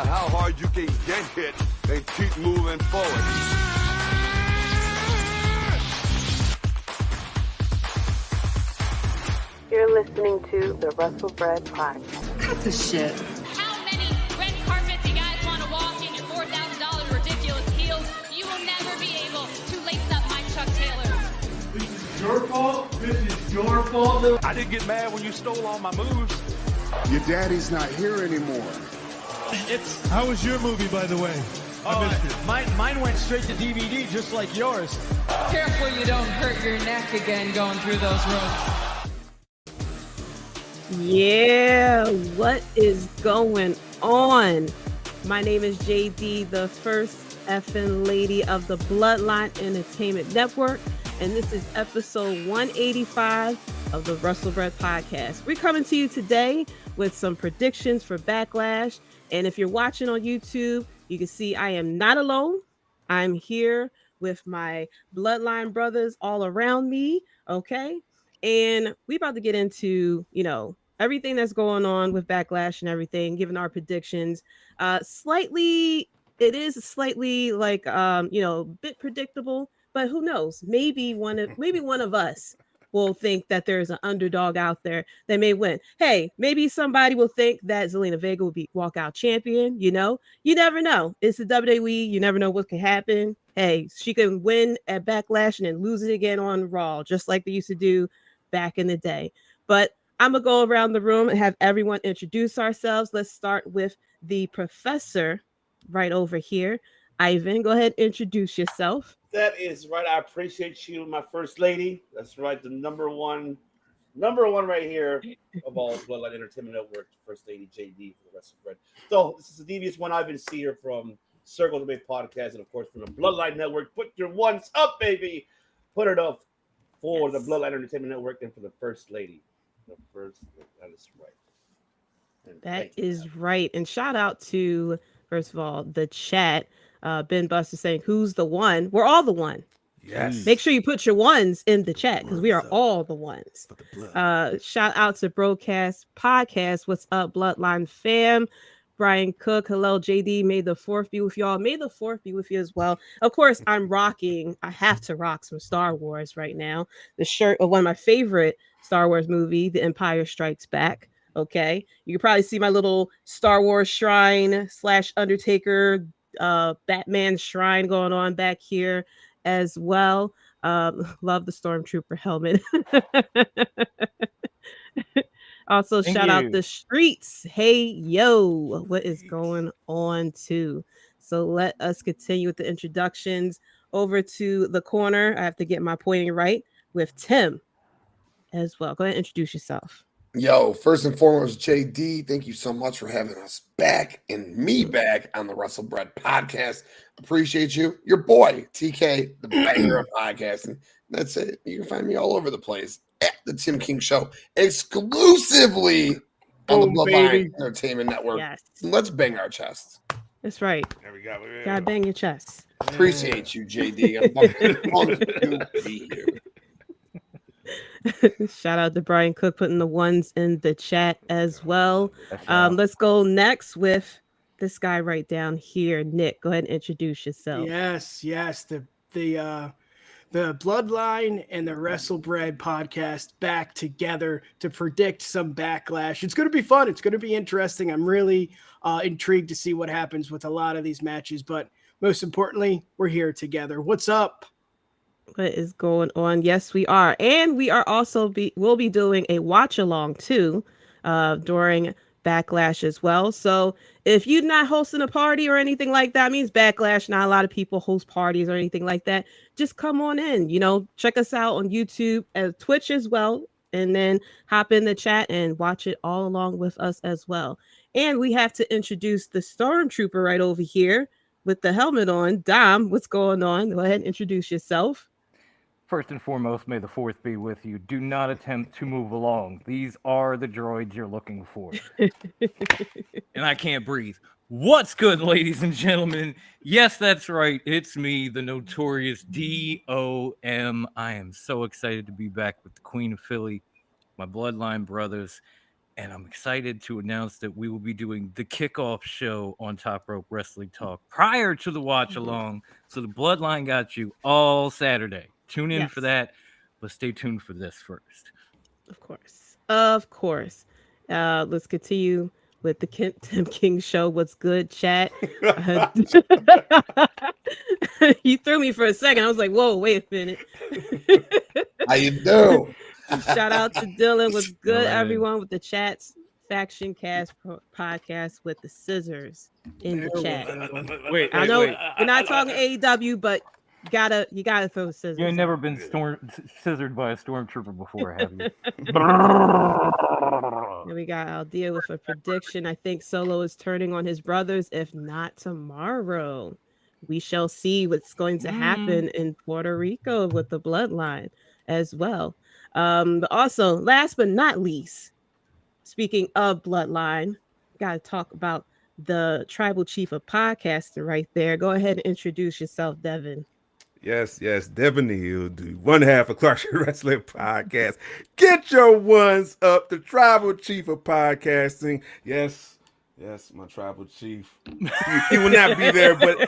about how hard you can get hit and keep moving forward. You're listening to the Wrestlebread Podcast. Cut the shit. How many red carpets you guys want to walk in your $4,000 ridiculous heels? You will never be able to lace up my Chuck Taylor. This is your fault. This is your fault. I didn't get mad when you stole all my moves. Your daddy's not here anymore. How was your movie, by the way? I missed it. Mine went straight to DVD, just like yours. Careful you don't hurt your neck again going through those ropes. Yeah, what is going on? My name is Jaydee, the first effing lady of the Bloodline Entertainment Network, and this is episode 185 of the Wrestlebread Podcast. We're coming to you today with some predictions for Backlash, and if you're watching on YouTube, you can see I am not alone. I'm here with my Bloodline brothers all around me, okay? And we about to get into, everything that's going on with Backlash and everything, given our predictions. It is slightly like, a bit predictable, but who knows? Maybe one of us will think that there's an underdog out there that may win. Hey, maybe somebody will think that Zelina Vega will be walkout champion. You never know. It's the WWE. You never know what can happen. Hey, she can win at Backlash and then lose it again on Raw, just like they used to do back in the day. But I'm going to go around the room and have everyone introduce ourselves. Let's start with the professor right over here. Ivan, go ahead and introduce yourself. That is right. I appreciate you, my first lady. That's right. The number one right here of all Bloodline Entertainment Network, First Lady Jaydee for the Wrestlebread. So this is the devious one. I've been here from Circle the Bay Podcast and of course from the Bloodline Network. Put your ones up, baby. Put it up for the Bloodline Entertainment Network and for the First Lady. That is right. And that is right. And shout out to, first of all, the chat. Ben Buster saying, who's the one? We're all the one. Yes. Make sure you put your ones in the chat because we are all the ones. Shout out to Broadcast Podcast. What's up, Bloodline fam? Brian Cook, hello, JD. May the 4th be with y'all. May the 4th be with you as well. Of course, I have to rock some Star Wars right now. The shirt of one of my favorite Star Wars movie, The Empire Strikes Back. Okay. You can probably see my little Star Wars shrine / Undertaker Batman shrine going on back here as well. Love the Stormtrooper helmet. Also, shout out the streets. Hey, yo, what is going on too? So let us continue with the introductions. Over to the corner. I have to get my pointing right with Tim as well. Go ahead and introduce yourself. Yo, first and foremost, JD, thank you so much for having us back and me back on the Wrestlebread Podcast. Appreciate you. Your boy, TK, the banger of podcasting. That's it. You can find me all over the place at the Tim King Show, exclusively on the Bloodline Entertainment Network. Yes. Let's bang our chests. That's right. There we go. Gotta bang your chest. Appreciate you, JD. I'm pumped to be here. Shout out to Brian Cook putting the ones in the chat as well. Let's go next with this guy right down here. Nick, go ahead and introduce yourself. Yes. The Bloodline and the Wrestlebread Podcast back together to predict some Backlash. It's going to be fun. It's going to be interesting. I'm really intrigued to see what happens with a lot of these matches, but most importantly, we're here together. What's up? What is going on? Yes, we are. And we are also we'll be doing a watch along too during Backlash as well. So if you're not hosting a party or anything like that, means Backlash, not a lot of people host parties or anything like that. Just come on in, check us out on YouTube and Twitch as well. And then hop in the chat and watch it all along with us as well. And we have to introduce the Stormtrooper right over here with the helmet on. Dom, what's going on? Go ahead and introduce yourself. First and foremost, may the 4th be with you. Do not attempt to move along. These are the droids you're looking for. And I can't breathe. What's good, ladies and gentlemen? Yes, that's right. It's me, the notorious DOM. I am so excited to be back with the Queen of Philly, my Bloodline brothers. And I'm excited to announce that we will be doing the kickoff show on Top Rope Wrestling Talk prior to the watch along. So the Bloodline got you all Saturday. Tune in for that, but stay tuned for this first. Of course. Of course. Let's continue with the Tim King Show. What's good, chat? You threw me for a second. I was like, whoa, wait a minute. How you do? Shout out to Dylan. What's good, everyone, with the chats Faction Cast podcast with the scissors in the chat. I know we're not talking AEW, but you gotta throw the scissors. You ain't never been scissored by a stormtrooper before, have you? Here we got. I'll deal with a prediction. I think Solo is turning on his brothers, if not tomorrow. We shall see what's going to happen in Puerto Rico with the Bloodline as well. But also, last but not least, speaking of Bloodline, got to talk about the tribal chief of podcasting right there. Go ahead and introduce yourself, Devin. Yes, Devin Hill, do one half of Clark's Wrestling Podcast. Get your ones up, the tribal chief of podcasting. Yes, my tribal chief. He will not be there, but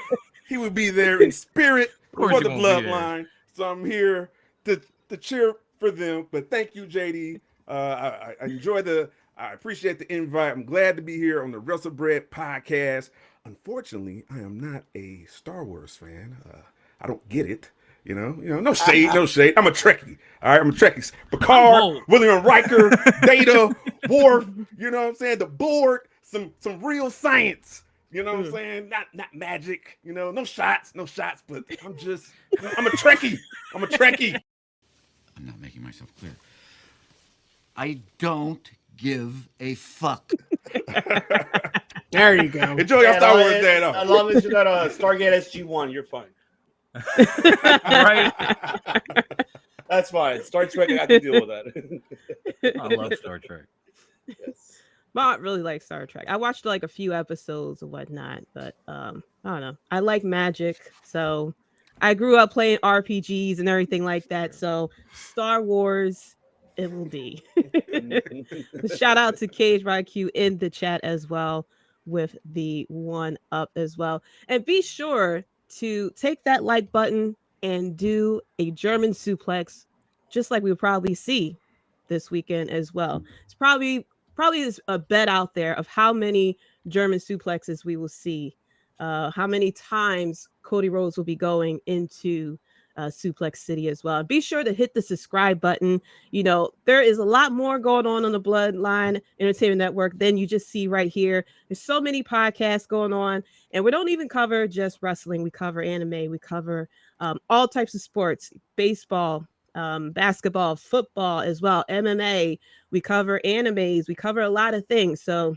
he will be there in spirit for the Bloodline. So I'm here to cheer for them. But thank you, Jaydee. I appreciate the invite. I'm glad to be here on the Wrestlebread podcast. Unfortunately, I am not a Star Wars fan. I don't get it. You know, no shade. I'm a Trekkie. All right, I'm a Trekkie. Picard, William Riker, Data, Worf, you know what I'm saying? The board, some real science. You know what I'm saying? Not magic, no shots, but I'm a Trekkie. I'm not making myself clear. I don't give a fuck. There you go. Enjoy your Star Wars Day, though. As long as you got a Stargate SG-1, you're fine. Right? That's fine. Star Trek, I have to deal with that. I love Star Trek. Yes. I really like Star Trek. I watched like a few episodes and whatnot, but I don't know. I like magic, so I grew up playing RPGs and everything like that. So Star Wars, it will be. Shout out to Cage by Q in the chat as well with the 1-up as well. And be sure to take that like button and do a German suplex, just like we'll probably see this weekend as well. It's probably is a bet out there of how many German suplexes we will see, how many times Cody Rhodes will be going into Suplex City as well. Be sure to hit the subscribe button. There is a lot more going on the Bloodline Entertainment Network than you just see right here. There's so many podcasts going on, and we don't even cover just wrestling. We cover anime. We cover all types of sports, baseball, basketball, football as well, MMA. We cover animes. We cover a lot of things. So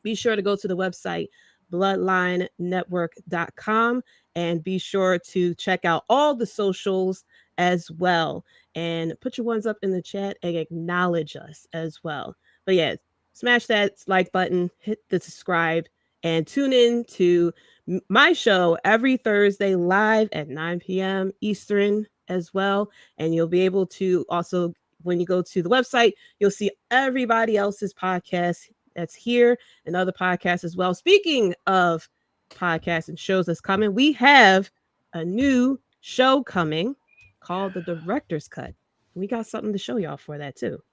be sure to go to the website bloodlinenetwork.com and be sure to check out all the socials as well, and put your ones up in the chat and acknowledge us as well. But yeah, smash that like button, hit the subscribe, and tune in to my show every Thursday live at 9 p.m. Eastern as well. And you'll be able to also, when you go to the website, you'll see everybody else's podcast that's here and other podcasts as well. Speaking of podcasts and shows that's coming, we have a new show coming called The Director's Cut. We got something to show y'all for that too.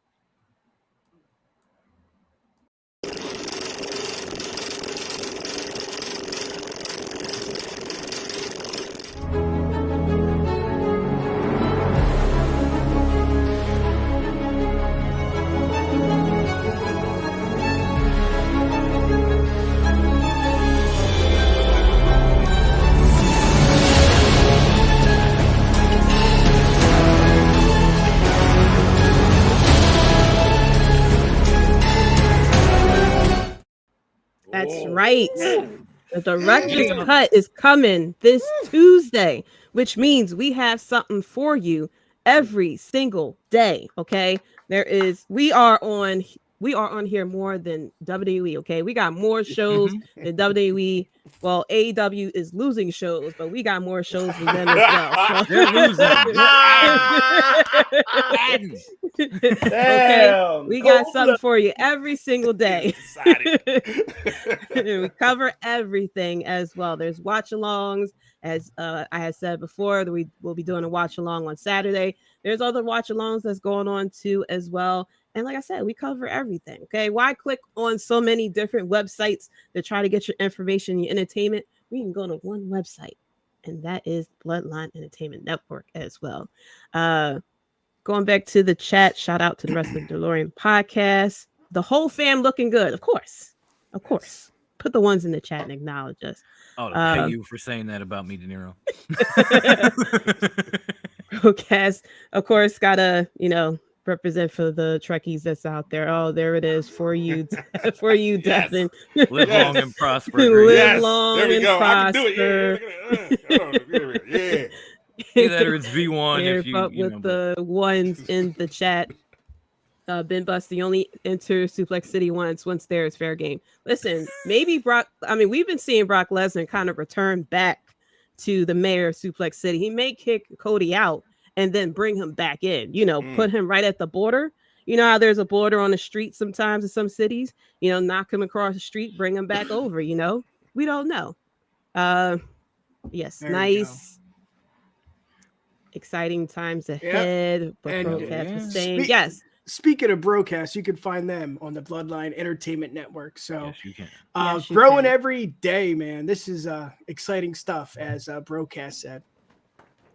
That's right. The Director's Cut is coming this Tuesday, which means we have something for you every single day. Okay. We are on we are on here more than WWE. Okay, we got more shows than WWE. Well, AEW is losing shows, but we got more shows than them as well. So. They're losing. Okay, we got something for you every single day. We cover everything as well. There's watch-alongs, as I had said before. That we will be doing a watch-along on Saturday. There's other watch-alongs that's going on too as well. And like I said, we cover everything. Okay, why click on so many different websites to try to get your information, your entertainment? We can go to one website, and that is Bloodline Entertainment Network as well. Going back to the chat, shout out to the Wrestling DeLorean podcast. The whole fam looking good, of course. Put the ones in the chat and acknowledge us. Oh, to pay you for saying that about me, De Niro. Broadcast, of course, gotta represent for the Trekkies that's out there. Oh, there it is for you, Devin. Live long and prosper. Live long and prosper. Yeah. Either it's V1 if you with the ones in the chat. Ben Bust, the only enter Suplex City once there is fair game. Listen, maybe Brock. I mean, we've been seeing Brock Lesnar kind of return back to the mayor of Suplex City. He may kick Cody out and then bring him back in. Put him right at the border. You know how there's a border on the street sometimes in some cities. Knock him across the street, bring him back over. We don't know. Yes, there nice. Exciting times ahead. But Broadcast was saying yes. Speaking of broadcasts, you can find them on the Bloodline Entertainment Network. So yes, you can. Growing every day, man. This is exciting stuff, as broadcast said.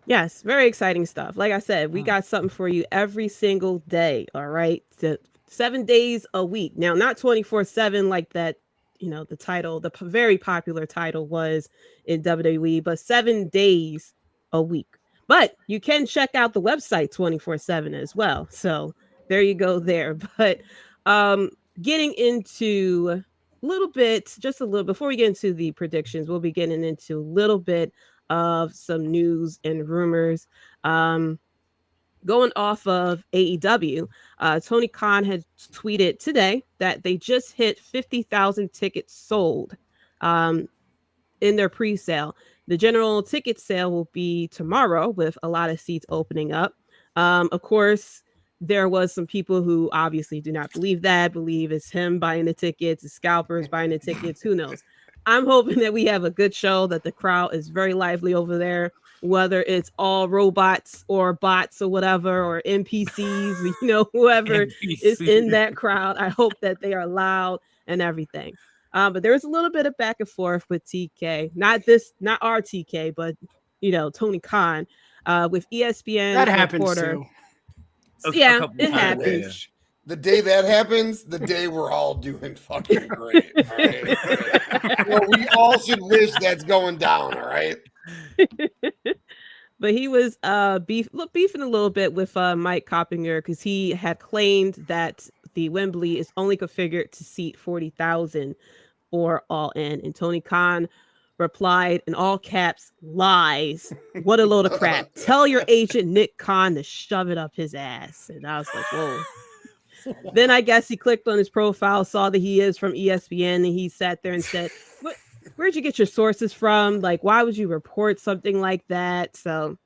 Yes, very exciting stuff. Like I said, we got something for you every single day. All right. 7 days a week. Now, not 24/7 like that, the title, the very popular title was in WWE, but 7 days a week. But you can check out the website 24/7 as well. So there you go there. But getting into just a little, before we get into the predictions, we'll be getting into a little bit of some news and rumors. Going off of AEW, Tony Khan had tweeted today that they just hit 50,000 tickets sold in their pre-sale. The general ticket sale will be tomorrow with a lot of seats opening up. Of course, there was some people who obviously do not believe it's him buying the tickets, the scalpers buying the tickets, who knows. I'm hoping that we have a good show, that the crowd is very lively over there, whether it's all robots or bots or whatever, or NPCs, whoever is in that crowd. I hope that they are loud and everything. But there was a little bit of back and forth with TK, not our TK, but Tony Khan, with ESPN. That happens too. Yeah, it happens. The day that happens, the day we're all doing fucking great. All right? Well, we all should wish that's going down. All right. But he was beefing a little bit with Mike Coppinger, because he had claimed that the Wembley is only configured to seat 40,000 for All In, and Tony Khan replied in all caps, "Lies. What a load of crap. Tell your agent Nick Khan to shove it up his ass." And I was like, whoa. Then I guess he clicked on his profile, saw that he is from ESPN, and he sat there and said, where'd you get your sources from? Like, why would you report something like that? So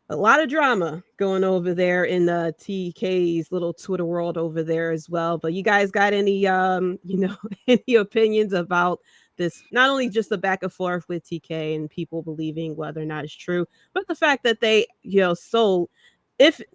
a lot of drama going over there in the TK's little Twitter world over there as well. But you guys got any any opinions about this? Not only just the back and forth with TK and people believing whether or not it's true, but the fact that they sold,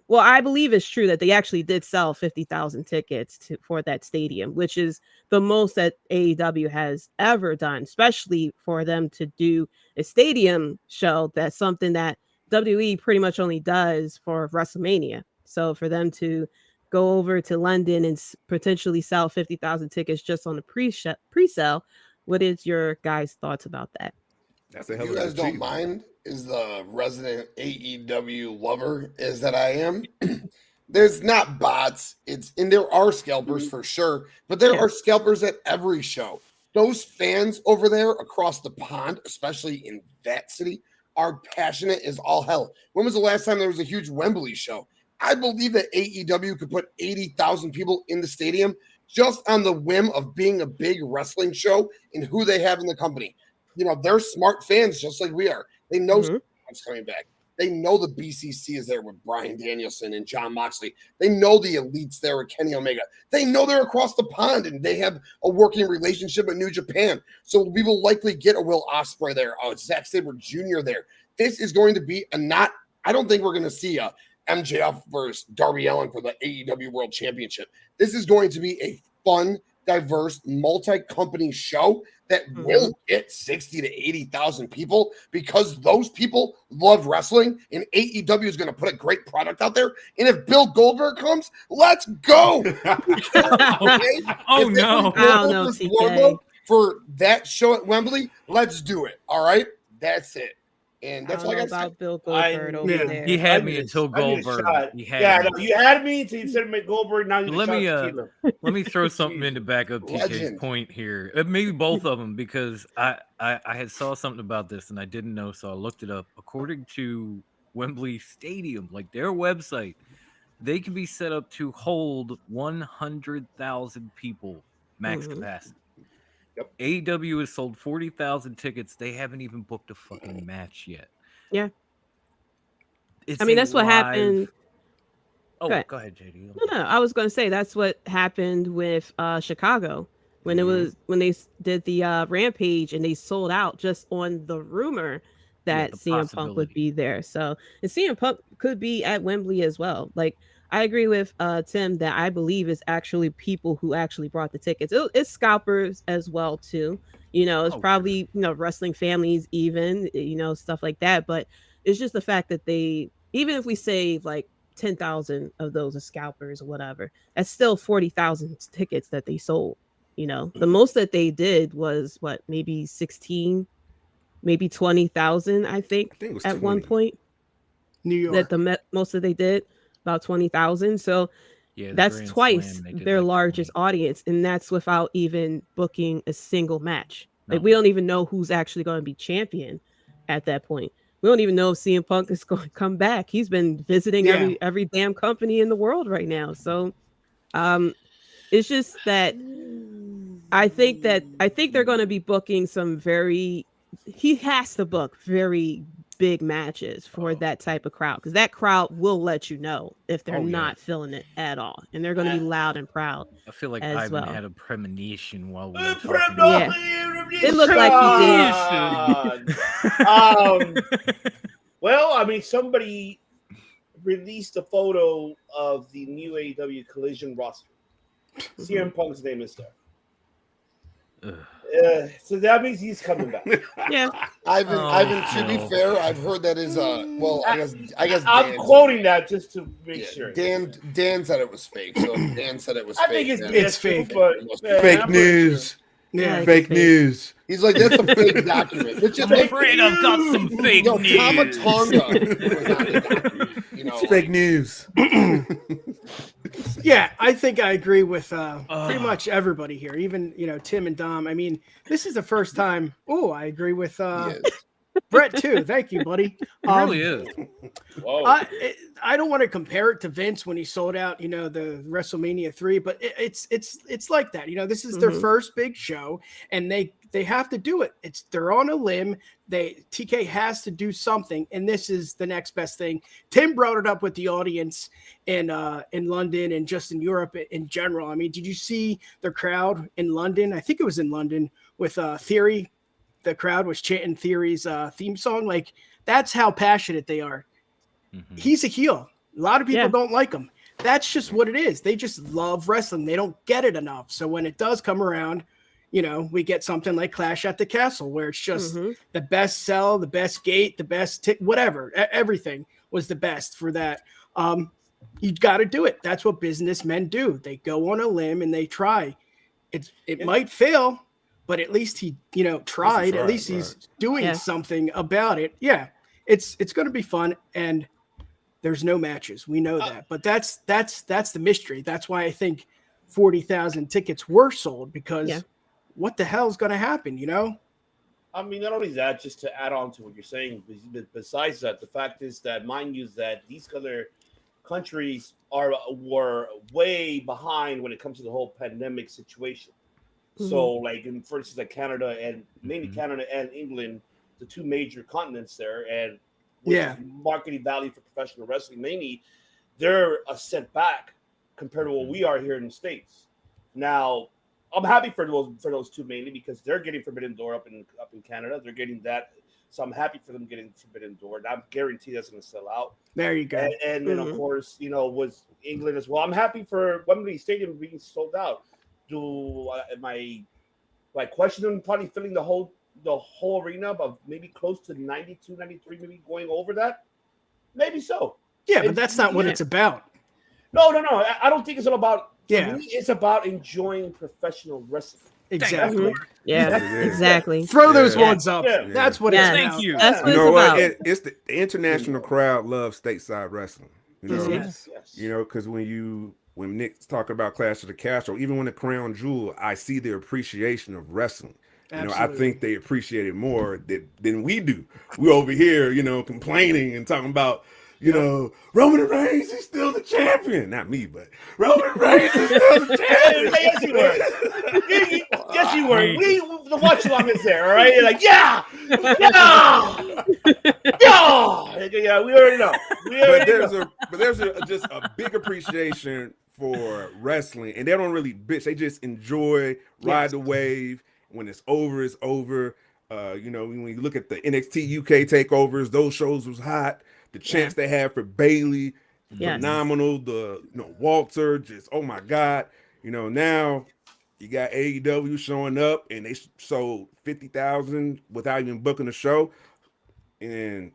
I believe it's true that they actually did sell 50,000 tickets for that stadium, which is the most that AEW has ever done, especially for them to do a stadium show. That's something that WWE pretty much only does for WrestleMania. So for them to go over to London and potentially sell 50,000 tickets just on the pre-sale, what is your guys' thoughts about that? That's a hell of a you guys don't mind, is the resident AEW lover is that I am. There's not bots. There are scalpers for sure, but there are scalpers at every show. Those fans over there across the pond, especially in that city, are passionate as all hell. When was the last time there was a huge Wembley show? I believe that AEW could put 80,000 people in the stadium just on the whim of being a big wrestling show and who they have in the company. You know, they're smart fans just like we are. They know what's coming back. They know the BCC is there with Bryan Danielson and Jon Moxley. They know the Elite's there with Kenny Omega. They know they're across the pond and they have a working relationship with New Japan. So we will likely get a Will Ospreay there, Zack Sabre Jr. there. This is going to be I don't think we're going to see a MJF versus Darby Allin for the AEW World Championship. This is going to be a fun, diverse, multi-company show that will get 60 to 80,000 people because those people love wrestling and AEW is going to put a great product out there. And if Bill Goldberg comes, let's go. Oh, no. I don't know, TK. For that show at Wembley, let's do it. All right. That's it. And that's all I got about Bill Goldberg over there. He had me until Goldberg. You had me until you said Goldberg. Now let me throw something in to back up TK's point here. Maybe both of them because I had saw something about this and I didn't know, so I looked it up. According to Wembley Stadium, like their website, they can be set up to hold 100,000 people max capacity. Yep. AEW has sold 40,000 tickets. They haven't even booked a fucking match yet. Yeah. It's that's what happened. Oh, go ahead, JD. No. I was going to say that's what happened with Chicago when when they did the Rampage and they sold out just on the rumor that CM Punk would be there. So, and CM Punk could be at Wembley as well. Like, I agree with Tim that I believe is actually people who actually brought the tickets. It's scalpers as well too. You know, it's probably wrestling families even, stuff like that. But it's just the fact that even if we say like 10,000 of those are scalpers or whatever, that's still 40,000 tickets that they sold. The most that they did was maybe 16, maybe 20,000. I think it was at 20. one point. New York. That the most that they did. About 20,000. So that's twice their largest audience. And that's without even booking a single match. Like we don't even know who's actually going to be champion at that point. We don't even know if CM Punk is going to come back. He's been visiting every damn company in the world right now. So it's just that I think they're going to be booking he has to book very big matches for that type of crowd because that crowd will let you know if they're not feeling it at all, and they're going to be loud and proud. I feel like Ivan had a premonition while we were talking. Yeah, it looked like he did. Well, I mean, somebody released a photo of the new AEW Collision roster. CM Punk's name is there. So that means he's coming back. Yeah, Ivan. To be fair, I've heard that is I guess I'm quoting that just to make sure. Dan said it was fake. So Dan said it was I fake. think it's fake, but fake news. Yeah, fake news. He's like, that's a fake document. It's just I'm afraid I've got some fake news. Tonga, fake news. Yeah, I think I agree with pretty much everybody here, even Tim and Dom. I mean, this is the first time. Oh, I agree with Brett too. Thank you, buddy. It really is. Whoa. I don't want to compare it to Vince when he sold out, the WrestleMania 3, but it's like that. This is their first big show, and they have to do it. They're on a limb. TK has to do something, and this is the next best thing. Tim brought it up with the audience in London and just in Europe in general. I mean, did you see the crowd in London? I think it was in London with Theory. The crowd was chanting Theory's theme song. Like, that's how passionate they are. He's a heel. A lot of people don't like him. That's just what it is. They just love wrestling. They don't get it enough. So when it does come around, we get something like Clash at the Castle, where it's just the best sell, the best gate, the best whatever. Everything was the best for that. You got to do it. That's what businessmen do. They go on a limb and they try. It might fail, but at least he, tried. At least he's doing something about it. Yeah, it's going to be fun, and there's no matches. We know that, but that's the mystery. That's why I think 40,000 tickets were sold, because what the hell is going to happen? I mean, not only that, just to add on to what you're saying, besides that, the fact is that, mind you, that these other countries were way behind when it comes to the whole pandemic situation. So, like, for instance, like Canada and mainly Canada and England, the two major continents there, and which is marketing value for professional wrestling, mainly, they're a setback compared to what we are here in the States. Now, I'm happy for those two mainly because they're getting Forbidden Door up in Canada. They're getting that, so I'm happy for them getting Forbidden Door. And I'm guaranteed that's going to sell out. There you go. And then of course, you know, was England as well. I'm happy for Wembley Stadium being sold out. My question on probably filling the whole arena, but maybe close to 92, 93, maybe going over that. Maybe so. Yeah, but that's not what it's about. No. I don't think it's all about. Yeah, me, it's about enjoying professional wrestling. Exactly. Exactly. Throw those ones up. Yeah. That's what it's about. Thank you. That's what You know it's what? about. It's the international crowd loves stateside wrestling. You know, Yes. you know, because when Nick's talking about Clash of the Castle, even when the Crown Jewel, I see the appreciation of wrestling. You know, I think they appreciate it more than we do. We over here, you know, complaining and talking about, you know, RomanReigns is still the champion. Not me, but RomanReigns is still the champion. Yes, you were. Yes, you were. The watch along is there, all right? You're like, yeah, we already know. But there's just a big appreciation for wrestling, and they don't really bitch. They just enjoy, ride the wave. When it's over, it's over. You know, when you look at the NXT UK takeovers, those shows was hot. The chance they had for Bailey, phenomenal. The Walter, just oh my god. You know, now you got AEW showing up, and they sold 50,000 without even booking the show. And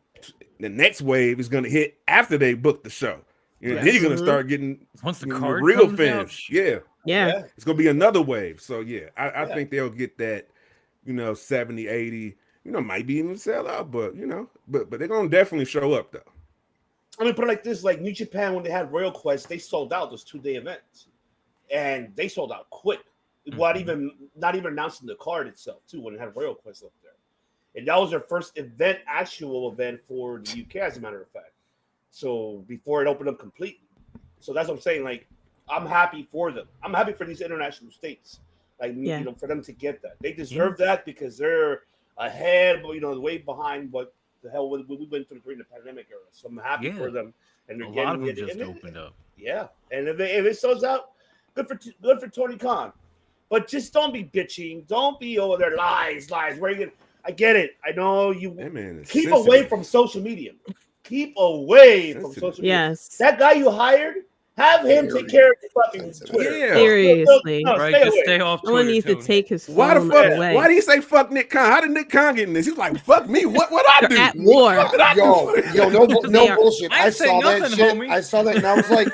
the next wave is going to hit after they book the show. You know, then you're going to start getting once the the card real comes fans. out. Yeah. It's going to be another wave. So, yeah, I think they'll get that, 70, 80, might be even sell out, but, but they're going to definitely show up, though. I mean, put it like this, like New Japan, when they had Royal Quest, they sold out those 2-day events. And they sold out quick. Not even announcing the card itself, too, when it had Royal Quest up there. And that was their first actual event for the UK, as a matter of fact. So before it opened up completely. So that's what I'm saying. Like, I'm happy for them. I'm happy for these international states. Like, for them to get that. They deserve that because they're ahead, way behind what the hell we went through during the pandemic era. So I'm happy for them. And they're a lot of them just opened up. Yeah. And if it sells out, good for Tony Khan. But just don't be bitching. Don't be over there lies. Where you I get it. I know you keep away from social media. Keep away from social media. Yes. That guy you hired, have him take care of your fucking Twitter. Yeah. Seriously. Stay off Twitter. Someone needs to take his phone Why the fuck? away. Why do you say fuck Nick Khan? How did Nick Khan get in this? He's like, fuck me. What I do? At war. No bullshit. I saw that shit. Homie. I saw that and I was like,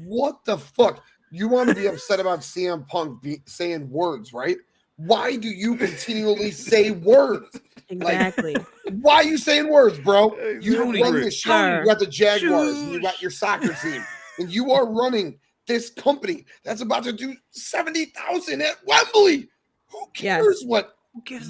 what the fuck? You want to be upset about CM Punk saying words, right? Why do you continually say words? Exactly. Why are you saying words, bro? You run the show. Sure. You got the Jaguars. And you got your soccer team, and you are running this company that's about to do 70,000 at Wembley. Who cares what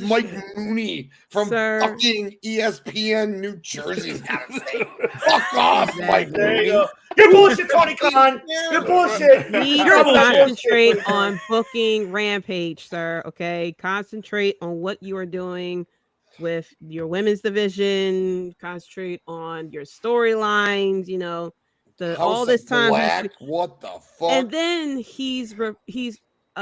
Mike Mooney from fucking ESPN New Jersey's got to say? Fuck off, Mike. There you go. You're bullshit, Tony Khan. You're bullshit. Need to concentrate on booking Rampage, sir. Okay, concentrate on what you are doing with your women's division. Concentrate on your storylines. All this time. What the fuck? And then he's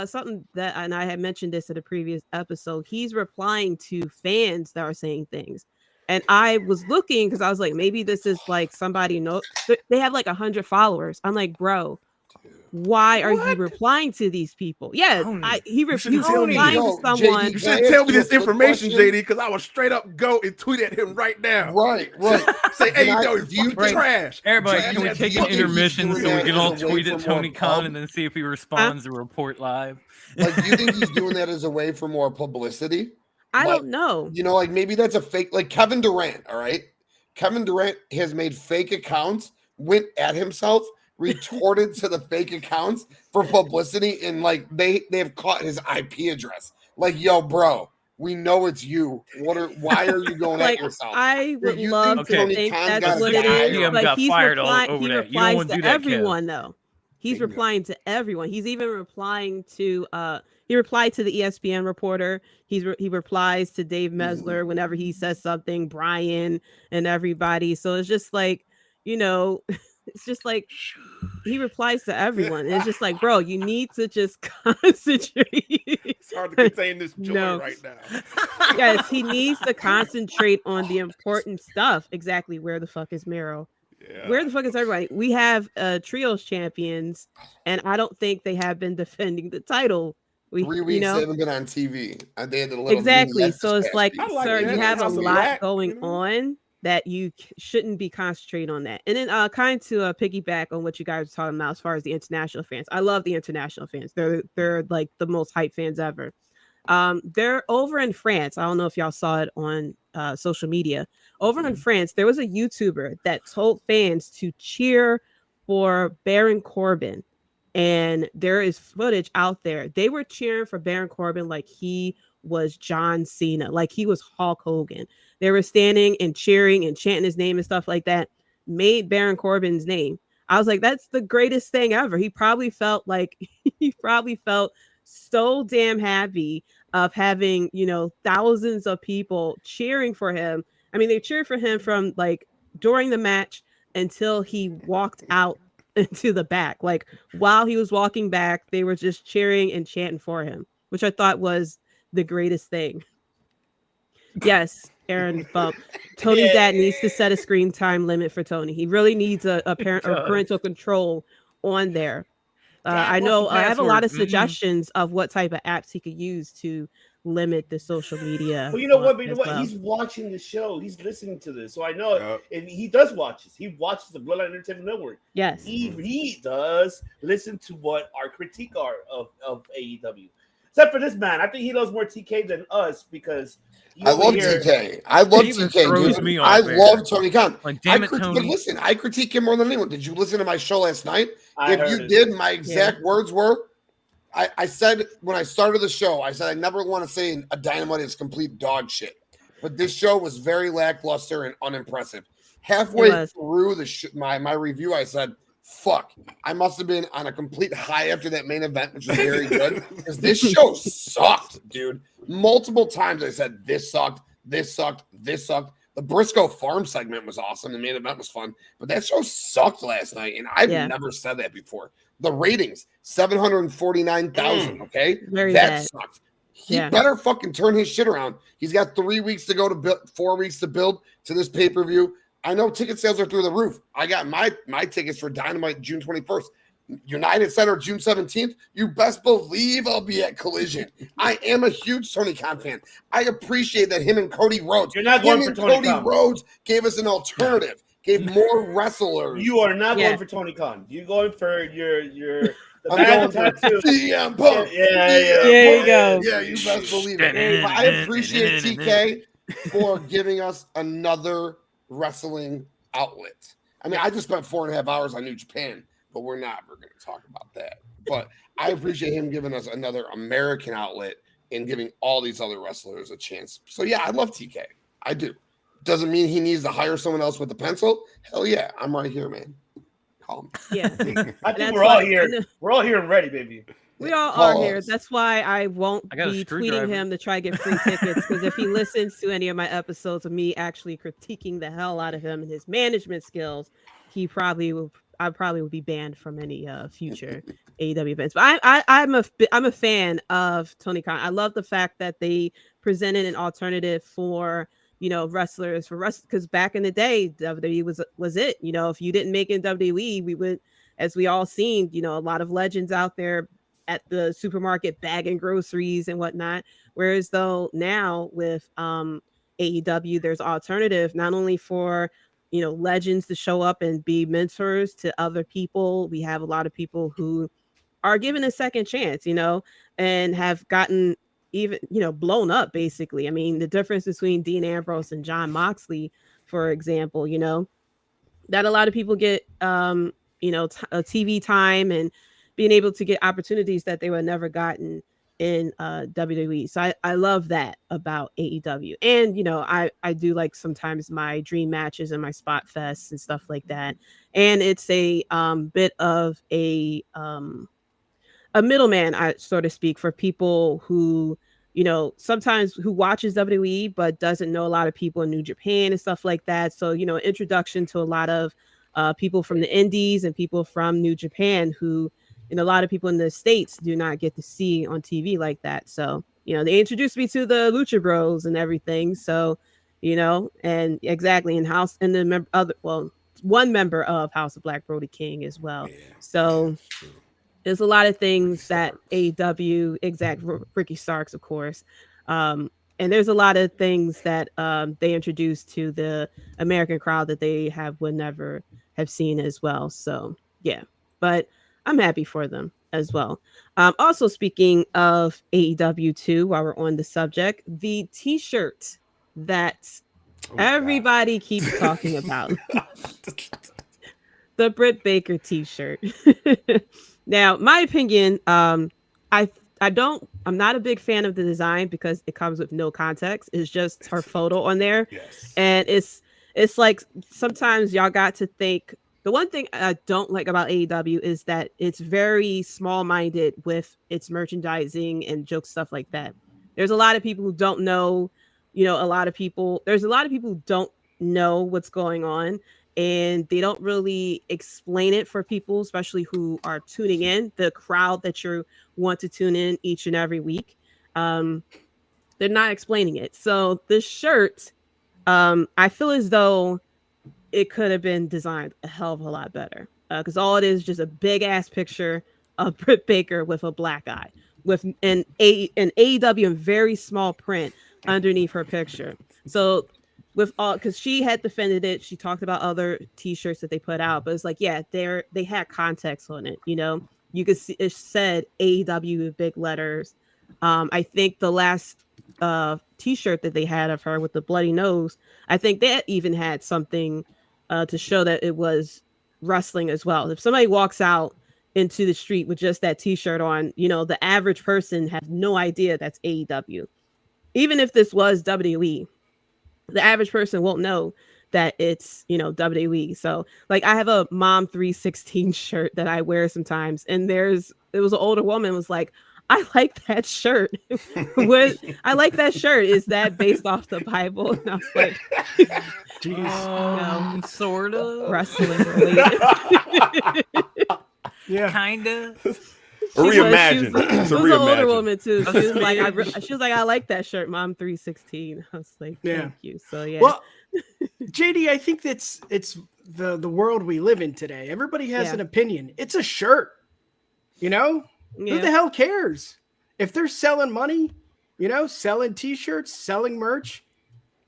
something that, and I had mentioned this in a previous episode. He's replying to fans that are saying things. And I was looking because I was like, maybe this is like somebody they have like 100 followers. I'm like, bro, why are you replying to these people? Yeah, he replying to someone. You should tell me this information, JD, because I would straight up go and tweet at him right now. Right. Say, hey, you trash. Everybody, can we take an intermission so we can all tweet at Tony Khan and then see if he responds or report live? Like, do you think he's doing that as a way for more publicity? I don't know. Like maybe that's a fake, like Kevin Durant, all right? Kevin Durant has made fake accounts, went at himself, retorted to the fake accounts for publicity, and like they have caught his IP address. Like, yo, bro, We know it's you. Why are you going like, at yourself? I would love to Tony think Khan's that's gotta what it die is, or- but he's replying. He You don't replies wanna to do that, Kev. everyone, though. He's replying to everyone. He's even replying to he replied to the ESPN reporter. He replies to Dave Mesler whenever he says something, Brian and everybody. So it's just like, it's just like he replies to everyone. And it's just like, bro, you need to just concentrate. It's hard to contain this joy No. right now. Yes, he needs to concentrate on the important stuff. Exactly. Where the fuck is Miro? Where the fuck is everybody? We have trios champions, and I don't think they have been defending the title. 3 weeks they haven't been on TV. And they had the little Exactly. vignette So this it's past like, week. sir, you have a lot going on that you shouldn't be concentrating on that. And then kind to piggyback on what you guys are talking about as far as the international fans. I love the international fans. They're like the most hype fans ever. They're over in France. I don't know if y'all saw it on social media. Over in France, there was a YouTuber that told fans to cheer for Baron Corbin. And there is footage out there. They were cheering for Baron Corbin like he was John Cena, like he was Hulk Hogan. They were standing and cheering and chanting his name and stuff like that. Made Baron Corbin's name. I was like, that's the greatest thing ever. He probably felt so damn happy of having, thousands of people cheering for him. I mean, they cheered for him from like during the match until he walked out into the back. Like while he was walking back, they were just cheering and chanting for him, which I thought was the greatest thing. Yes, Aaron Bump. Tony's dad needs to set a screen time limit for Tony. He really needs a parent or parental control on there. I know I have a lot of suggestions of what type of apps he could use to limit the social media. Well, you know what? well. He's watching the show. He's listening to this, so I know, and he does watch this. He watches the Bloodline Entertainment Network. Yes, he does listen to what our critique are of AEW. Except for this man, I think he knows more TK than us because I love TK. I love TK, dude. I love Tony Khan. Like, damn it, Tony. But listen, I critique him more than anyone. Did you listen to my show last night? I If you heard it. did, my exact words were, I said when I started the show, I said I never want to say a Dynamite is complete dog shit. But this show was very lackluster and unimpressive. Halfway through my review, I said, fuck, I must have been on a complete high after that main event, which was very good. Because this show sucked, dude. Multiple times I said, this sucked, this sucked, this sucked. The Briscoe Farm segment was awesome. The main event was fun. But that show sucked last night, and I've never said that before. The ratings, 749,000, okay? Very that bad. sucked. He better fucking turn his shit around. He's got 3 weeks to go to build, 4 weeks to build to this pay-per-view. I know ticket sales are through the roof. I got my tickets for Dynamite June 21st. United Center June 17th. You best believe I'll be at Collision. I am a huge Tony Khan fan. I appreciate that him and Cody Rhodes. You're not going him for and Tony Cody Khan. Rhodes gave us an alternative. Gave more wrestlers. You are not going for Tony Khan. You're going for your the I'm man going for tattoo. CM Punk. Yeah. There you go. Yeah, you best believe it. But I appreciate TK for giving us another wrestling outlet. I mean, I just spent 4.5 hours on New Japan, but we're going to talk about that. But I appreciate him giving us another American outlet and giving all these other wrestlers a chance. So yeah, I love TK. I do. Doesn't mean he needs to hire someone else with a pencil. Hell yeah, I'm right here, man. Call me. Yeah. I think we're all here. We're all here and ready, baby. We all are here. That's why I won't got a be tweeting screwdriver. him to try to get free tickets. Because if he listens to any of my episodes of me actually critiquing the hell out of him and his management skills, I probably would be banned from any future AEW events. But I'm a fan of Tony Khan. I love the fact that they presented an alternative for wrestlers because back in the day WWE was it. If you didn't make it in WWE, we would, as we all seen, a lot of legends out there at the supermarket bagging groceries and whatnot. Whereas though now with AEW, there's alternative not only for legends to show up and be mentors to other people. We have a lot of people who are given a second chance, and have gotten even, blown up basically. I mean, the difference between Dean Ambrose and John Moxley, for example, that a lot of people get, TV time and being able to get opportunities that they would never gotten in WWE. So I love that about AEW. And you know, I do like sometimes my dream matches and my spot fests and stuff like that. And it's a bit of a middleman, so to speak, for people who, you know, sometimes who watches WWE but doesn't know a lot of people in New Japan and stuff like that. So, you know, introduction to a lot of people from the indies and people from New Japan who, and a lot of people in the States do not get to see on TV like that. So, you know, they introduced me to the Lucha Bros and everything. So, you know, and exactly in House and the one member of House of Black, Brody King as well. Yeah, so there's a lot of things that AEW, Ricky Starks, of course. And there's a lot of things that they introduced to the American crowd that they would never have seen as well. So, yeah, but I'm happy for them as well. Also, speaking of AEW too, while we're on the subject, the t-shirt that everybody keeps talking about. The Britt Baker t-shirt. Now, my opinion, I'm not a big fan of the design because it comes with no context. It's just her photo on there. Yes. And it's like sometimes y'all got to think. The one thing I don't like about AEW is that it's very small-minded with its merchandising and joke stuff like that. There's a lot of people who don't know, you know, there's a lot of people who don't know what's going on, and they don't really explain it for people, especially who are tuning in, the crowd that you want to tune in each and every week. They're not explaining it. So this shirt, I feel as though it could have been designed a hell of a lot better, because all it is just a big ass picture of Britt Baker with a black eye, with an AEW in very small print underneath her picture. So because she had defended it, she talked about other t-shirts that they put out, but it's like, yeah, they had context on it. You know, you could see it said AEW with big letters. I think the last t-shirt that they had of her with the bloody nose, I think that even had something to show that it was wrestling as well. If somebody walks out into the street with just that t-shirt on, you know, the average person has no idea that's AEW. Even if this was WWE, the average person won't know that it's, you know, WWE. So like I have a Mom 316 shirt that I wear sometimes, and it was an older woman was like, I like that shirt. I like that shirt. Is that based off the Bible? And I was like, geez, sort of wrestling related. Yeah, kind of. Reimagine. It was an older woman too. She was like, I like that shirt, Mom 316. I was like, thank you. So yeah. Well, Jaydee, I think it's the world we live in today. Everybody has an opinion. It's a shirt, you know. Yeah. Who the hell cares? If they're selling money, you know, selling t-shirts, selling merch,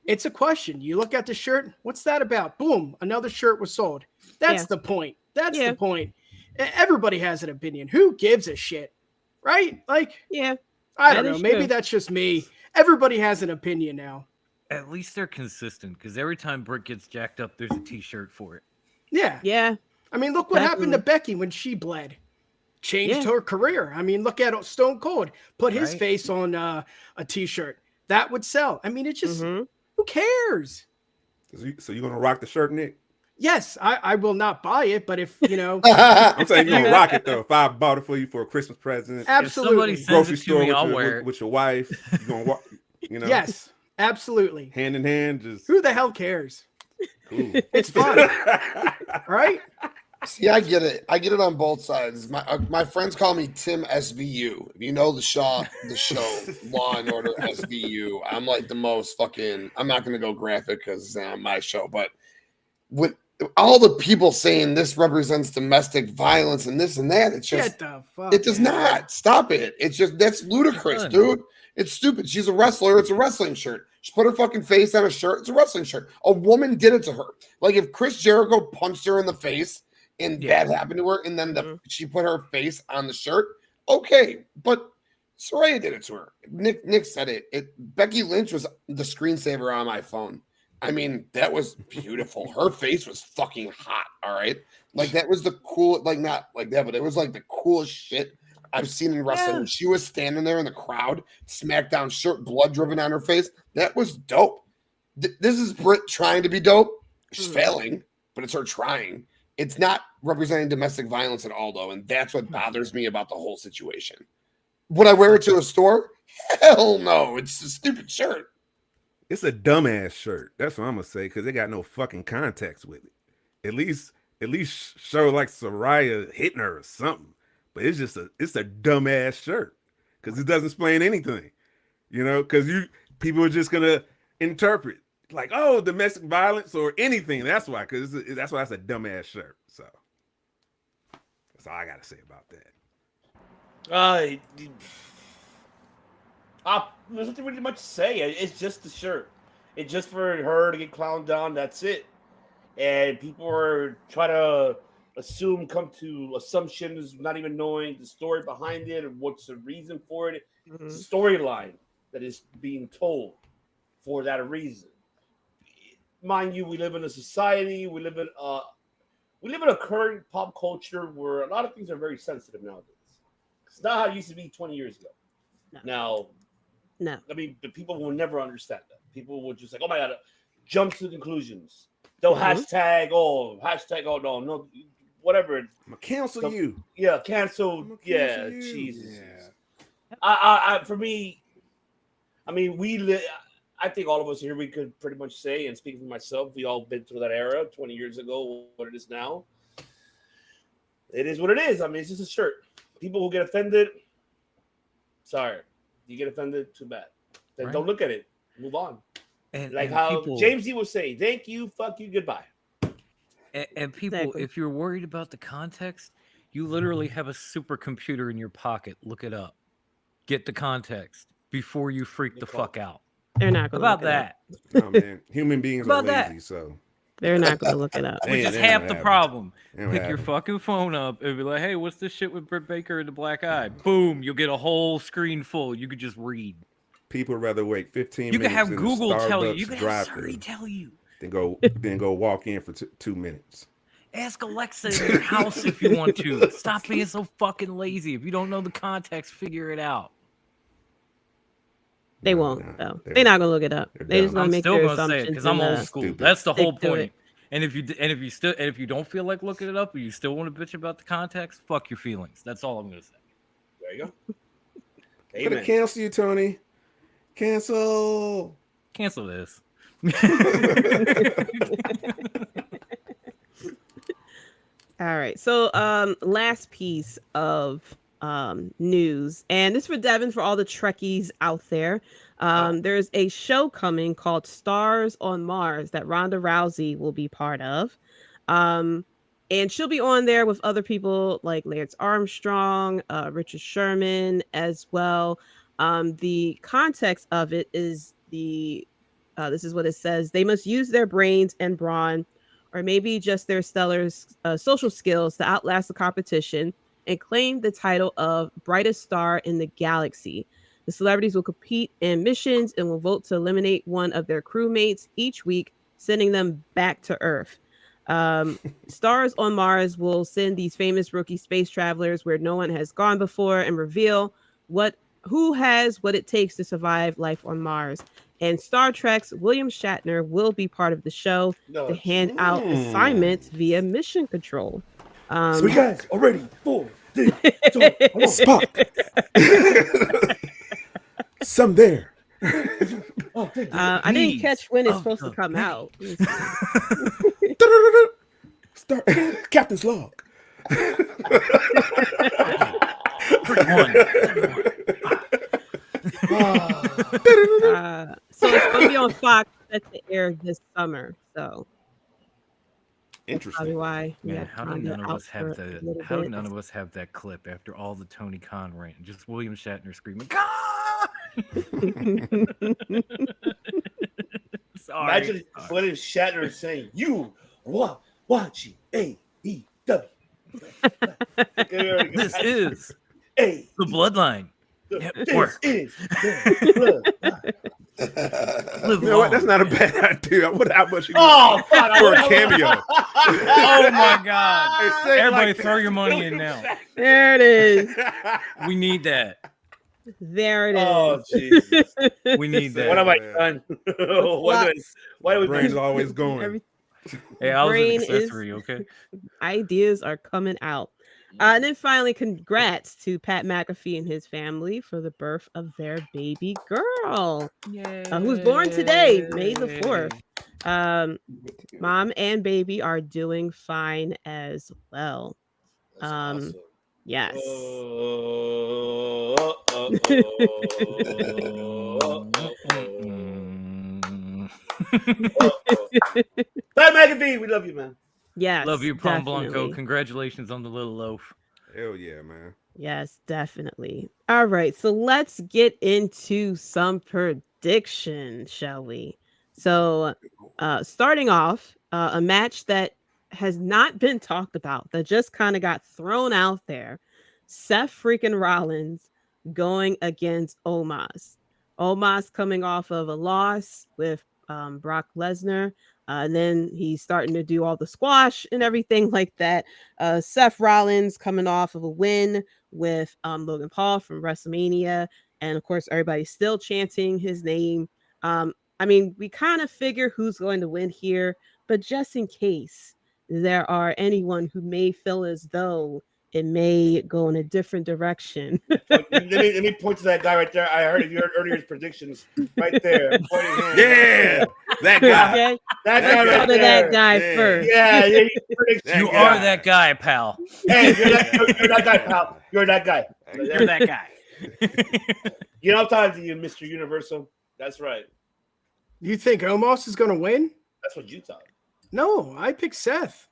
it's a question. You look at the shirt, what's that about? Boom, another shirt was sold. That's the point. That's the point. Everybody has an opinion. Who gives a shit? Right? Like, I don't know. Maybe that's just me. Everybody has an opinion now. At least they're consistent, because every time Britt gets jacked up, there's a t-shirt for it. Yeah. Yeah. I mean, look what happened to Becky when she bled. Changed her career. I mean, look at Stone Cold. Put his face on a t-shirt. That would sell. I mean, it's just, who cares? So you're going to rock the shirt, Nick? Yes, I will not buy it, but if, you know. I'm saying you're going to rock it, though. If I bought it for you for a Christmas present. Absolutely. If somebody sends it to me, I'll wear it. With your wife. You're going to walk, you know. Yes, absolutely. Hand in hand. Just. Who the hell cares? Cool. It's fun. Right? See, I get it. I get it on both sides. My friends call me Tim SVU. If you know the show Law and Order SVU, I'm like the most fucking. I'm not going to go graphic because it's not my show, but with all the people saying this represents domestic violence and this and that, it's just it does not. Stop it. It's just that's ludicrous, dude. It's stupid. She's a wrestler. It's a wrestling shirt. She put her fucking face on a shirt. It's a wrestling shirt. A woman did it to her. Like if Chris Jericho punched her in the face. And that happened to her, and then she put her face on the shirt. Okay, but Saraya did it to her. Nick said it. Becky Lynch was the screensaver on my phone. I mean, that was beautiful. Her face was fucking hot. All right, like that was the cool, like not like that, but it was like the coolest shit I've seen in wrestling. When she was standing there in the crowd, SmackDown shirt, blood dripping on her face. That was dope. This is Britt trying to be dope. She's failing, but it's her trying. It's not representing domestic violence at all, though, and that's what bothers me about the whole situation. Would I wear it to a store? Hell no. It's a stupid shirt. It's a dumbass shirt. That's what I'm gonna say, because they got no fucking context with it. At least show like Soraya hitting her or something. But it's a dumbass shirt because it doesn't explain anything, because people are just gonna interpret like, oh, domestic violence or anything. That's why, because that's why it's a dumbass shirt. So that's all I gotta say about that. There's nothing really much to say. It's just the shirt. It's just for her to get clowned down. That's it. And people are trying to come to assumptions, not even knowing the story behind it or what's the reason for it. It's a storyline that is being told for that reason. Mind you, we live in a society. We live in a current pop culture where a lot of things are very sensitive nowadays. It's not how it used to be 20 years ago. No. I mean, the people will never understand that. People will just like, oh my God, jump to conclusions. They'll hashtag, oh no, whatever. I'm gonna cancel you. Yeah, cancel. Yeah, Jesus. Yeah. For me, I mean, I think all of us here, we could pretty much say, and speaking for myself, we all been through that era 20 years ago, what it is now. It is what it is. I mean, it's just a shirt. People who get offended, sorry. You get offended, too bad. Then don't look at it. Move on. And how people, James D would say, thank you, fuck you, goodbye. And people, if you're worried about the context, you literally have a supercomputer in your pocket. Look it up. Get the context before you freak the fuck out. They're not going to look that. Oh, man. Human beings are lazy, so. They're not going to look it up. Which is half the problem. Pick your fucking phone up and be like, hey, what's this shit with Britt Baker and the black eye? Boom, you'll get a whole screen full. You could just read. People would rather wait 15 minutes. You could have Google tell you. You could have Siri tell you. Then go walk in for 2 minutes. Ask Alexa in your house if you want to. Stop being so fucking lazy. If you don't know the context, figure it out. They won't, though. They're not gonna look it up. They just gonna make their assumptions. Because I'm old school. Stupid. That's the whole point. And if you don't feel like looking it up, or you still want to bitch about the context, fuck your feelings. That's all I'm gonna say. There you go. I'm gonna cancel you, Tony. Cancel this. All right. So last piece of news, and this is for Devin, for all the Trekkies out there. There's a show coming called Stars on Mars that Ronda Rousey will be part of. And she'll be on there with other people like Lance Armstrong, Richard Sherman as well. The context of it is this is what it says. They must use their brains and brawn, or maybe just their stellar social skills, to outlast the competition and claim the title of brightest star in the galaxy. The celebrities will compete in missions and will vote to eliminate one of their crewmates each week, sending them back to Earth. Stars on Mars will send these famous rookie space travelers where no one has gone before and reveal who has what it takes to survive life on Mars. And Star Trek's William Shatner will be part of the show to hand out assignments via mission control. So you guys are ready for this. Spock. Some there. I didn't catch when it's supposed to come out. Start Captain's log. So it's going to be on Fox, set to air this summer. So interesting. Probably why. Man, how do none of us have that clip after all the Tony Khan rant? Just William Shatner screaming, "God!" Sorry. Imagine William Shatner saying, "You are watching AEW." This is the Bloodline Network. This is the Bloodline. You know what? That's not a bad idea. I wonder how much you Oh, fuck. for a cameo. Oh my God! Hey, say it Everybody, like throw that. your money in now. There it is. We need that. There it is. Oh, Jesus. We need that. What have I done? Why do we Brain's always going. Hey, I was an Brain accessory, is- okay? Ideas are coming out. And then finally, congrats to Pat McAfee and his family for the birth of their baby girl, who's born today, May the 4th. Mom and baby are doing fine as well. Awesome. Yes. Pat McAfee, we love you, man. Yes. Love you, Palm Blanco. definitely. Congratulations on the little loaf. Hell yeah, man. Yes, definitely. All right, so let's get into some predictions, shall we? So, starting off, a match that has not been talked about, that just kind of got thrown out there. Seth freaking Rollins going against Omos. Omos coming off of a loss with Brock Lesnar. And then he's starting to do all the squash and everything like that. Seth Rollins coming off of a win with Logan Paul from WrestleMania. And of course, everybody's still chanting his name. I mean, we kind of figure who's going to win here, but just in case there are anyone who may feel as though it may go in a different direction. let me point to that guy right there. I heard earlier his predictions right there. Yeah, that guy. Okay? That guy right there. That guy first. Yeah, You are that guy, pal. Hey, you're that guy, pal. You're that guy. You're that guy. You know, I'm talking to you, Mr. Universal. That's right. You think Omos is going to win? That's what you thought. No, I picked Seth.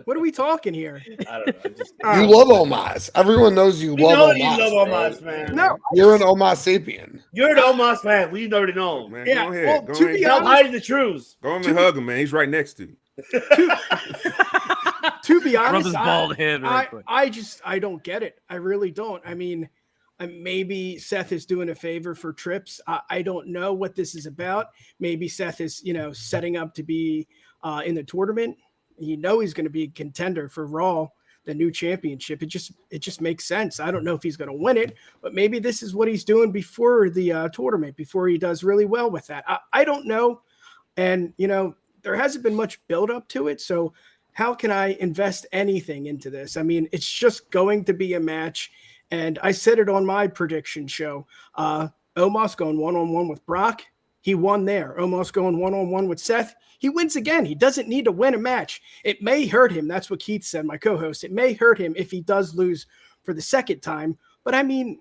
What are we talking here? I don't know. You love Omos. Everyone knows you love know Omos. you love Omos, man. No, You're an Omos sapien. You're an Omos fan. We already know. Man, Yeah, go ahead. well, Go to ahead. be Stop hiding the truths. Go him and hug him, man. He's right next to you. To be honest, Rub his bald head right quick. I don't get it. I really don't. I mean, maybe Seth is doing a favor for Trips. I don't know what this is about. Maybe Seth is, setting up to be in the tournament. He's going to be a contender for Raw, the new championship. It just makes sense. I don't know if he's going to win it, but maybe this is what he's doing before the tournament, before he does really well with that. I don't know. And, there hasn't been much build up to it. So how can I invest anything into this? I mean, it's just going to be a match. And I said it on my prediction show. Omos going one-on-one with Brock. He won there. Omos going one-on-one with Seth. He wins again. He doesn't need to win a match. It may hurt him. That's what Keith said, my co-host. It may hurt him if he does lose for the second time. But I mean,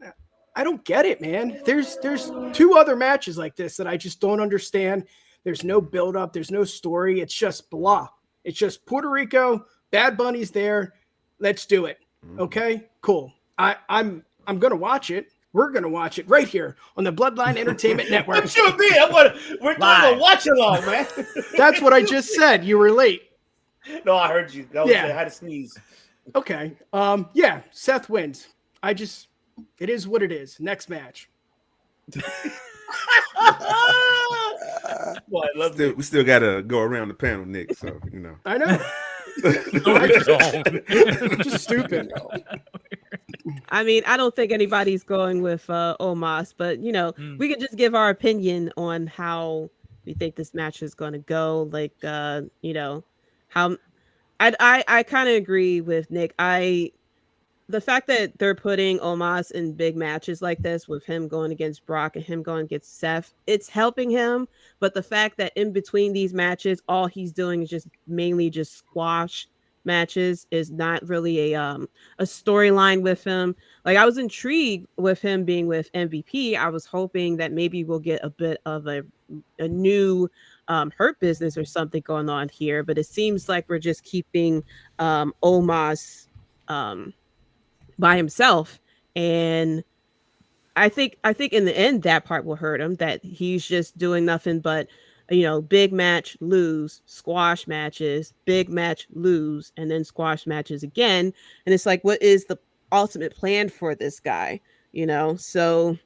I don't get it, man. There's two other matches like this that I just don't understand. There's no build-up. There's no story. It's just blah. It's just Puerto Rico. Bad Bunny's there. Let's do it. Okay, cool. I'm gonna watch it. We're gonna watch it right here on the Bloodline Entertainment Network. What you mean? We're doing a watch along, man. That's what I just said. You were late. No, I heard you. I had to sneeze. Okay. Yeah, Seth wins. It is what it is. Next match. Well, I love we still got to go around the panel, Nick. So, I know. Just stupid. I mean, I don't think anybody's going with Omos, but we could just give our opinion on how we think this match is going to go. Like, how I kind of agree with Nick. The fact that they're putting Omos in big matches like this with him going against Brock and him going against Seth, it's helping him. But the fact that in between these matches, all he's doing is just mainly just squash matches is not really a storyline with him. Like, I was intrigued with him being with MVP. I was hoping that maybe we'll get a bit of a new Hurt Business or something going on here. But it seems like we're just keeping Omos by himself, and I think in the end that part will hurt him, that he's just doing nothing but big match, lose, squash matches, big match, lose, and then squash matches again. And it's like, what is the ultimate plan for this guy? So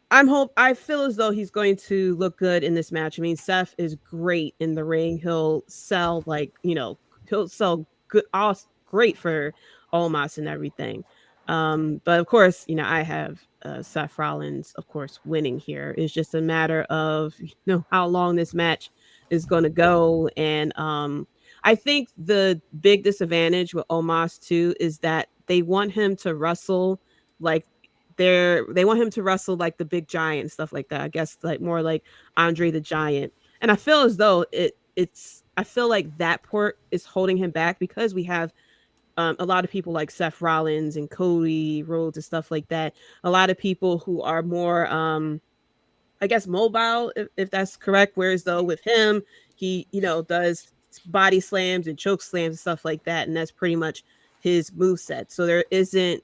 I feel as though he's going to look good in this match. I mean, Seth is great in the ring. He'll sell he'll sell good, all great for Omos and everything. But of course, I have Seth Rollins, of course, winning here. It's just a matter of how long this match is going to go, and I think the big disadvantage with Omos too is that they want him to wrestle like they want him to wrestle like the big giant and stuff like that. I guess like more like Andre the Giant. And I feel as though I feel like that part is holding him back because we have a lot of people like Seth Rollins and Cody Rhodes and stuff like that. A lot of people who are more I guess mobile, if that's correct. Whereas though with him, he does body slams and choke slams and stuff like that, and that's pretty much his move set. So there isn't,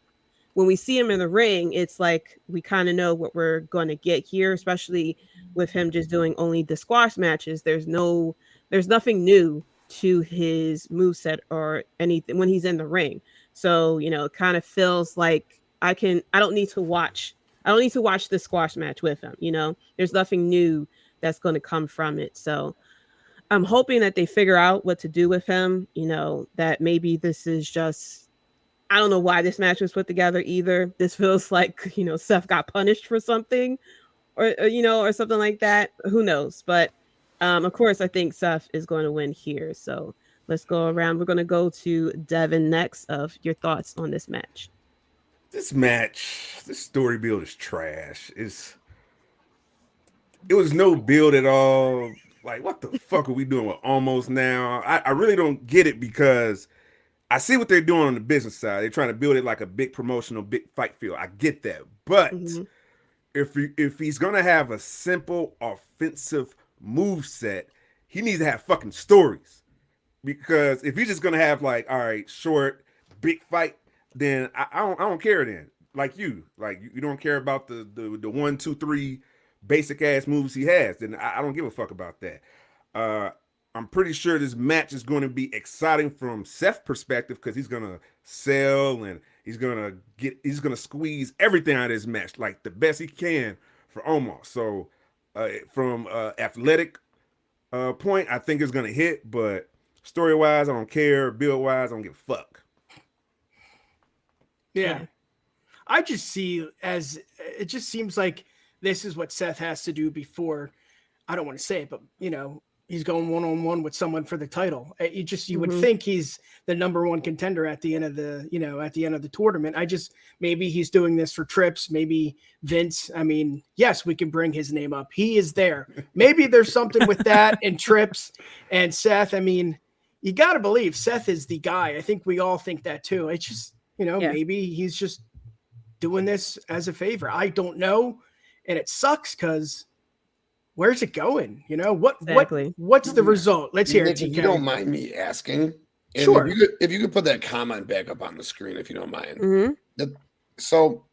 when we see him in the ring, it's like we kind of know what we're going to get here, especially with him just doing only the squash matches. There's nothing new to his moveset or anything when he's in the ring. So, it kind of feels like I don't need to watch the squash match with him. There's nothing new that's going to come from it. So I'm hoping that they figure out what to do with him, that maybe this is just, I don't know why this match was put together either. This feels like, Seth got punished for something or something like that. Who knows? But of course, I think Seth is going to win here. So let's go around. We're going to go to Devin next of your thoughts on this match. This story build is trash. It was no build at all. Like, what the fuck are we doing with Omos now? I really don't get it because I see what they're doing on the business side. They're trying to build it like a big promotional, big fight field. I get that. But if he's going to have a simple offensive move set, he needs to have fucking stories. Because if he's just going to have like, all right, short, big fight, then I don't care then. Like you don't care about the 1, 2, 3 basic ass moves he has. Then I don't give a fuck about that. I'm pretty sure this match is going to be exciting from Seth's perspective because he's gonna sell and he's gonna squeeze everything out of this match like the best he can for Omos. So from athletic point, I think it's gonna hit, but story wise, I don't care. Build wise, I don't give a fuck. Yeah. I just see it just seems like this is what Seth has to do before, I don't want to say it, but he's going one-on-one with someone for the title. You would think he's the number one contender at the end of the tournament. Maybe he's doing this for trips. Maybe Vince, yes, we can bring his name up. He is there. Maybe there's something with that and trips and Seth. You got to believe Seth is the guy. I think we all think that too. It's just, maybe he's just doing this as a favor. I don't know. And it sucks because where's it going? What's the result? Let's hear it. If you don't mind me asking, sure. If you could put that comment back up on the screen, if you don't mind. So,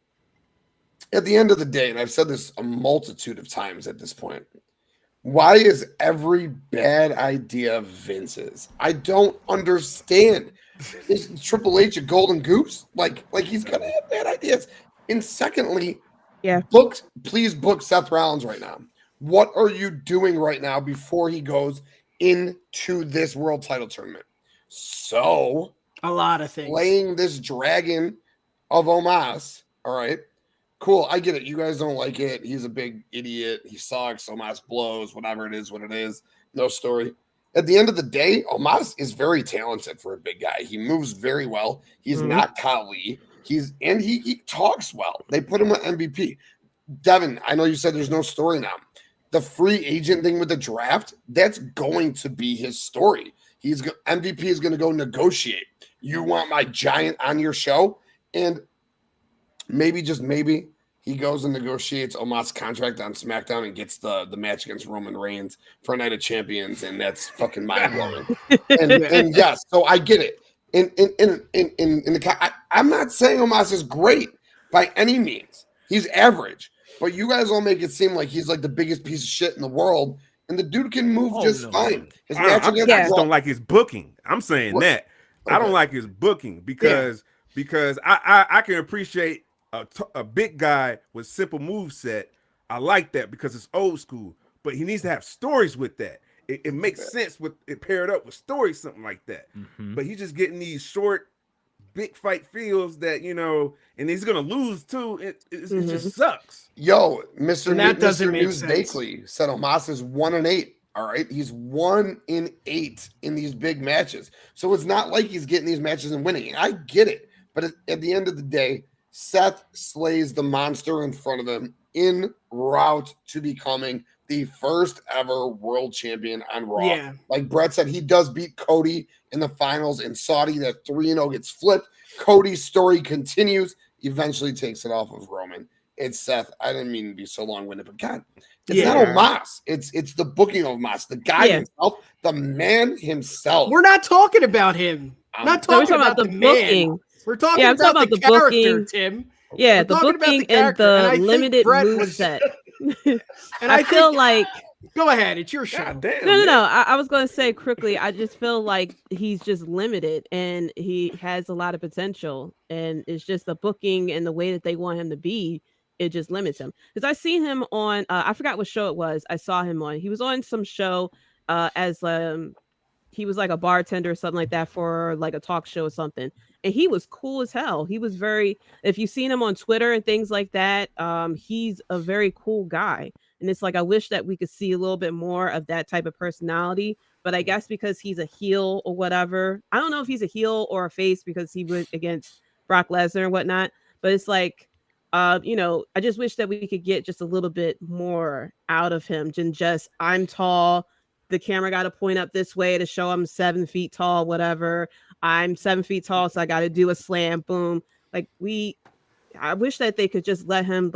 at the end of the day, and I've said this a multitude of times at this point, why is every bad idea Vince's? I don't understand. Is Triple H a golden goose? Like he's gonna have bad ideas. And secondly, please book Seth Rollins right now. What are you doing right now before he goes into this world title tournament? So, a lot of things. Playing this dragon of Omos. All right. Cool. I get it. You guys don't like it. He's a big idiot. He sucks. Omos blows. Whatever it is, what it is. No story. At the end of the day, Omos is very talented for a big guy. He moves very well. He's not Kali. He talks well. They put him on MVP. Devin, I know you said there's no story now. The free agent thing with the draft, that's going to be his story. MVP is going to go negotiate. You want my giant on your show? And maybe, just maybe, he goes and negotiates Omos' contract on SmackDown and gets the match against Roman Reigns for a Night of Champions, and that's fucking mind-blowing. and yes, so I get it. I'm not saying Omos is great by any means. He's average. But you guys all make it seem like he's like the biggest piece of shit in the world, and the dude can move fine. I just don't like his booking. I'm saying that. Okay. I don't like his booking because I can appreciate a big guy with simple move set. I like that because it's old school, but he needs to have stories with that. It makes sense with it paired up with stories, something like that. But he's just getting these short, big fight feels that, and he's gonna lose too. It just sucks. Yo, Mr. Mr. News Bakley said Omos is 1-8. All right, he's 1-8 in these big matches, so it's not like he's getting these matches and winning. I get it, but at the end of the day, Seth slays the monster in front of him en route to becoming the first ever world champion on Raw. Yeah. Like Brett said, he does beat Cody in the finals in Saudi. That 3-0 gets flipped. Cody's story continues, eventually takes it off of Roman. It's Seth. I didn't mean to be so long-winded, but God, it's not Omos. It's the booking of Omos, the guy himself, the man himself. We're not talking about him. Not talking about the booking. We're talking about the character, booking. Tim. Yeah, the booking and the limited moveset. And I feel like go ahead, it's your show. No. I was going to say quickly. I just feel like he's just limited, and he has a lot of potential, and it's just the booking and the way that they want him to be. It just limits him. Because I seen him on. I forgot what show it was. I saw him on. He was on some show as he was like a bartender or something like that for like a talk show or something. And he was cool as hell. He was very, if you've seen him on Twitter and things like that, he's a very cool guy. And it's like, I wish that we could see a little bit more of that type of personality. But I guess because he's a heel or whatever, I don't know if he's a heel or a face because he went against Brock Lesnar and whatnot. But it's like, I just wish that we could get just a little bit more out of him than just, I'm tall. The camera got to point up this way to show I'm 7 feet tall, whatever. I'm 7 feet tall, so I got to do a slam, boom. Like I wish that they could just let him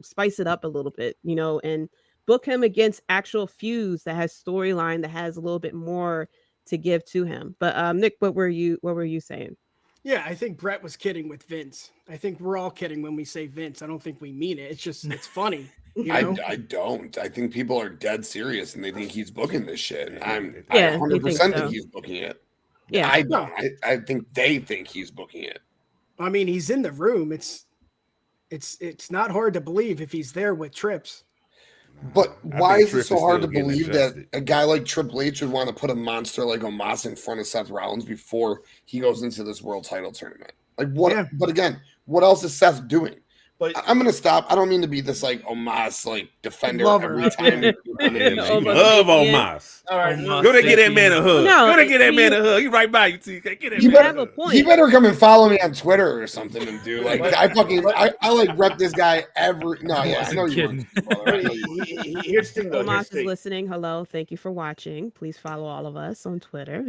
spice it up a little bit, and book him against actual feuds that has storyline that has a little bit more to give to him. But Nick, what were you saying? Yeah, I think Brett was kidding with Vince. I think we're all kidding when we say Vince. I don't think we mean it. It's funny. I don't. I think people are dead serious and they think he's booking this shit. I 100% think he's booking it. Yeah, I don't. I think they think he's booking it. I mean, he's in the room. It's not hard to believe if he's there with Trips. But why is it so hard to believe that a guy like Triple H would want to put a monster like Omos in front of Seth Rollins before he goes into this world title tournament? Like what? Yeah. But again, what else is Seth doing? But I'm gonna stop. I don't mean to be this like Omos defender every time. Love Omos. All right, go to get that man a hug. Go to get that man a hug. He's right by you, TK. Get that man a hug. He better come and follow me on Twitter or something and do like I like rep this guy every. No, yeah, I know you're kidding. Here's the thing, though. Omos is listening. Hello, thank you for watching. Please follow all of us on Twitter.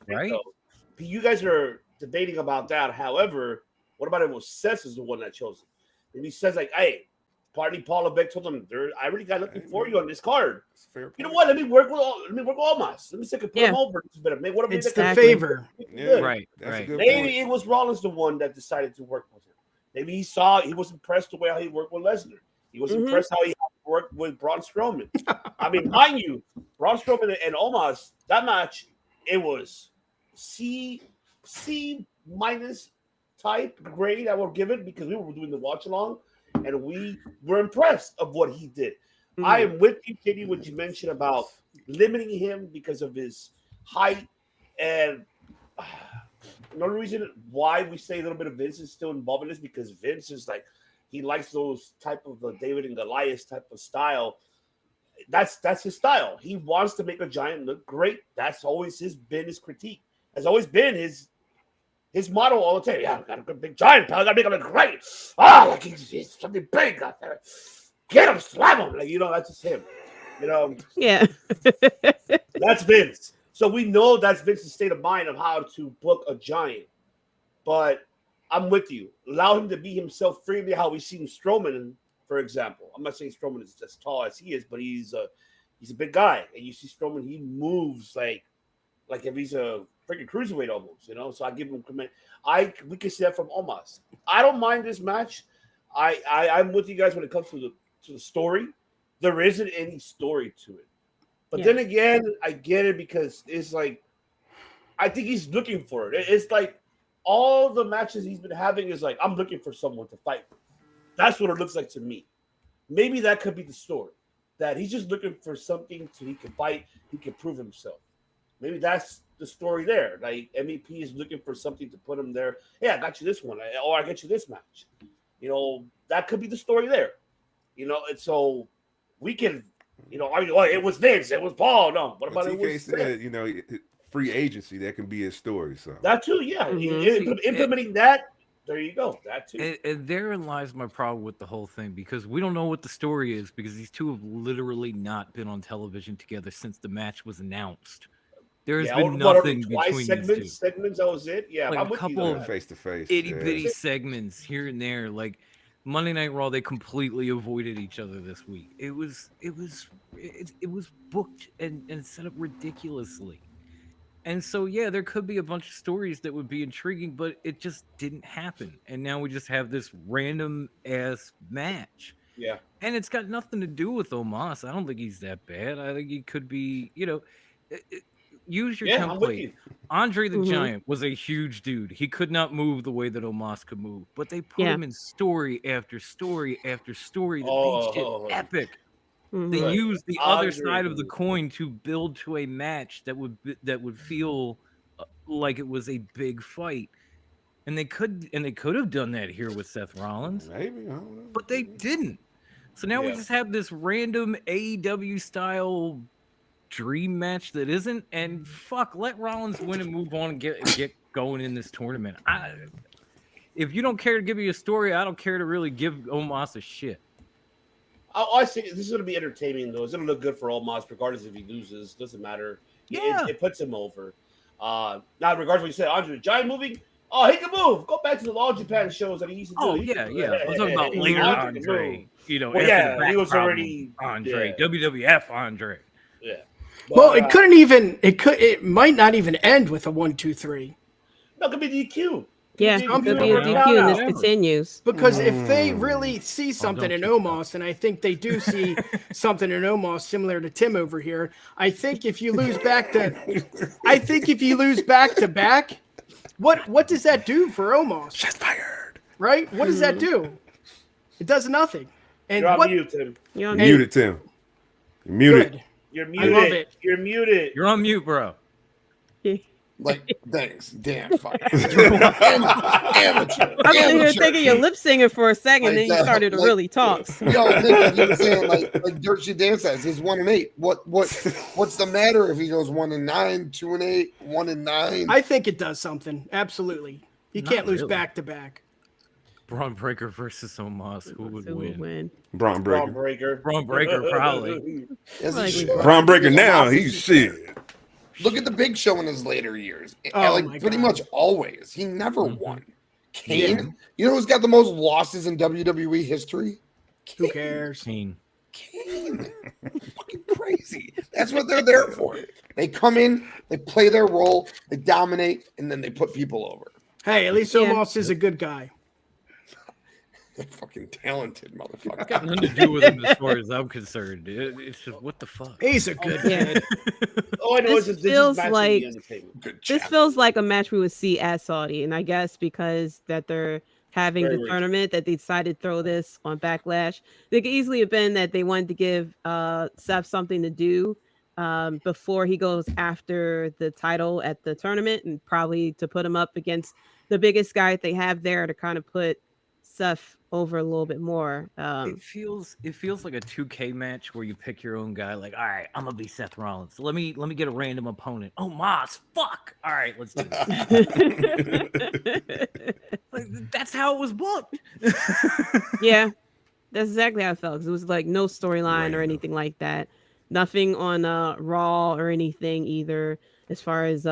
Right. You guys are debating about that. However, what about it? Seth is the one that chose it. And he says, like, hey, Party Paula Beck told him, I really got nothing for you on this card. You know what? Let me work with Omos. Let me see if I can put him over. It's the favor. Yeah. Right. Maybe it was Rollins the one that decided to work with him. Maybe he was impressed the way how he worked with Lesnar. He was impressed how he worked with Braun Strowman. I mean, mind you, Braun Strowman and Omos, that match, it was C minus type grade I will give it because we were doing the watch along and we were impressed of what he did. I am with you, Katie, what you mentioned about limiting him because of his height, and another reason why we say a little bit of Vince is still involved in this because Vince is like he likes those type of David and Goliath type of style. That's his style. He wants to make a giant look great. That's always been his critique. Has always been his motto all the time. Yeah, I got a big giant, pal. I got to make him look great. Like he's something big out there. Get him, slap him. Like, that's just him. Yeah. That's Vince. So we know that's Vince's state of mind of how to book a giant. But I'm with you. Allow him to be himself freely, how we've seen Strowman, for example. I'm not saying Strowman is as tall as he is, but he's a big guy. And you see Strowman, he moves like if he's a freaking cruiserweight almost, So I give him command. We can see that from Omos. I don't mind this match. I'm with you guys when it comes to the story. There isn't any story to it. But then again, I get it because it's like I think he's looking for it. It's like all the matches he's been having is like I'm looking for someone to fight. That's what it looks like to me. maybe that could be the story. That he's just looking for something so he can fight, he can prove himself. Maybe that's the story there. Like MVP is looking for something to put him there. Yeah, I got you this one, or I got you this match. You know, that could be the story there. You know, and so we can, you know, argue, it was Vince, it was Paul. No, what about it was said, you know, free agency, that can be his story. So that too, yeah. Implementing that, there you go. That too. And therein lies my problem with the whole thing, because we don't know what the story is, because these two have literally not been on television together since the match was announced. There's been nothing between segments, these two. Segments, that was it. Yeah, like I'm a couple of face to face, itty bitty segments here and there. Like Monday Night Raw, they completely avoided each other this week. It was booked and set up ridiculously. And so, yeah, there could be a bunch of stories that would be intriguing, but it just didn't happen. And now we just have this random ass match. Yeah. And it's got nothing to do with Omos. I don't think he's that bad. I think he could be, you know, use your template. Andre the Giant was a huge dude. He could not move the way that Omos could move, but they put him in story after story after story that made shit epic. They used the other side of the coin to build to a match that would feel like it was a big fight, and they could have done that here with Seth Rollins, maybe, I don't know. But they didn't. So now we just have this random AEW style dream match that isn't. And fuck, let Rollins win and move on and get going in this tournament. If you don't care to give me a story, I don't care to really give Omos a shit. I think this is going to be entertaining, though. It's going to look good for Omos, regardless if he loses. Doesn't matter. It puts him over. Now, regardless of what you said, Andre the Giant moving. Oh, he can move. Go back to the All Japan shows that he used to do. Oh, yeah. I'm talking about later Andre. You know, he was already Andre. WWF Andre. Yeah. Well, it might not even end with a 1, 2, 3. No, it could be DQ. Yeah, it could be a DQ and this continues. Because if they really see something in Omos, and I think they do see something in Omos similar to Tim over here, I think if you lose back to back, what does that do for Omos? Shots fired. Right? What does that do? It does nothing. And you're on mute, Tim. You're muted, Tim. You're muted. Good. You're muted. I love it. You're muted. You're on mute, bro. Like, thanks. Damn, fuck. Amateur. I'm sitting here thinking you're lip singing for a second, then you started to really talk. Yo, you're saying like Dirt Shit Dan says, he's 1-8. What's the matter if he goes 1-9, 2-8, 1-9? I think it does something. Absolutely. You can't lose back to back. Braun Breaker versus Omos. Who would win? Braun Breaker. Braun Breaker, probably. Braun Breaker now, he's shit. Look at the Big Show in his later years. Pretty much always. He never won. Kane? You know who's got the most losses in WWE history? Who cares? Kane. Fucking crazy. That's what they're there for. They come in, they play their role, they dominate, and then they put people over. Hey, at least Omos is a good guy. Fucking talented motherfucker. It's got nothing to do with him as far as I'm concerned. It's just, what the fuck? He's a good kid. I know this feels like a match we would see at Saudi, and I guess because that they're having the tournament, that they decided to throw this on Backlash. They could easily have been that they wanted to give Seth something to do before he goes after the title at the tournament, and probably to put him up against the biggest guy they have there to kind of put Seth over a little bit more. It feels like a 2K match where you pick your own guy. Like, all right, I'm gonna be Seth Rollins. So let me get a random opponent. Oh, Moss, fuck. All right, let's do this. Like, that's how it was booked. Yeah, that's exactly how it felt. It was like no storyline or anything like that. Nothing on Raw or anything either, as far as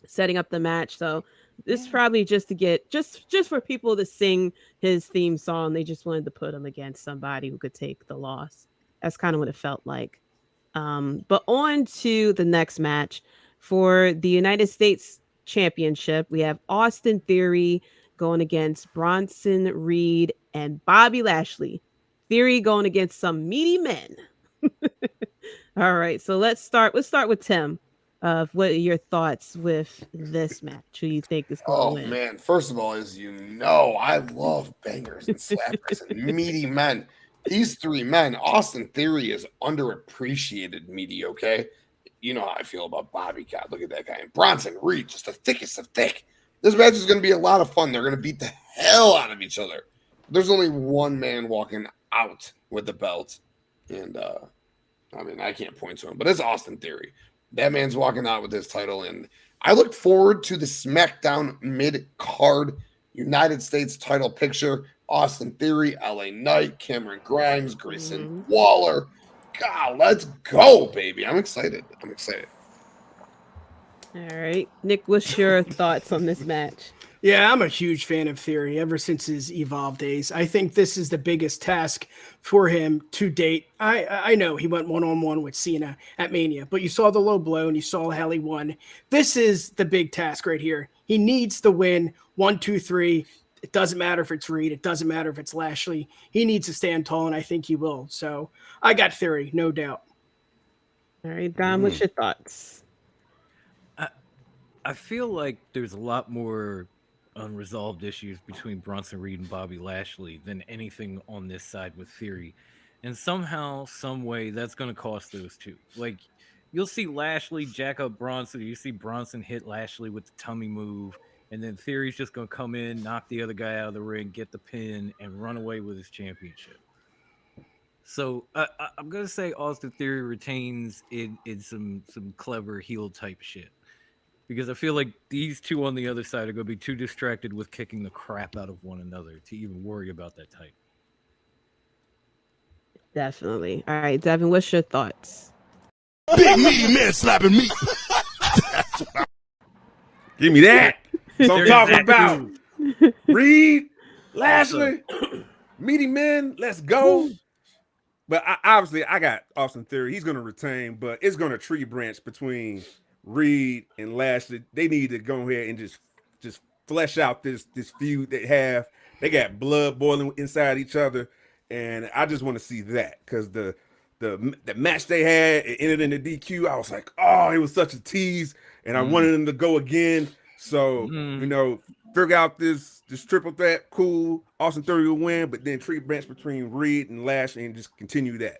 setting up the match. So this is probably just to get just for people to sing his theme song. They just wanted to put him against somebody who could take the loss. That's kind of what it felt like. But on to the next match for the United States Championship. We have Austin Theory going against Bronson Reed and Bobby Lashley. Theory going against some meaty men. All right, so let's start with Tim. What are your thoughts with this match? Who you think is going to win? Oh man, first of all, as you know, I love bangers and slappers and meaty men. these three men, Austin Theory is underappreciated media, okay? You know how I feel about Bobby. God, look at that guy. And Bronson Reed, just the thickest of thick. This match is going to be a lot of fun. They're going to beat the hell out of each other. There's only one man walking out with the belt. And, I mean, I can't point to him, but it's Austin Theory. That man's walking out with his title. And I look forward to the SmackDown mid-card United States title picture. Austin Theory, LA Knight, Cameron Grimes, Grayson Waller. God, let's go, baby. I'm excited. All right. Nick, what's your thoughts on this match? Yeah, I'm a huge fan of Theory ever since his Evolve days. I think this is the biggest task for him to date. I know he went one-on-one with Cena at Mania, but you saw the low blow and you saw how he won. This is the big task right here. He needs to win 1, 2, 3. It doesn't matter if it's Reed. It doesn't matter if it's Lashley. He needs to stand tall, and I think he will. So I got Theory, no doubt. All right, Don, what's your thoughts? I feel like there's a lot more unresolved issues between Bronson Reed and Bobby Lashley than anything on this side with Theory. And somehow, some way, that's going to cost those two. Like, you'll see Lashley jack up Bronson. You see Bronson hit Lashley with the tummy move. And then Theory's just going to come in, knock the other guy out of the ring, get the pin, and run away with his championship. So I'm going to say Austin Theory retains in some clever heel type shit. Because I feel like these two on the other side are going to be too distracted with kicking the crap out of one another to even worry about that title. Definitely. All right, Devin, what's your thoughts? Big meaty man slapping me. Give me that. So I'm talking about Reed, Lashley, meaty men. Let's go. But obviously, I got Austin Theory. He's going to retain, but it's going to tree branch between Reed and Lashley. They need to go ahead and just flesh out this feud they have. They got blood boiling inside each other, and I just want to see that because the match they had, it ended in the DQ. I was like, oh, it was such a tease, and I wanted them to go again. So, you know, figure out this triple threat, cool. Austin Theory will win, but then tree branch between Reed and Lashley and just continue that.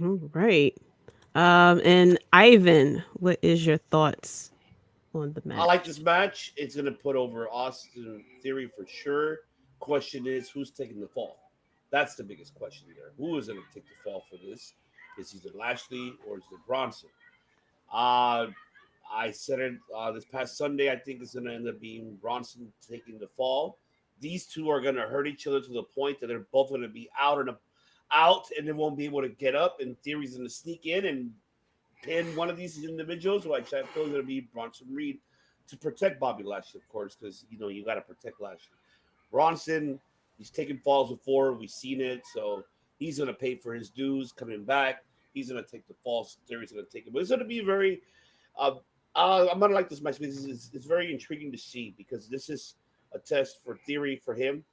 All right. And Ivan, what is your thoughts on the match? I like this match. It's going to put over Austin Theory for sure. Question is, who's taking the fall? That's the biggest question there. Who is going to take the fall for this? Is it Lashley or is it Bronson? I said it this past Sunday. I think it's going to end up being Bronson taking the fall. These two are going to hurt each other to the point that they're both going to be out and they won't be able to get up. And Theory's going to sneak in and pin one of these individuals, which I feel is going to be Bronson Reed, to protect Bobby Lashley, of course, because you got to protect Lashley. Bronson, he's taken falls before. We've seen it, so he's going to pay for his dues coming back. He's going to take the falls. Theory's going to take it, but it's going to be very. I'm going to like this match because it's very intriguing to see because this is a test for Theory for him,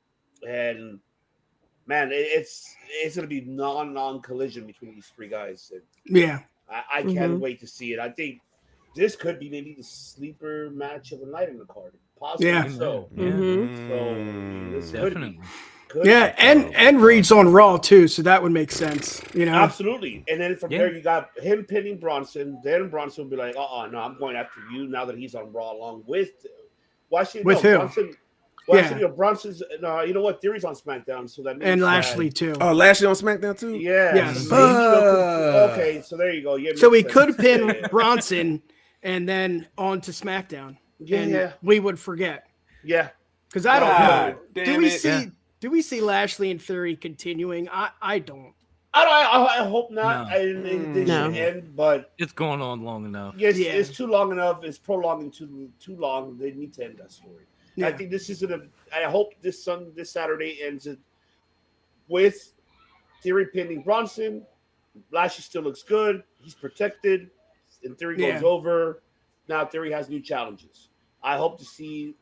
and man, it's going to be non-collision between these three guys. And yeah, I can't wait to see it. I think this could be maybe the sleeper match of the night in the card, possibly. Yeah. So, so this Definitely. could yeah, be. and Reed's on Raw too, so that would make sense. Absolutely. And then from there, you got him pinning Bronson. Then Bronson will be like, no, I'm going after you now that he's on Raw along with. Why should with him? Bronson? Well, Bronson's no. You know what? Theory's on SmackDown, so that means and Lashley too. Oh, Lashley on SmackDown too. Yeah. Yes. Okay, so there you go. Yeah, so we could pin Bronson and then on to SmackDown. Yeah. We would forget. Yeah. Because I don't know. Do we see? Do we see Lashley and Theory continuing? I don't. I hope not. No. They should end, but it's going on long enough. Yes, it's too long enough. It's prolonging too long. They need to end that story. Yeah. I think this is gonna. I hope this Saturday ends it with Theory pinning Bronson. Lashley still looks good. He's protected. And Theory goes over. Now Theory has new challenges. I hope to see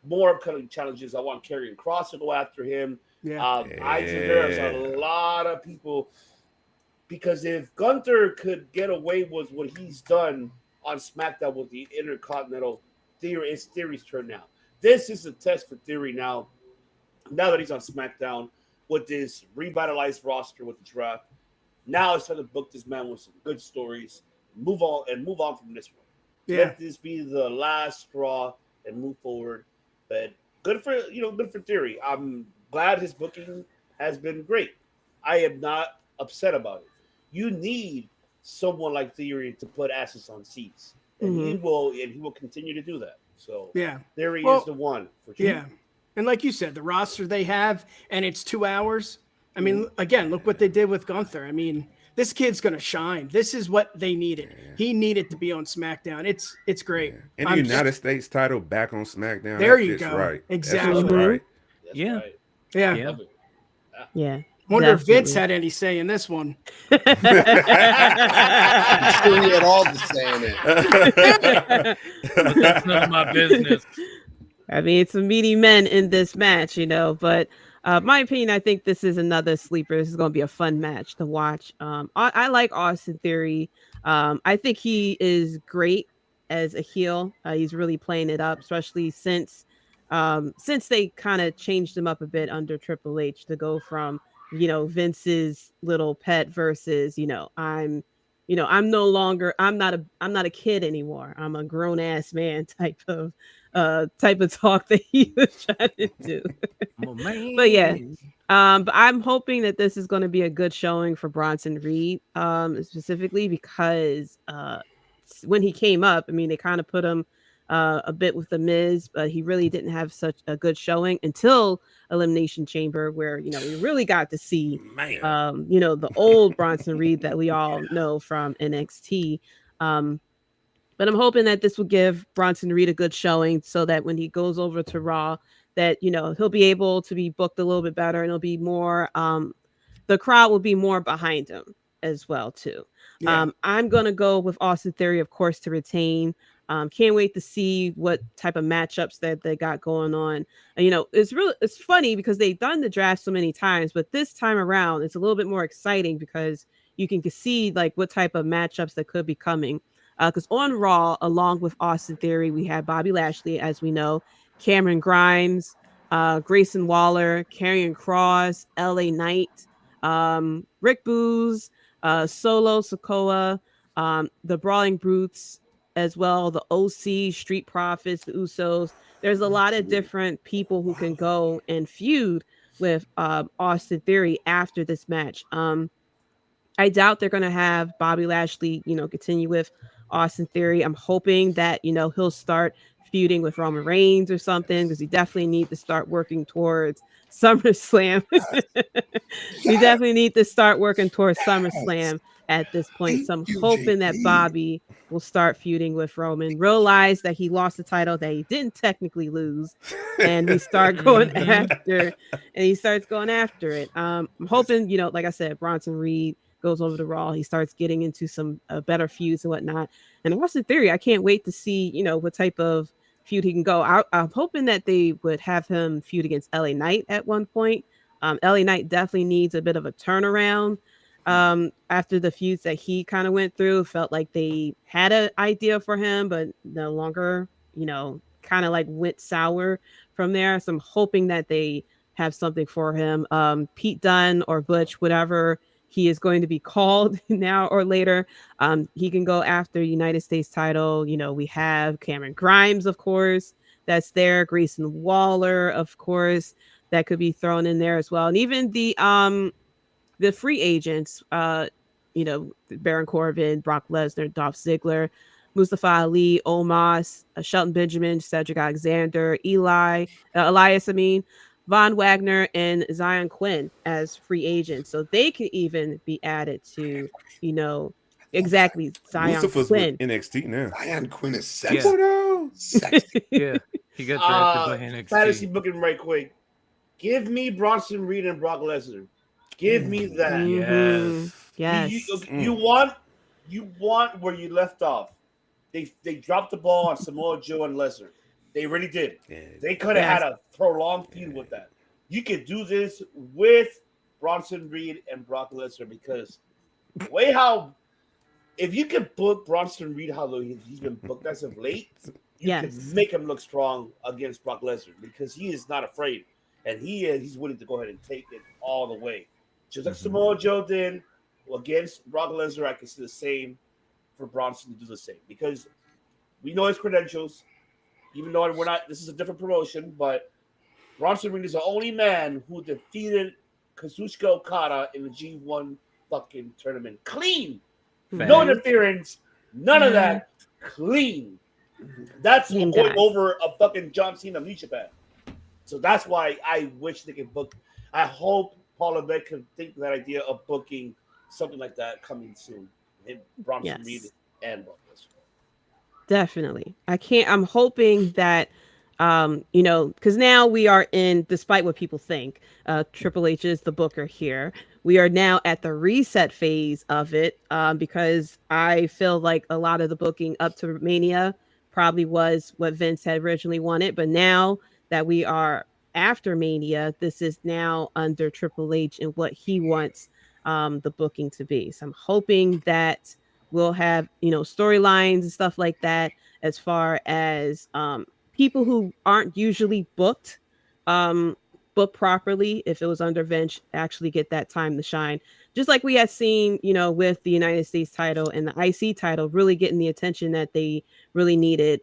more upcoming challenges. I want Karrion Kross to go after him. I think there's a lot of people because if Gunther could get away with what he's done on SmackDown with the Intercontinental, it's Theory's turn now. This is a test for Theory now. Now that he's on SmackDown, with this revitalized roster with the draft. Now it's time to book this man with some good stories. Move on from this one. Yeah. Let this be the last straw and move forward. But good for Theory. I'm glad his booking has been great. I am not upset about it. You need someone like Theory to put asses on seats, and he will continue to do that. So Theory is the one for sure. Yeah, and like you said, the roster they have, and it's 2 hours. I mean, again, look what they did with Gunther. I mean, this kid's gonna shine. This is what they needed. He needed to be on SmackDown. It's great. And the United States title back on SmackDown. There that you fits go. Right. Exactly. That's right. Yeah. Right. Yeah. Yeah. Wonder if Vince had any say in this one. I'm sure he had all the say in it. But that's none of my business. I mean, it's some meaty men in this match, but my opinion, I think this is another sleeper. This is going to be a fun match to watch. I like Austin Theory. I think he is great as a heel. He's really playing it up, especially since they kind of changed him up a bit under Triple H to go from Vince's little pet versus I'm not a kid anymore. I'm a grown ass man type of talk that he was trying to do. But yeah, but I'm hoping that this is going to be a good showing for Bronson Reed, specifically because when he came up, I mean, they kind of put him a bit with the Miz, but he really didn't have such a good showing until Elimination Chamber, where we really got to see the old Bronson Reed that we all know from NXT. But I'm hoping that this will give Bronson Reed a good showing, so that when he goes over to Raw, that he'll be able to be booked a little bit better, and it'll be more the crowd will be more behind him as well too. I'm gonna go with Austin Theory, of course, to retain. Can't wait to see what type of matchups that they got going on. And, it's funny because they've done the draft so many times, but this time around it's a little bit more exciting because you can see like what type of matchups that could be coming. Because on Raw, along with Austin Theory, we had Bobby Lashley, as we know, Cameron Grimes, Grayson Waller, Karrion Kross, LA Knight, Rick Booz, Solo Sikoa, the Brawling Brutes, as well, the OC, Street Profits, the Usos. There's a lot of different people who can go and feud with Austin Theory after this match. I doubt they're going to have Bobby Lashley, continue with Austin Theory. I'm hoping that, he'll start feuding with RomanReigns or something, because he definitely need to start working towards SummerSlam. We definitely need to start working towards SummerSlam at this point. So I'm hoping that Bobby will start feuding with Roman, realize that he lost the title that he didn't technically lose, and we start going after, and he starts going after it. I'm hoping, like I said, Bronson Reed goes over to Raw. He starts getting into some better feuds and whatnot. And Austin Theory, I can't wait to see, what type of feud he can go. I'm hoping that they would have him feud against LA Knight at one point. LA Knight definitely needs a bit of a turnaround. After the feuds that he kind of went through, felt like they had an idea for him, but no longer, kind of like went sour from there. So I'm hoping that they have something for him. Pete Dunne or Butch, whatever he is going to be called now or later, he can go after United States title. We have Cameron Grimes, of course, that's there. Grayson Waller, of course, that could be thrown in there as well. And even the free agents, Baron Corbin, Brock Lesnar, Dolph Ziggler, Mustafa Ali, Omos, Shelton Benjamin, Cedric Alexander, Elias, Von Wagner, and Zion Quinn as free agents. So they could even be added to, exactly, Zion Mustafa's Quinn. with NXT now. Zion Quinn is sexy. Sexy. Yeah, he got drafted by NXT. Fantasy booking right quick. Give me Bronson Reed and Brock Lesnar. Give me that. Yes. You want where you left off. They dropped the ball on Samoa Joe and Lesnar. They really did. Yeah. They could have had a prolonged feud with that. You could do this with Bronson Reed and Brock Lesnar, because the way how, if you could book Bronson Reed how he's been booked as of late, you could make him look strong against Brock Lesnar, because he is not afraid. and he's willing to go ahead and take it all the way, just like Samoa Joe did against Brock Lesnar. I can see the same for Bronson to do the same, because we know his credentials. Even though we're not, this is a different promotion, but Bronson Reed is the only man who defeated Kazuchika Okada in the G1 fucking tournament clean. No interference, none of that. Clean. That's going over a fucking John Cena New Japan. So that's why I wish they could book. I hope Paul Levesque could think of that idea of booking something like that coming soon. Bronson Reed and Brock Lesnar. Definitely. I'm hoping that, because now we are in, despite what people think, Triple H is the booker here. We are now at the reset phase of it, because I feel like a lot of the booking up to Mania probably was what Vince had originally wanted. But now that we are after Mania, this is now under Triple H and what he wants the booking to be. So I'm hoping that we'll have, storylines and stuff like that, as far as people who aren't usually booked properly, if it was under Vince, actually get that time to shine. Just like we had seen, with the United States title and the IC title really getting the attention that they really needed.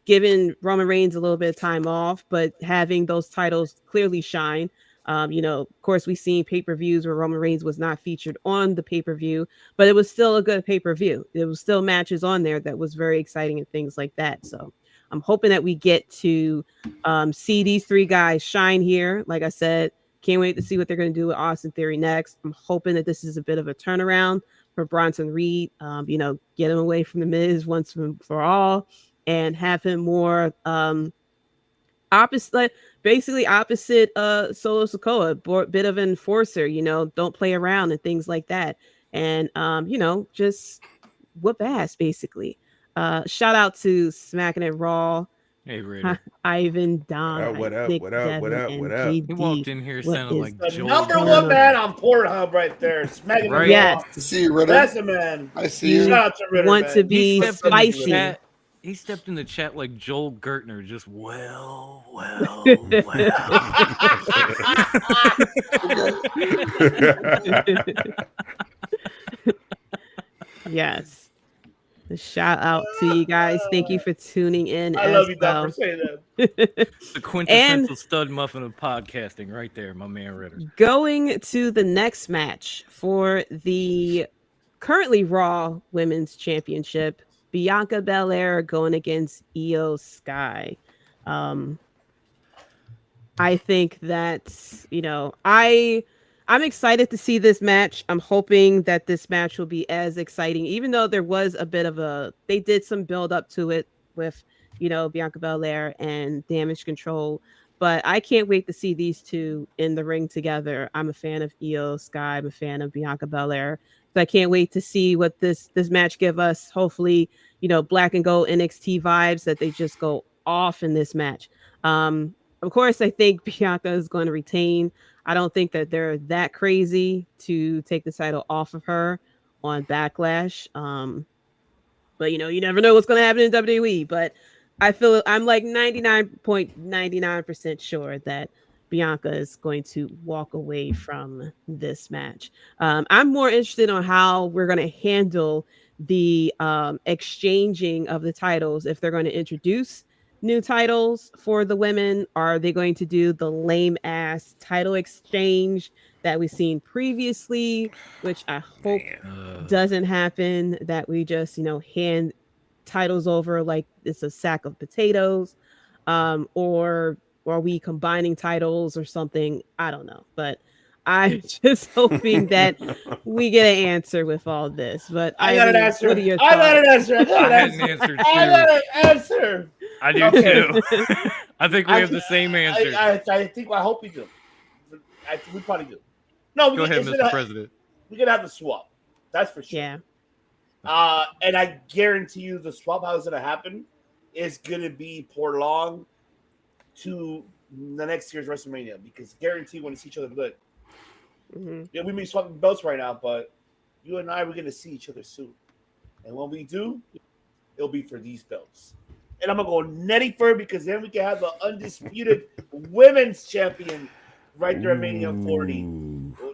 Giving Roman Reigns a little bit of time off, but having those titles clearly shine. Of course, we've seen pay-per-views where Roman Reigns was not featured on the pay-per-view, but it was still a good pay-per-view. There was still matches on there that was very exciting and things like that. So I'm hoping that we get to see these three guys shine here. Like I said, can't wait to see what they're going to do with Austin Theory next. I'm hoping that this is a bit of a turnaround for Bronson Reed. Get him away from the Miz once and for all, and have him more opposite Solo Sikoa, bit of an enforcer, don't play around and things like that. And just whoop ass basically. Shout out to Smacking It Raw. Hey, Riddle. Ivan, Don, what up? Nick, What up? What up? Devin, What and up? JD. He walked in here sounding like The Joel. number one man on Pornhub right there. Smacking Right. it Yes. off. I see you, Riddle. That's a man. I see you. Shout out to Riddle, Want man. to be He stepped in the spicy. chat. He stepped in the chat like Joel Gertner, just well. Yes. A shout out to you guys. Thank you for tuning in. I love you, Doc, for saying that. The quintessential stud muffin of podcasting right there, my man Ritter. Going to the next match for the currently Raw Women's Championship, Bianca Belair going against Io Sky. I think that, I'm excited to see this match. I'm hoping that this match will be as exciting, even though there was a bit of they did some build up to it with, Bianca Belair and Damage Control. But I can't wait to see these two in the ring together. I'm a fan of Io Sky. I'm a fan of Bianca Belair. So I can't wait to see what this match give us. Hopefully, black and gold NXT vibes that they just go off in this match. Of course, I think Bianca is going to retain. I don't think that they're that crazy to take the title off of her on Backlash. But you never know what's going to happen in WWE. But I'm like 99.99% sure that Bianca is going to walk away from this match. I'm more interested on how we're going to handle the exchanging of the titles. If they're going to introduce new titles for the women, are they going to do the lame ass title exchange that we've seen previously, which I hope doesn't happen, that we just hand titles over like it's a sack of potatoes, or are we combining titles or something? I don't know, but I'm just hoping that we get an answer with all this. But I got an answer. What are your I got an thoughts? answer. I got an answer. I do too. I think we have the same answer. I hope we do. We probably do. No, Go ahead, Mr. President. We're gonna have the swap. That's for sure. Yeah. And I guarantee you, the swap how it's gonna happen is gonna be prolonged to the next year's WrestleMania, because guarantee when to see each other good. Mm-hmm. Yeah, we may be swapping belts right now, but you and I, we're gonna see each other soon. And when we do, it'll be for these belts. and I'm gonna go Nettie first because then we can have the undisputed women's champion right there at Mania 40.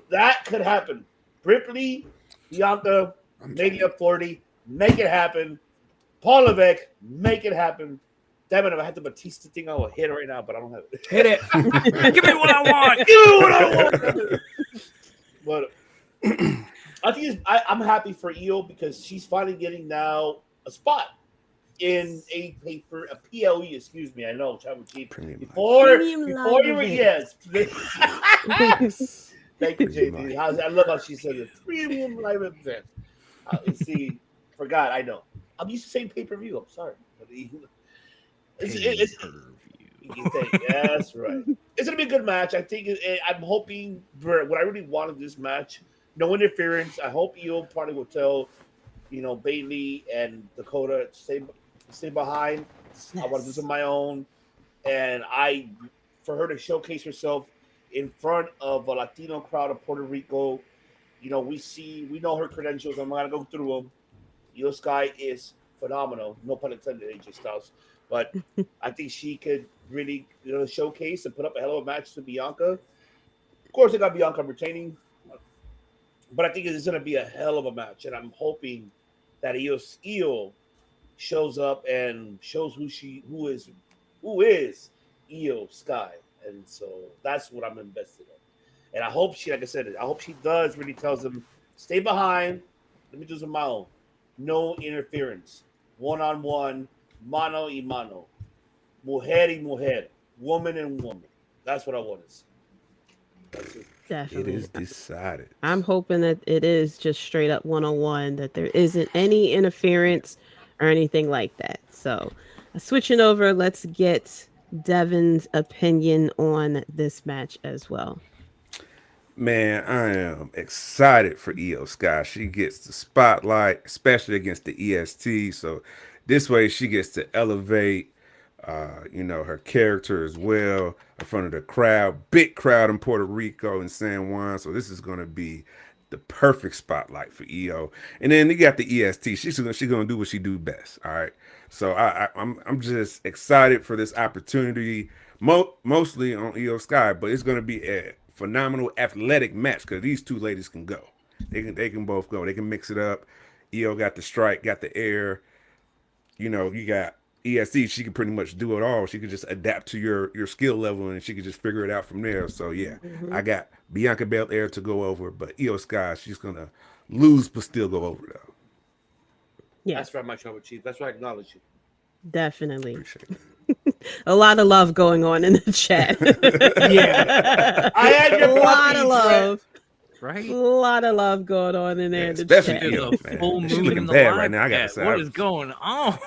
That could happen. Ripley, Bianca, Mania 40, make it happen. Paul Levesque, make it happen. Damn it, if I had the Batista thing, I would hit it right now, but I don't have it. Hit it. Give me what I want. Give me what I want. But I think I'm happy for Io because she's finally getting now a spot in a paper, a PLE, excuse me. I know, Travel Chief. Before you were, yes. Thank you, JD. I love how she said it. Premium live event. See, forgot, I know. I'm used to saying pay-per-view. I'm sorry. It's that's right. It's gonna be a good match. I think I'm hoping what I really wanted this match. No interference. I hope Io probably will tell, Bailey and Dakota stay behind. Yes. I want to do this on my own, and for her to showcase herself in front of a Latino crowd of Puerto Rico. We know her credentials. I'm not gonna go through them. Io Sky is phenomenal. No pun intended, AJ Styles. But I think she could really showcase and put up a hell of a match to Bianca. Of course, they got Bianca retaining. But I think it's going to be a hell of a match. And I'm hoping that Io shows up and shows who is Io Sky. And so that's what I'm invested in. And I hope she does really tells them, stay behind. Let me do some of my own. No interference. One-on-one. Mano y mano, mujer y mujer, woman and woman. That's what I want to see. Definitely. It is decided. I'm hoping that it is just straight up one-on-one, that there isn't any interference or anything like that. So, switching over, let's get Devin's opinion on this match as well. Man, I am excited for Io Sky. She gets the spotlight, especially against the EST. So this way she gets to elevate, her character as well in front of the crowd, big crowd in Puerto Rico and San Juan. So this is going to be the perfect spotlight for Io. And then you got the EST. She's going to do what she do best. All right. So I'm just excited for this opportunity, mostly on Io Sky, but it's going to be a phenomenal athletic match because these two ladies can go. They can both go. They can mix it up. Io got the strike, got the air. You got ESC. She can pretty much do it all. She can just adapt to your skill level and she can just figure it out from there. So yeah, I got Bianca Belair to go over, but Io Sky, she's gonna lose but still go over though. Yeah, that's right, my Trouble Chief. That's why I acknowledge you. Definitely. Appreciate it. A lot of love going on in the chat. Yeah, I had a lot of love. Right? A lot of love going on in there. Yeah, in the especially chat. Io, man. Full She's moon looking in the bad live right now. I gotta chat. say, What is going on?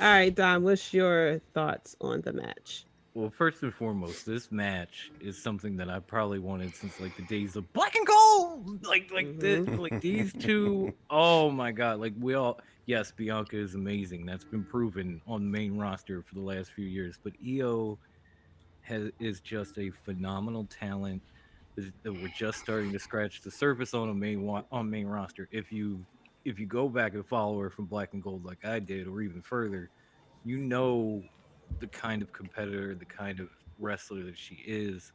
All right, Don, what's your thoughts on the match? Well, first and foremost, this match is something that I probably wanted since like the days of Black and Gold. Like these two. Oh my god! Yes, Bianca is amazing. That's been proven on the main roster for the last few years. But Io is just a phenomenal talent that we're just starting to scratch the surface on main roster. If you go back and follow her from Black and Gold like I did, or even further, the kind of competitor, the kind of wrestler that she is.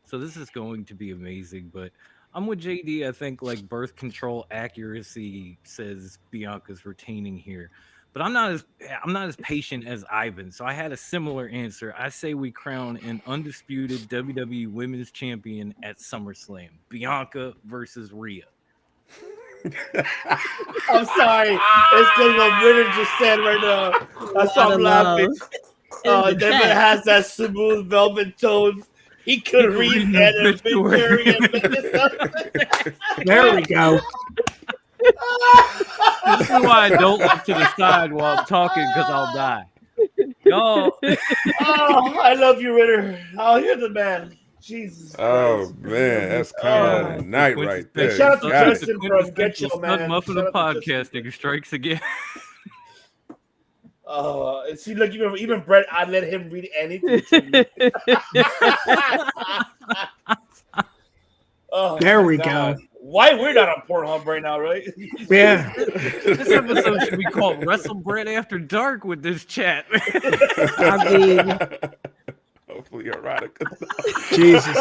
So this is going to be amazing. But I'm with JD. I think like birth control accuracy says Bianca's retaining here. But I'm not as patient as Ivan. So I had a similar answer. I say we crown an undisputed WWE Women's Champion at SummerSlam. Bianca versus Rhea. I'm sorry. It's because my winner just said right now. That's why I'm laughing. Devin has that smooth velvet tones. He could read that obituary. There we go. This is why I don't look to the side while I'm talking, because I'll die. Yo. Oh, I love you, Ritter. Oh, you're the man. Jesus. Oh Christ. Man, that's coming on the night right there. Shout out to Justin from Get Your Man. Muffin of podcasting strikes again. See, look, even Brett, I let him read anything to me. There we go. why we're not on Pornhub right now, right? Yeah. This episode should be called Wrestlebread After Dark with this chat. I mean, Hopefully erotica. Jesus.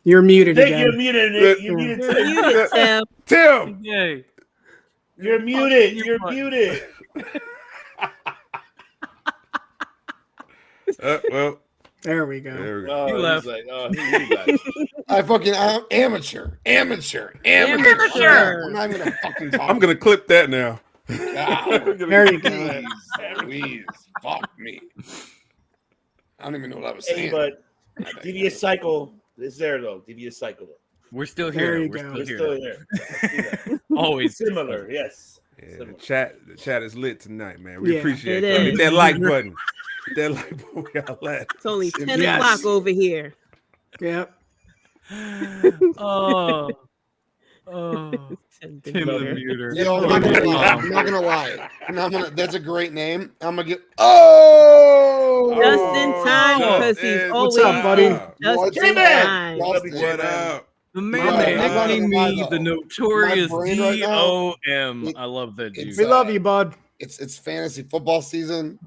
You're muted Nick, again. you're muted, Nick. You're muted, you're muted, Tim. Tim. Yay. You're muted. You're muted. Well, There we go. there we go. Oh, He he's left. like, oh, he left. I'm amateur. I'm not even gonna fucking talk. I'm gonna clip that now. There you go. Please, fuck me. I don't even know what I was Hey, saying. but Devious Cycle is there though. Devious Cycle. We're still There here. you We're go. We're still still here. here. I see that. Always Similar, yes. Yeah, Similar. the chat is lit tonight, man. We Yeah, appreciate it it. is. Hit that like button. Hit that like button. We all at. It's only 10 Yes. o'clock over here. Yep. Oh, Tim Tim the Muter. You know, I'm not gonna lie. That's a great name. I'm gonna get. Oh, Just in time, because he's Justin. always What's up, buddy? just What's in up? time. What up? The man Yeah, that I'm not gonna nicknamed lie, me though. the notorious My brain right now, DOM. I love that dude. We love you, bud. It's fantasy football season,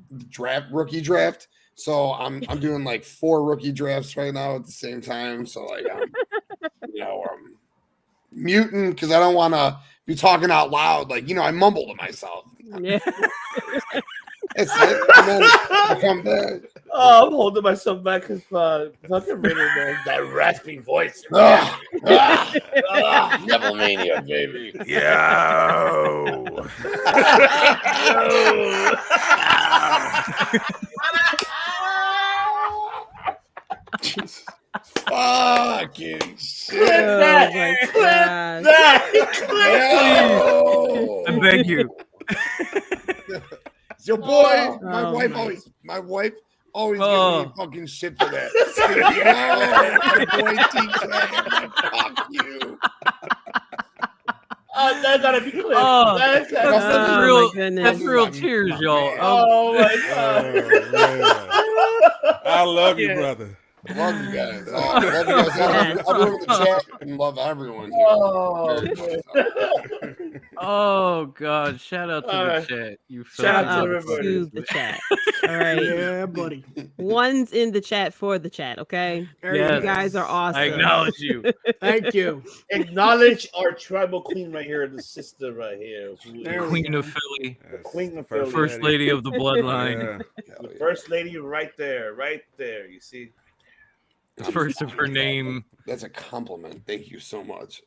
rookie draft. So I'm doing like 4 rookie drafts right now at the same time. So like I'm muting because I don't want to be talking out loud. Like I mumble to myself. Yeah. That's it. And then I come back. Oh, I'm holding myself back because fucking Riddle, man, that rasping voice. Devil mania, baby. Yo. Jesus. Fucking shit. Oh my gosh. Yo. I beg you. It's your boy. Oh, My wife always gives Oh. me fucking shit for that. Yo, my boy TK. Fuck you. That gotta be clear. Oh, That's that's Oh, real. my goodness. That's real My tears, man. y'all. Oh my god. I love you, Yeah. brother. Love you guys. Love you guys. Everyone in the chat and love everyone here. Oh, Very man. much so. Oh God! Shout out to All the right. chat. You Shout Shout out to out everybody. to the chat. All right. Yeah, buddy. One's in the chat for the chat, okay? There Yes. You guys are awesome. I acknowledge you. Thank you. Acknowledge our tribal queen right here, the sister right here. who There is we Queen go. of Philly, the queen of First Philly. First Lady of the Bloodline, The first lady right there. You see? first of her name. That's a compliment. Thank you so much.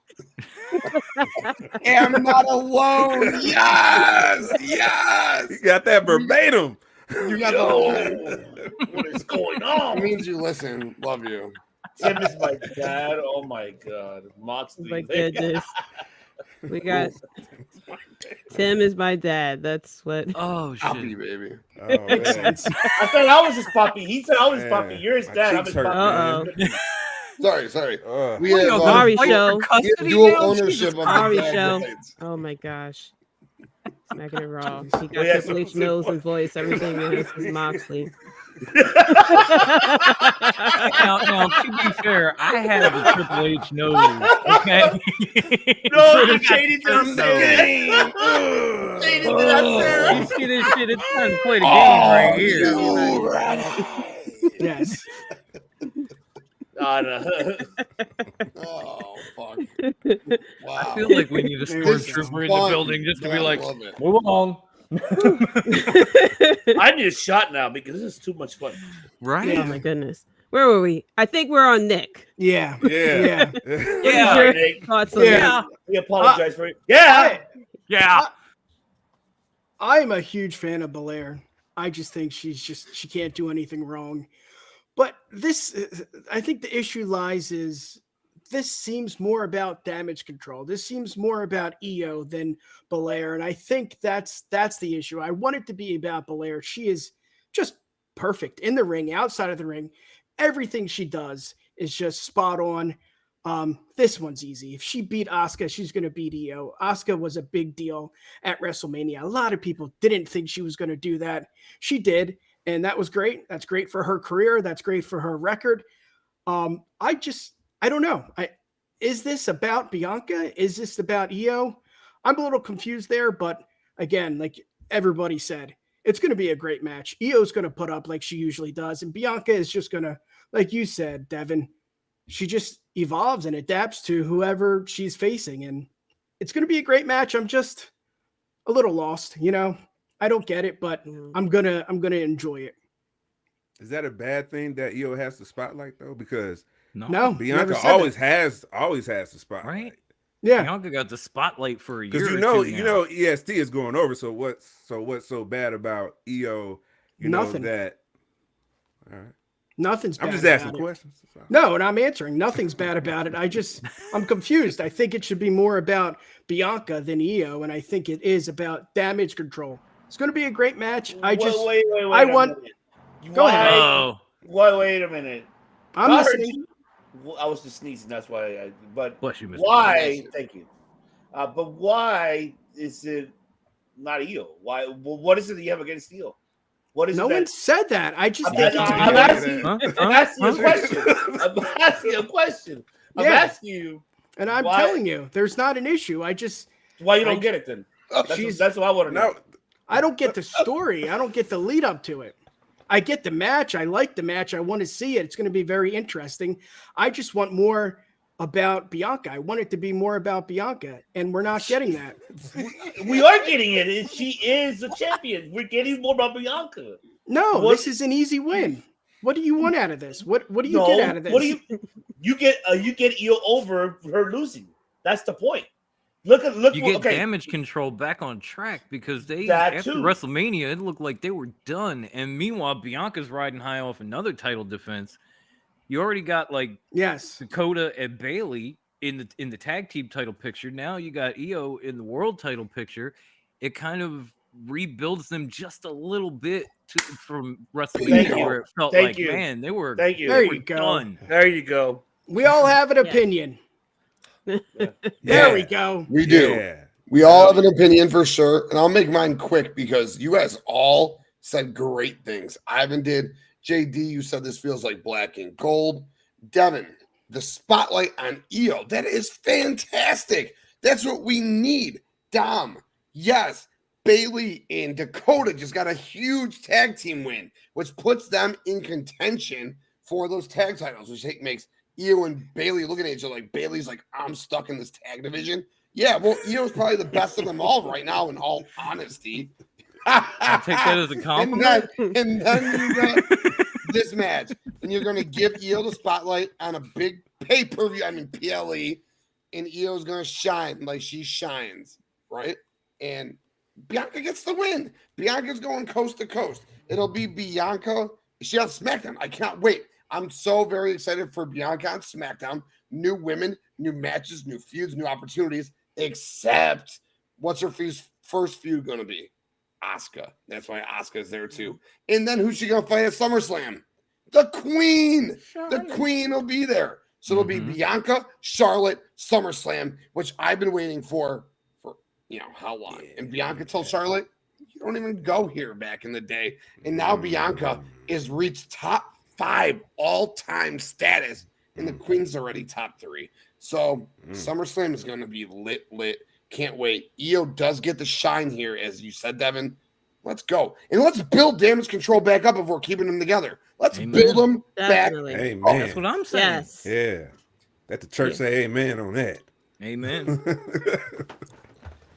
I'm not alone. Yes. Yes. You got that verbatim. You got the What is going It on? means you listen. Love you. Tim is my dad. Oh my god. Moxley. My goodness. We got Tim is my dad. That's what. Oh Happy shit! baby. Oh, man. I thought I was his puppy. He said I was his Man, puppy. You're his my dad. I'm cheeks his hurt, puppy. Uh-oh. Sorry. Ugh. We What, have, y'all Sorry, fight show. for we have custody dual now? ownership of the Sorry, dad show. rights. Oh my gosh. Smacking it raw. He got Well, yeah, Triple H so- nose and voice, everything is Moxley. Now, to be fair, I have a Triple H nose. Okay. No, So you I got shaded the this nose. game. Shaded to that You there. see this shit? It's time to play the game right here. Yes. No. Oh, fuck. Wow. I feel like we need a This is stormtrooper in the fun. building just to be I like, love it. move along. I need a shot now because this is too much fun. Right? Oh my goodness. Where were we? I think we're on Nick. Yeah. Yeah. What is Yeah. your Nick. thoughts on Yeah. that? We apologize for it. Yeah. Yeah. I'm a huge fan of Belair. I just think she can't do anything wrong. But I think the issue lies is this seems more about damage control. This seems more about EO than Belair. And I think that's the issue. I want it to be about Belair. She is just perfect in the ring, outside of the ring. Everything she does is just spot on. This one's easy. If she beat Asuka, she's going to beat EO. Asuka was a big deal at WrestleMania. A lot of people didn't think she was going to do that. She did, and that was great. That's great for her career. That's great for her record. I don't know. Is this about Bianca? Is this about Io? I'm a little confused there, but again, like everybody said, it's going to be a great match. Io's going to put up like she usually does, and Bianca is just going to, like you said, Devin, she just evolves and adapts to whoever she's facing, and it's going to be a great match. I'm just a little lost, you know. I don't get it, but I'm gonna enjoy it. Is that a bad thing that Io has the spotlight though? Because no, Bianca always has the spotlight. Right? Yeah, Bianca got the spotlight for a year. Because you know, EST is going over. So what's so bad about Io? Nothing. Know that. All right. Nothing's bad. I'm just asking questions. No, and I'm answering. Nothing's bad about it. I'm confused. I think it should be more about Bianca than Io, and I think it is about damage control. It's going to be a great match. Wait Go ahead. Wait a minute. I'm listening. I was just sneezing. That's why. Bless you, Mr. Why? Thank you. But why is it not Io? Why? What is it that you have against Io? What is no it one said that. I just think I'm asking you a question. I'm asking you a question. I'm asking you, and I'm telling you, there's not an issue. Why you don't get it then? That's what I want to know. I don't get the story. I don't get the lead up to it. I get the match. I like the match. I want to see it. It's going to be very interesting. I just want more about Bianca. I want it to be more about Bianca, and we're not getting that. We are getting it. She is the champion. We're getting more about Bianca. No, this is an easy win. What do you want out of this? What do you get out of this? What do you get Io over her losing? That's the point. Look. You get damage control back on track because after WrestleMania, it looked like they were done. And meanwhile, Bianca's riding high off another title defense. You already got Dakota and Bayley in the tag team title picture. Now you got Io in the world title picture. It kind of rebuilds them just a little bit from WrestleMania, where it felt man, they were there you go. Done. There you go. We all have an opinion. There we go. We do. Yeah. We all have an opinion for sure. And I'll make mine quick because you guys all said great things. Ivan did. JD, you said this feels like black and gold. Devin, the spotlight on Io. That is fantastic. That's what we need. Dom, yes. Bayley and Dakota just got a huge tag team win, which puts them in contention for those tag titles, which makes Io and Bayley looking at each other like Bayley's like, I'm stuck in this tag division. Yeah, well, Io's probably the best of them all right now, in all honesty. I'll take that as a compliment. And then you got this match, and you're going to give Io the spotlight on a big pay-per-view, PLE, and Io's going to shine like she shines, right? And Bianca gets the win. Bianca's going coast to coast. It'll be Bianca. She on SmackDown. I can't wait. I'm so very excited for Bianca on SmackDown. New women, new matches, new feuds, new opportunities, except what's her first feud going to be? Asuka. That's why Asuka's there too. And then who's she going to fight at SummerSlam? The Queen. Charlotte. The Queen will be there. So it'll be Bianca, Charlotte, SummerSlam, which I've been waiting for how long? And Bianca told Charlotte, you don't even go here back in the day. And now Bianca is reached top 5 all-time status, and the Queen's already top 3. So SummerSlam is going to be lit. Can't wait. Io does get the shine here, as you said, Devin. Let's go. And let's build damage control back up if we're keeping them together. Let's build them back. Amen. Oh, that's what I'm saying. Yes. Yeah. Let the church say amen on that. Amen.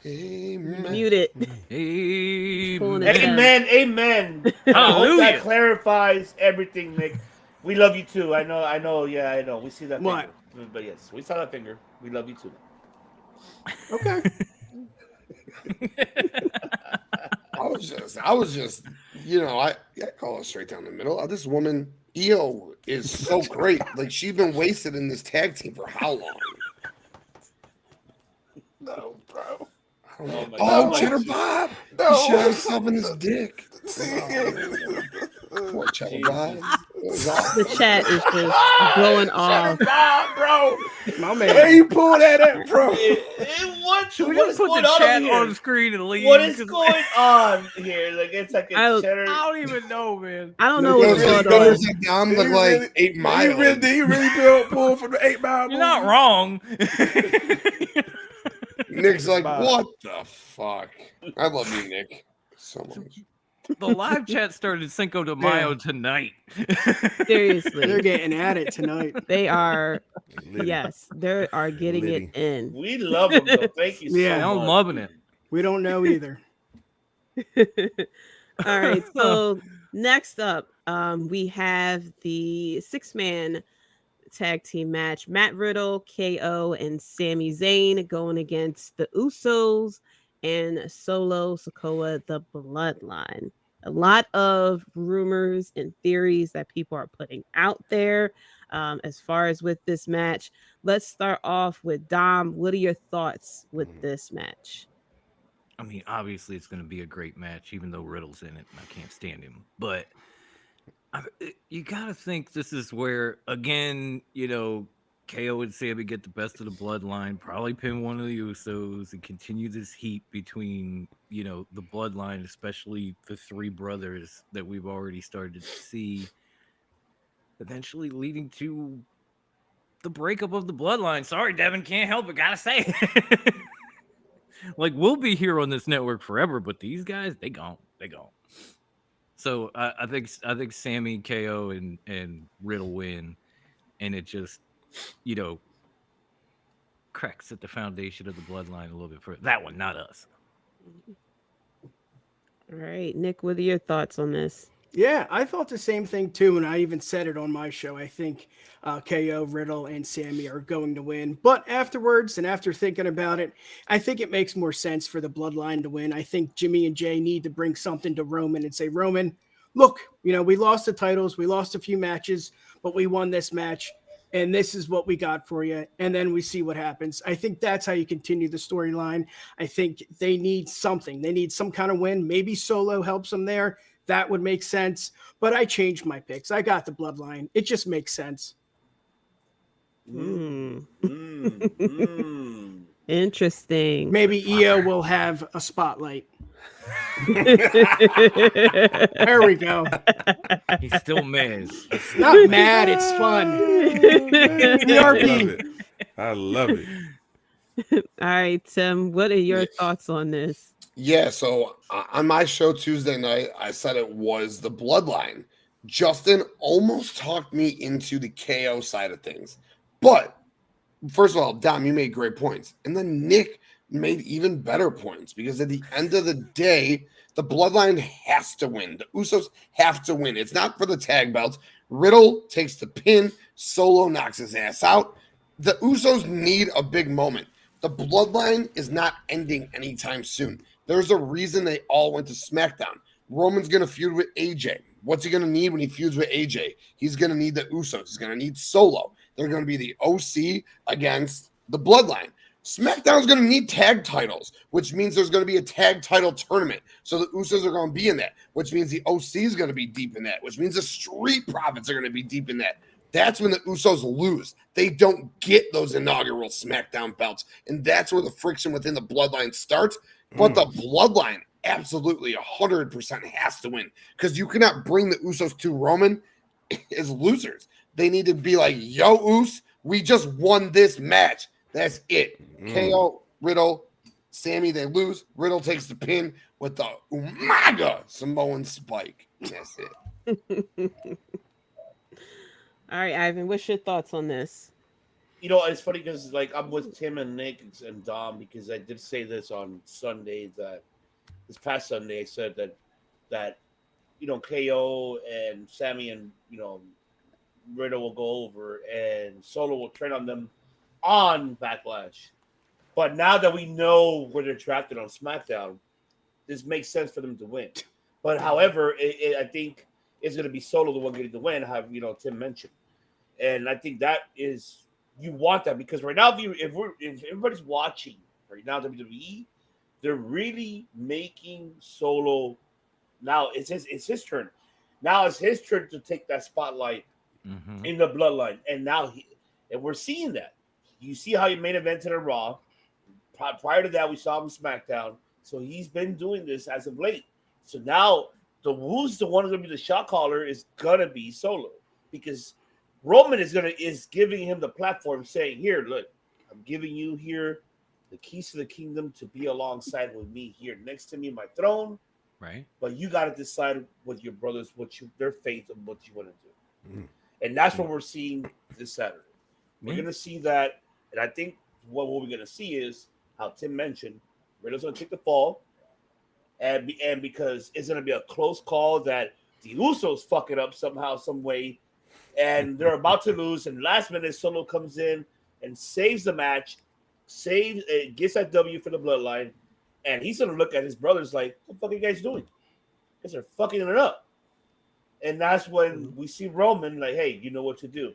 Amen. Mute it. Amen. Amen. Hallelujah. That clarifies everything, Nick. We love you too. I know. Yeah, I know. We see that What? finger. But yes, we saw that finger. We love you too. Okay. I was just, I call it straight down the middle. This woman, Io, is so great. Like, she's been wasted in this tag team for how long? No, bro. Cheddar Bob. No. He shot himself in his dick. Poor Cheddar Bob. The chat is just going off. Bro. My man. Where you pull that at, bro? What is put going the on chat over here? on the screen and leave? What is going on here? Like it's like a cheddar. I don't even know, man. I don't know what's going on. Dom look like 8 Mile. You really pull from the 8 Mile. You're not wrong. Nick's like, what the fuck? I love you, Nick, so much. The live chat started Cinco de Mayo tonight. Seriously. They're getting at it tonight. They are, yes, they are getting it in. We love them, though. Thank you so much. I'm loving it. We don't know either. All right, so next up, we have the 6-man tag team match. Matt Riddle, KO, and Sami Zayn going against the Usos and Solo Sikoa, the Bloodline. A lot of rumors and theories that people are putting out there as far as with this match. Let's start off with Dom. What are your thoughts with this match? I mean, obviously it's going to be a great match, even though Riddle's in it and I can't stand him. But you got to think this is where, again, KO and Sami get the best of the Bloodline, probably pin one of the Usos, and continue this heat between, the Bloodline, especially the 3 brothers that we've already started to see, eventually leading to the breakup of the Bloodline. Sorry, Devin, can't help it. Gotta say it. Like, we'll be here on this network forever, but these guys, they gone. So I think Sami, KO, and Riddle win, and it just, cracks at the foundation of the Bloodline a little bit further. That one, not us. All right, Nick, what are your thoughts on this? Yeah, I thought the same thing too, and I even said it on my show. I think KO, Riddle, and Sami are going to win. But afterwards, and after thinking about it, I think it makes more sense for the Bloodline to win. I think Jimmy and Jay need to bring something to Roman and say, Roman, look, we lost the titles, we lost a few matches, but we won this match, and this is what we got for you. And then we see what happens. I think that's how you continue the storyline. I think they need something. They need some kind of win. Maybe Solo helps them there. That would make sense. But I changed my picks. I got the Bloodline. It just makes sense. Interesting. Maybe EO will have a spotlight. There we go. He's still mad. It's not mad. It's fun. I love it. All right, Tim, what are your thoughts on this? Yeah, so on my show Tuesday night, I said it was the Bloodline. Justin almost talked me into the KO side of things. But first of all, Dom, you made great points. And then Nick made even better points because at the end of the day, the Bloodline has to win. The Usos have to win. It's not for the tag belts. Riddle takes the pin. Solo knocks his ass out. The Usos need a big moment. The Bloodline is not ending anytime soon. There's a reason they all went to SmackDown. Roman's going to feud with AJ. What's he going to need when he feuds with AJ? He's going to need the Usos. He's going to need Solo. They're going to be the OC against the Bloodline. SmackDown's going to need tag titles, which means there's going to be a tag title tournament. So the Usos are going to be in that, which means the OC is going to be deep in that, which means the Street Profits are going to be deep in that. That's when the Usos lose. They don't get those inaugural SmackDown belts. And that's where the friction within the Bloodline starts. But the Bloodline absolutely 100% has to win because you cannot bring the Usos to Roman as losers. They need to be like, yo, Us, we just won this match. That's it. KO, Riddle, Sami, they lose. Riddle takes the pin with the Umaga Samoan spike. That's it. All right, Ivan, what's your thoughts on this? It's funny because I'm with Tim and Nick and Dom because I did say this on Sunday that this past Sunday I said that KO and Sami and Riddle will go over and Solo will turn on them on Backlash. But now that we know where they're drafted on SmackDown, this makes sense for them to win. But however, I think it's going to be Solo the one getting the win. Have Tim mentioned, and I think that is. You want that because right now, if everybody's watching right now, WWE, they're really making Solo. Now it's his turn. Now it's his turn to take that spotlight in the bloodline. And now and we're seeing that. You see how he main evented a Raw. Prior to that, we saw him SmackDown. So he's been doing this as of late. So now who's the one who's gonna be the shot caller is gonna be Solo, because Roman is giving him the platform, saying, "Here, look, I'm giving you here the keys to the kingdom to be alongside with me here next to me in my throne." Right. But you got to decide with your brothers their faith and what you want to do. And that's what we're seeing this Saturday. We're going to see that. And I think what we're going to see is how Tim mentioned, Riddle's going to take the fall. And because it's going to be a close call that the Usos fuck it up somehow, some way. And they're about to lose. And last minute, Solo comes in and saves the match, gets that W for the bloodline. And he's going to look at his brothers like, what the fuck are you guys doing? You guys are fucking it up. And that's when we see Roman like, hey, you know what to do.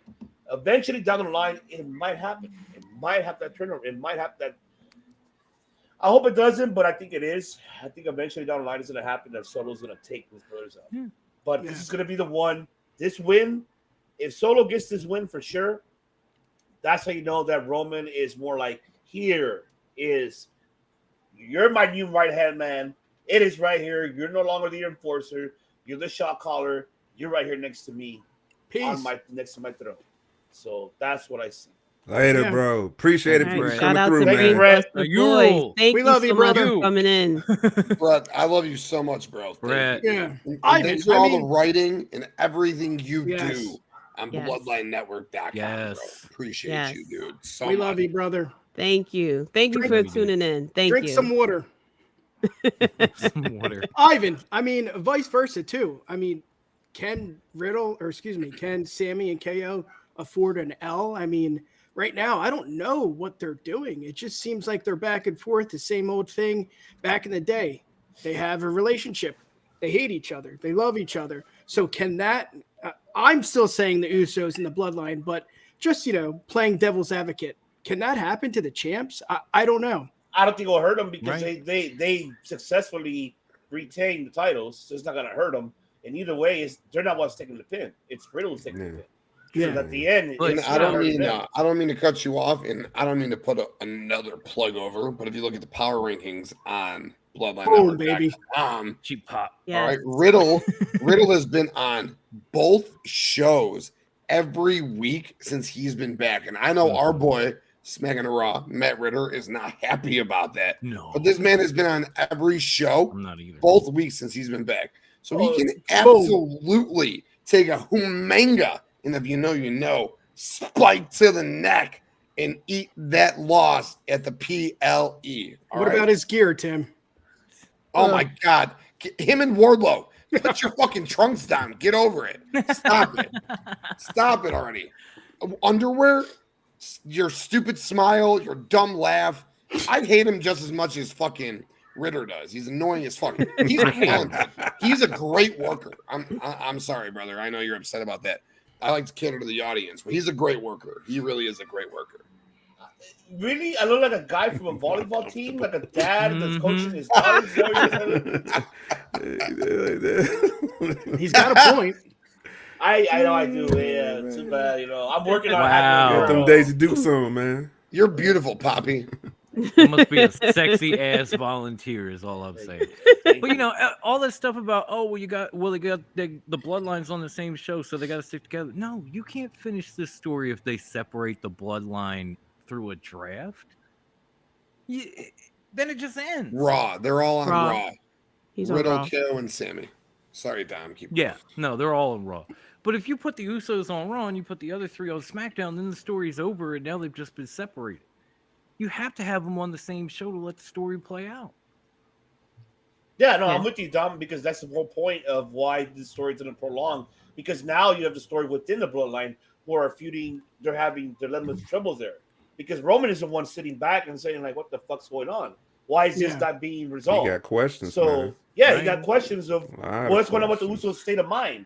Eventually down the line, it might happen. It might have that turnover. It might have that. I hope it doesn't, but I think it is. I think eventually down the line it's going to happen that Solo's going to take his brothers out. But this is going to be the one. This win, if Solo gets this win for sure, that's how you know that Roman is more like, you're my new right-hand man. It is right here. You're no longer the enforcer. You're the shot caller. You're right here next to me. Peace. Next to my throne. So that's what I see. Later, bro. Appreciate it for Shout coming out through, to man. Brett. Thank we you love so you, much brother. for coming in. Brett, I love you so much, bro. Brett. Yeah. And Ivan, thanks for all the writing and everything you Yes. do on Yes. BloodlineNetwork.com, Yes. bro. Appreciate Yes. you, dude. So we much. love you, brother. Thank you. Thank you for Drink- tuning in. Thank Drink you. some water. Some water. Ivan, I mean, vice versa too. I mean, can Sami and KO afford an L? I mean, right now, I don't know what they're doing. It just seems like they're back and forth, the same old thing back in the day. They have a relationship. They hate each other. They love each other. So can that, I'm still saying the Usos and the Bloodline, but just, playing devil's advocate, can that happen to the champs? I don't know. I don't think it'll hurt them because Right. they successfully retained the titles, so it's not going to hurt them. And either way, they're not what's taking the pin. It's Riddle who's taking the pin. Yeah. So at the end, And it's I not don't hurting them. mean to cut you off, and I don't mean to put another plug over, but if you look at the power rankings on Boom, baby. BloodlineNetwork.com, Cheap pop. Yeah. all right, Riddle has been on both shows every week since he's been back, and I know our boy Smacking the Raw, Matt Ritter, is not happy about that. No. But this man has been on every show I'm not either. both weeks since he's been back. So he can absolutely take a humenga, and if you know, spike to the neck and eat that loss at the PLE. All What right? about his gear, Tim? Oh my God. Him and Wardlow. Put your fucking trunks down. Get over it. Stop it. Stop it already. Underwear, your stupid smile, your dumb laugh. I hate him just as much as fucking Ritter does. He's annoying as fuck. He's talented. He's a great worker. I'm sorry, brother. I know you're upset about that. I like to cater to the audience, but he's a great worker. He really is a great worker. Really? I look like a guy from a volleyball team, like a dad that's coaching his daughters. He's got a point. I know I do. Yeah, too bad. I'm working on Wow. Get them Daisy Dukes on, man. You're beautiful, Poppy. It must be a sexy ass volunteer is all I'm saying. But all this stuff about they got the bloodlines on the same show, so they got to stick together. No, you can't finish this story if they separate the bloodline through a draft. Then it just ends. Raw. They're all on Raw. He's on Riddle, Raw. KO, and Sami. Sorry, Dom. Keep Yeah, no, they're all on Raw. But if you put the Usos on Raw and you put the other three on SmackDown, then the story's over, and now they've just been separated. You have to have them on the same show to let the story play out. Yeah, no, I'm with you, Dom, because that's the whole point of why this story didn't prolong. Because now you have the story within the bloodline who are feuding, they're letting with trouble there. Because Roman is the one sitting back and saying, like, what the fuck's going on? Why is this not being resolved? He got questions. So, man. he got questions of what's going on with the Usos' state of mind.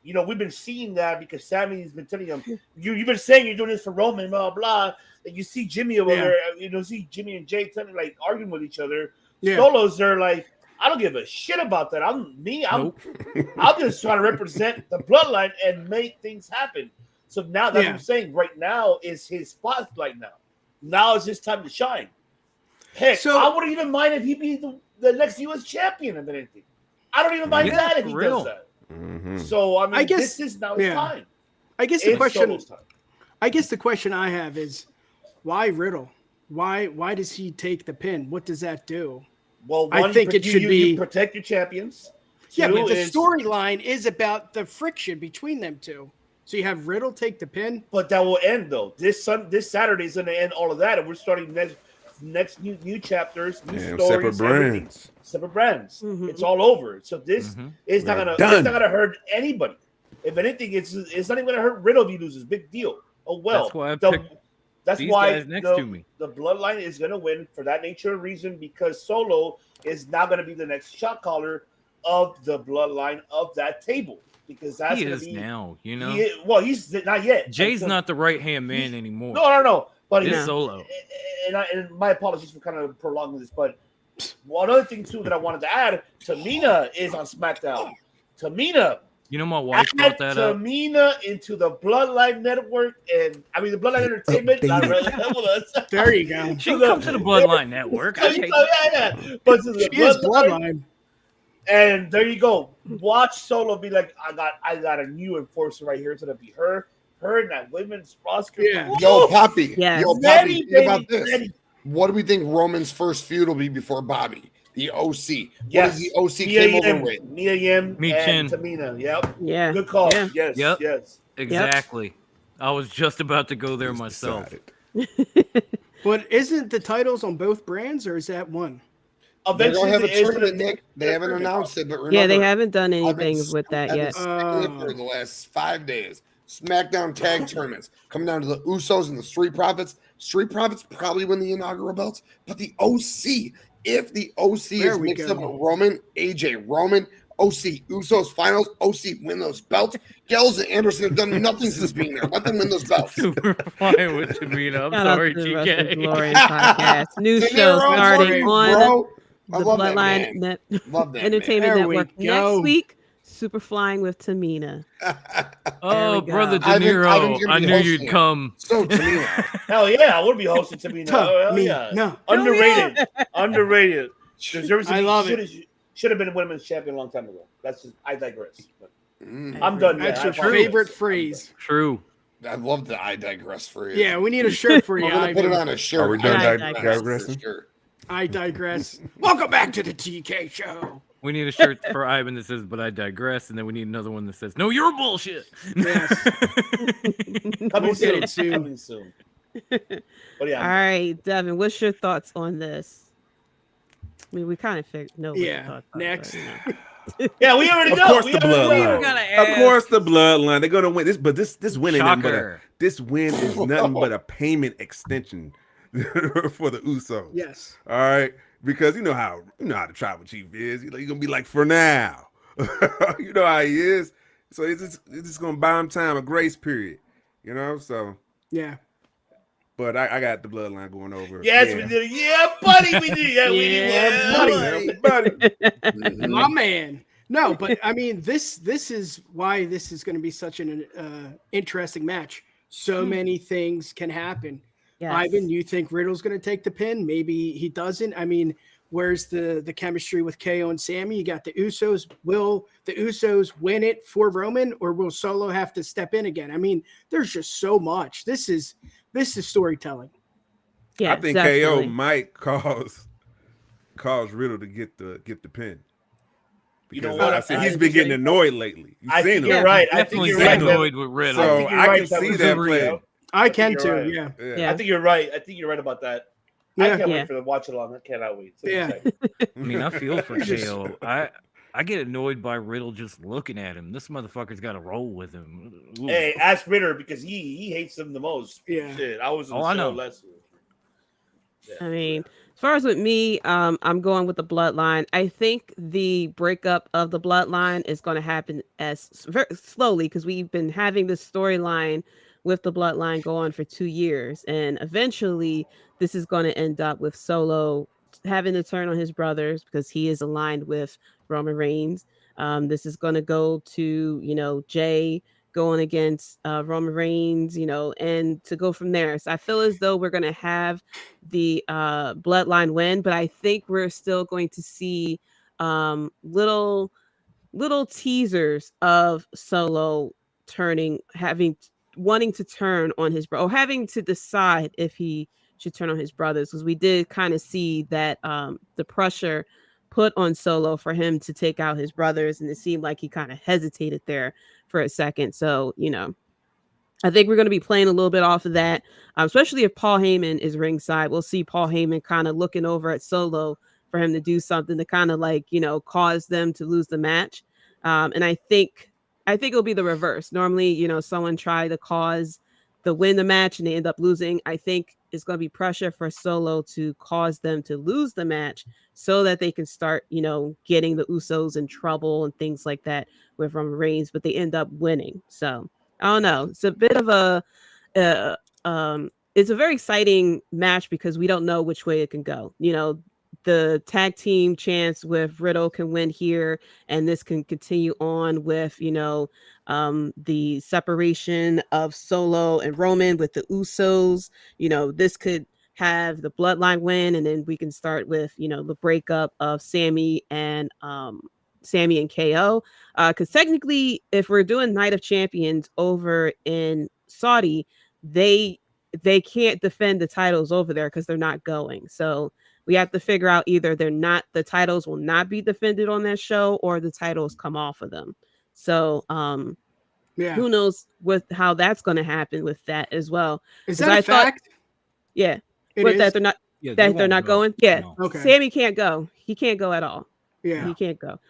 We've been seeing that because Sammy's been telling him, you've been saying you're doing this for Roman, blah, blah. And you see Jimmy over there, see Jimmy and Jay arguing with each other. Yeah. Solos are like, I don't give a shit about that. I'm just trying to represent the bloodline and make things happen. So now that's what I'm saying. Right now is his spotlight. Now is his time to shine. Heck, I wouldn't even mind if he be the next U.S. champion of anything. I don't even mind that if he does that. Mm-hmm. So I mean, this is now his time. I guess the question I have is, why Riddle? Why does he take the pin? What does that do? Well, I think it should be you protect your champions. Yeah, but the storyline is about the friction between them two. So you have Riddle take the pin, but that will end though. This Saturday is going to end all of that, and we're starting next new chapters, new stories, separate brands. Mm-hmm. It's all over. So this is not gonna hurt anybody. If anything, it's not even gonna hurt Riddle if he loses. Big deal. Oh well. That's why the bloodline is gonna win for that nature of reason, because Solo is not gonna be the next shot caller of the bloodline of that table. Because that's he is now, you know. He's not yet. Jay's not the right hand man anymore. No. But it's Solo. And my apologies for kind of prolonging this, but one other thing too that I wanted to add: Tamina is on SmackDown. Tamina. You know, my wife brought that up. Tamina into the Bloodline Network, and I mean the Bloodline Entertainment. There you go. She come to the Bloodline Network. But to the she is Bloodline. And there you go. Watch Solo be like, I got a new enforcer right here. It's gonna be her and that women's roster. Yeah. Yo, Poppy. Yes. Yo, Poppy. Think about this. What do we think Roman's first feud will be before Bobby? The OC. Yes. What is the OC came over with? Mia Yim and Tamina. Yep. Yeah. Good call. Yeah. Yes. Exactly. I was just about to go there myself. But isn't the titles on both brands, or is that one? They don't have a tournament, Nick. They haven't announced it, but remember, yeah, they haven't done anything with that I've yet. been for the last 5 days. SmackDown tag tournaments coming down to the Usos and the Street Profits. Street Profits probably win the inaugural belts, but the OC, if the OC is mixed up with Roman, AJ, Roman, OC, Usos finals, OC win those belts. Gallows and Anderson have done nothing since being there. Let them win those belts. Super fine with Tamina. I'm sorry, TK. Glorious podcast. New show starting on the Bloodline Entertainment Network next week. Super Flying with Tamina. Oh, brother De Niro, I knew you'd come. So Tamina. Hell yeah, I would be hosting Tamina. Hell yeah. No. Underrated. I love it. Should have been a women's champion a long time ago. That's just, I digress. But I'm done. That's your favorite phrase. True. I love the I digress phrase. Yeah, we need a shirt for you. We're gonna put it on a shirt. Are we done digressing? I digress. Welcome back to the TK show. We need a shirt for Ivan that says, but I digress. And then we need another one that says, no, you're bullshit. Yes. Coming soon. But yeah. All right, Devin, what's your thoughts on this? I mean, we kind of know what your thoughts are, next. Yeah, we already know. Of course, the bloodline. Of course, the bloodline. They're gonna win this, but this win ain't nothing win is nothing but a payment extension for the Usos. Yes. All right, because you know how the tribal chief is. You're gonna be like, for now. You know how he is. So it's just gonna buy him time, a grace period. You know, so yeah. But I got the bloodline going over. Yes, we did. Yeah, buddy, we did. Yeah, we did. buddy. My man. No, but I mean, this is why this is going to be such an interesting match. So many things can happen. Yes. Ivan, you think Riddle's going to take the pin? Maybe he doesn't. I mean, where's the chemistry with KO and Sami? You got the Usos. Will the Usos win it for Roman, or will Solo have to step in again? I mean, there's just so much. This is storytelling. Yeah, I think definitely. KO might cause Riddle to get the pin. Because you know what? I see he's been getting annoyed lately. I think you're right. I think you're right. Annoyed with Riddle. So I can see that play. I can too. Right. Yeah. I think you're right. I think you're right about that. I can't wait for the watch along. I cannot wait. I mean, I feel for KO. I get annoyed by Riddle just looking at him. This motherfucker's got to roll with him. Ooh. Hey, ask Ritter because he hates him the most. Yeah. Shit, I was in the I show know. last week. Yeah. I mean, as far as with me, I'm going with the bloodline. I think the breakup of the bloodline is going to happen very slowly because we've been having this storyline with the bloodline go on for 2 years, and eventually this is going to end up with Solo having to turn on his brothers because he is aligned with Roman Reigns. This is going to go to, Jay going against Roman Reigns, and to go from there. So I feel as though we're going to have the Bloodline win, but I think we're still going to see little teasers of Solo wanting to turn on his bro, or having to decide if he should turn on his brothers, because we did kind of see that the pressure put on Solo for him to take out his brothers, and it seemed like he kind of hesitated there for a second. So I think we're going to be playing a little bit off of that, especially if Paul Heyman is ringside. We'll see Paul Heyman kind of looking over at Solo for him to do something to kind of cause them to lose the match. And I think it'll be the reverse. Normally, someone try to win the match and they end up losing. I think it's going to be pressure for Solo to cause them to lose the match so that they can start, getting the Usos in trouble and things like that with Roman Reigns, but they end up winning. So I don't know. It's a bit of it's a very exciting match because we don't know which way it can go. The tag team chance with Riddle can win here, and this can continue on with, the separation of Solo and Roman with the Usos. This could have the Bloodline win, and then we can start with, the breakup of Sami and KO. Because technically, if we're doing Night of Champions over in Saudi, they can't defend the titles over there because they're not going. So we have to figure out either the titles will not be defended on that show, or the titles come off of them. So who knows how that's going to happen with that as well. Is that a fact? Yeah. That they're not they're not going. Yeah. No. Okay. Sammy can't go. He can't go at all. Yeah. He can't go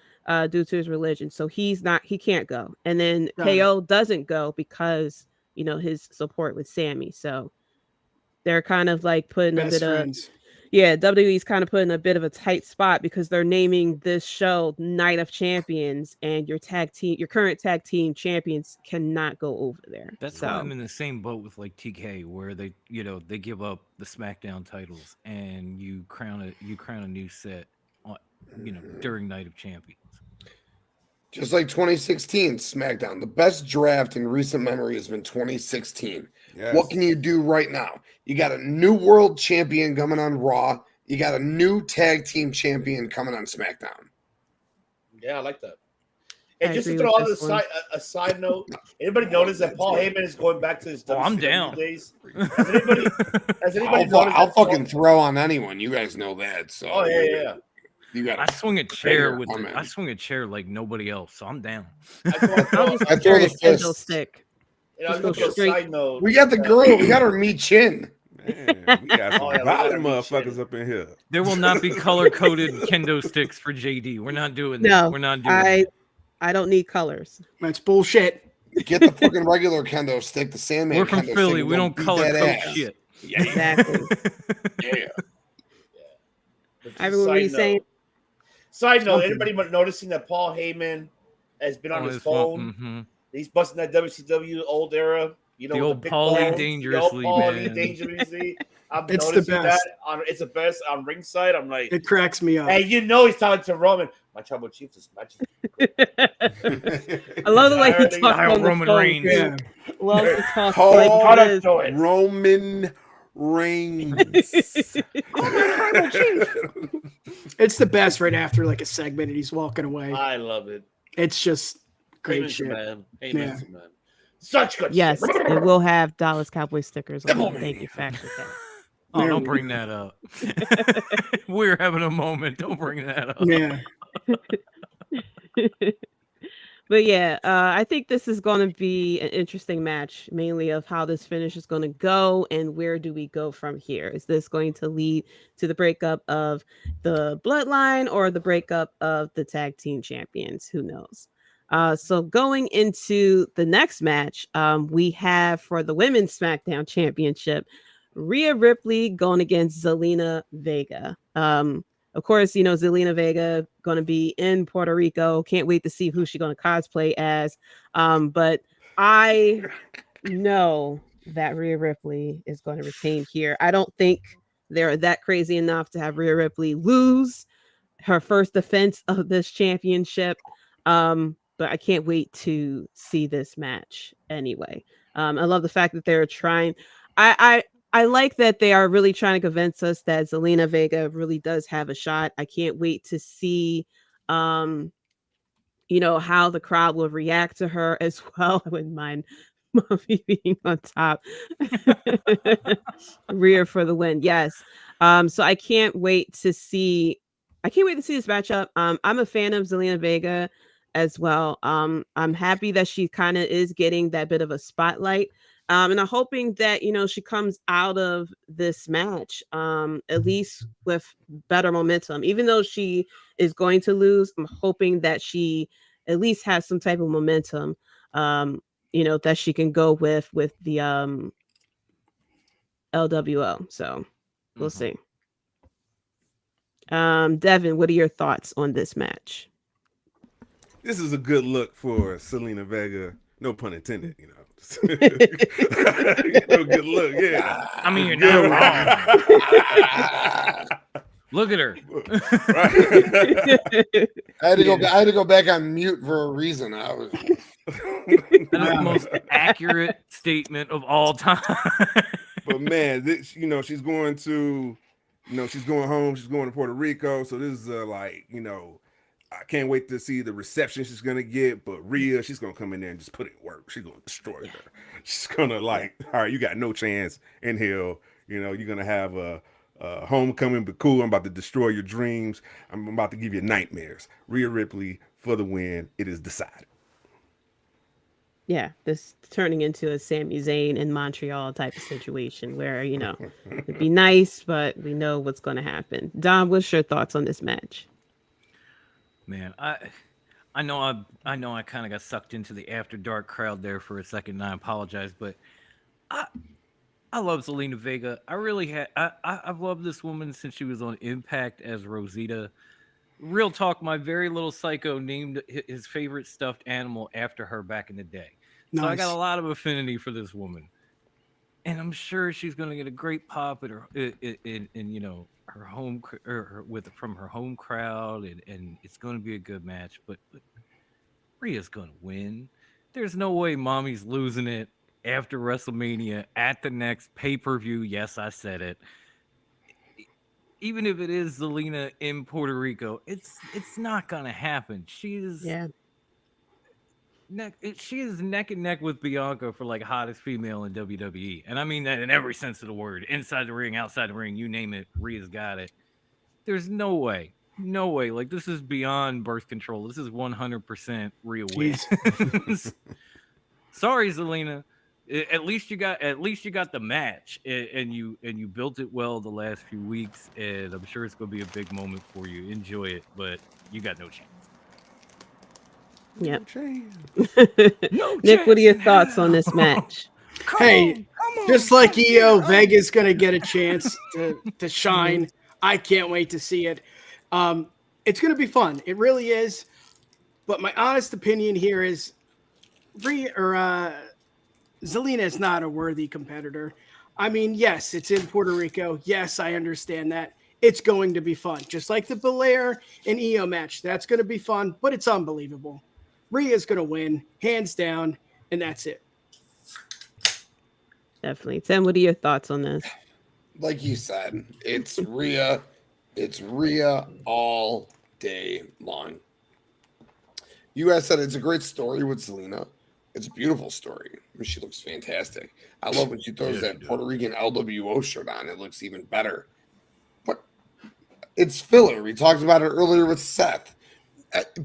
due to his religion. So he can't go. And then Got KO doesn't go because, his support with Sami. So they're kind of like putting Best a bit friends. WWE's kind of put in a bit of a tight spot because they're naming this show Night of Champions, and your current tag team champions cannot go over there. That's why I'm in the same boat with like TK, where they give up the SmackDown titles and you crown a new set on, during Night of Champions. Just like 2016 SmackDown, the best draft in recent memory has been 2016. Yes. What can you do right now? You got a new world champion coming on Raw. You got a new tag team champion coming on SmackDown. Yeah, I like that. And just to throw out a side note, anybody notice that Paul Heyman is going back to his I'm down. days? Has anybody I'll fucking throw on anyone. You guys know that. So oh yeah. You got. I swing a chair I swing a chair like nobody else, so I'm down. I throw the fist. Stick. Side note, We got the girl. We got her meat chin. Man, we got some violent motherfuckers up in here. There will not be color-coded kendo sticks for Jaydee. We're not doing that. No, we're not doing that. I don't need colors. That's bullshit. Get the fucking regular kendo stick, the Sandman. We're from kendo Philly. stick, We don't color code shit. Yeah, Exactly. yeah. Everyone, what are you saying? Side note, anybody noticing that Paul Heyman has been on his phone? Mm-hmm. He's busting that WCW old era. The old Paulie Dangerously, Dangerously. I'm It's the noticing best. that. It's the best on ringside. I'm like, It cracks me up. hey, he's talking to Roman. My tribal chief is matching. I love the way he talks on the Roman phone. Reigns. Yeah. Love to talk Call like this. Roman Reigns. It's the best right after like a segment and he's walking away. I love it. It's just great Heyman's shit. the man. Yeah. Heyman's the man. Such good Yes, shit. it will have Dallas Cowboy stickers on it. Thank you, Factor Cat. Oh, don't bring that up. We're having a moment. Don't bring that up. Yeah. But yeah, I think this is going to be an interesting match, mainly of how this finish is going to go and where do we go from here. Is this going to lead to the breakup of the Bloodline or the breakup of the tag team champions? Who knows? So going into the next match, we have for the Women's SmackDown Championship, Rhea Ripley going against Zelina Vega. Of course, Zelina Vega going to be in Puerto Rico. Can't wait to see who she's going to cosplay as. But I know that Rhea Ripley is going to retain here. I don't think they're that crazy enough to have Rhea Ripley lose her first defense of this championship. But I can't wait to see this match anyway. I love the fact that they're trying. I like that they are really trying to convince us that Zelina Vega really does have a shot. I can't wait to see, how the crowd will react to her as well. I wouldn't mind Mommy being on top. Rhea for the win. Yes. So I can't wait to see. I can't wait to see this matchup. I'm a fan of Zelina Vega as well. I'm happy that she kind of is getting that bit of a spotlight. And I'm hoping that, she comes out of this match, at least with better momentum. Even though she is going to lose, I'm hoping that she at least has some type of momentum, that she can go with the LWO. So we'll see. Devin, what are your thoughts on this match? This is a good look for Zelina Vega. No pun intended, No good look, yeah. I mean, you're not wrong. Look at her. I had to go back on mute for a reason. That is the most accurate statement of all time. But man, she's going to, she's going home. She's going to Puerto Rico. So this is I can't wait to see the reception she's gonna get. But Rhea, she's gonna come in there and just put it in work. She's gonna destroy her. She's gonna all right, you got no chance in hell. You're gonna have a homecoming, but cool. I'm about to destroy your dreams. I'm about to give you nightmares. Rhea Ripley for the win. It is decided. Yeah, this turning into a Sami Zayn in Montreal type of situation where, it'd be nice, but we know what's going to happen. Dom, what's your thoughts on this match? Man, I know I kind of got sucked into the After Dark crowd there for a second, and I apologize, but I love Zelina Vega. I really I've loved this woman since she was on Impact as Rosita. Real talk, my very little psycho named his favorite stuffed animal after her back in the day. Nice. So I got a lot of affinity for this woman, and I'm sure she's going to get a great pop at her in her home from her home crowd, and it's going to be a good match. But Rhea's going to win. There's no way Mommy's losing it after WrestleMania at the next pay-per-view. Yes, I said it. Even if it is Zelina in Puerto Rico, it's not gonna happen. She is neck and neck with Bianca for hottest female in WWE, and I mean that in every sense of the word. Inside the ring, outside the ring, you name it, Rhea's got it. There's no way. This is beyond birth control. This is 100% Rhea wins. Sorry, Zelina. At least you got the match, and you built it well the last few weeks, and I'm sure it's going to be a big moment for you. Enjoy it, but you got no chance. Yep. Nick, what are your thoughts on this match? Just like EO, Vega's going to get a chance to shine. I can't wait to see it. It's going to be fun. It really is. But my honest opinion here is Zelina is not a worthy competitor. I mean, yes, it's in Puerto Rico. Yes, I understand that. It's going to be fun. Just like the Belair and EO match. That's going to be fun, but it's unbelievable. Rhea's going to win, hands down, and that's it. Definitely. Tim, what are your thoughts on this? Like you said, it's Rhea. It's Rhea all day long. You guys said it's a great story with Zelina. It's a beautiful story. I mean, she looks fantastic. I love when she throws that Puerto Rican LWO shirt on. It looks even better. But it's filler. We talked about it earlier with Seth.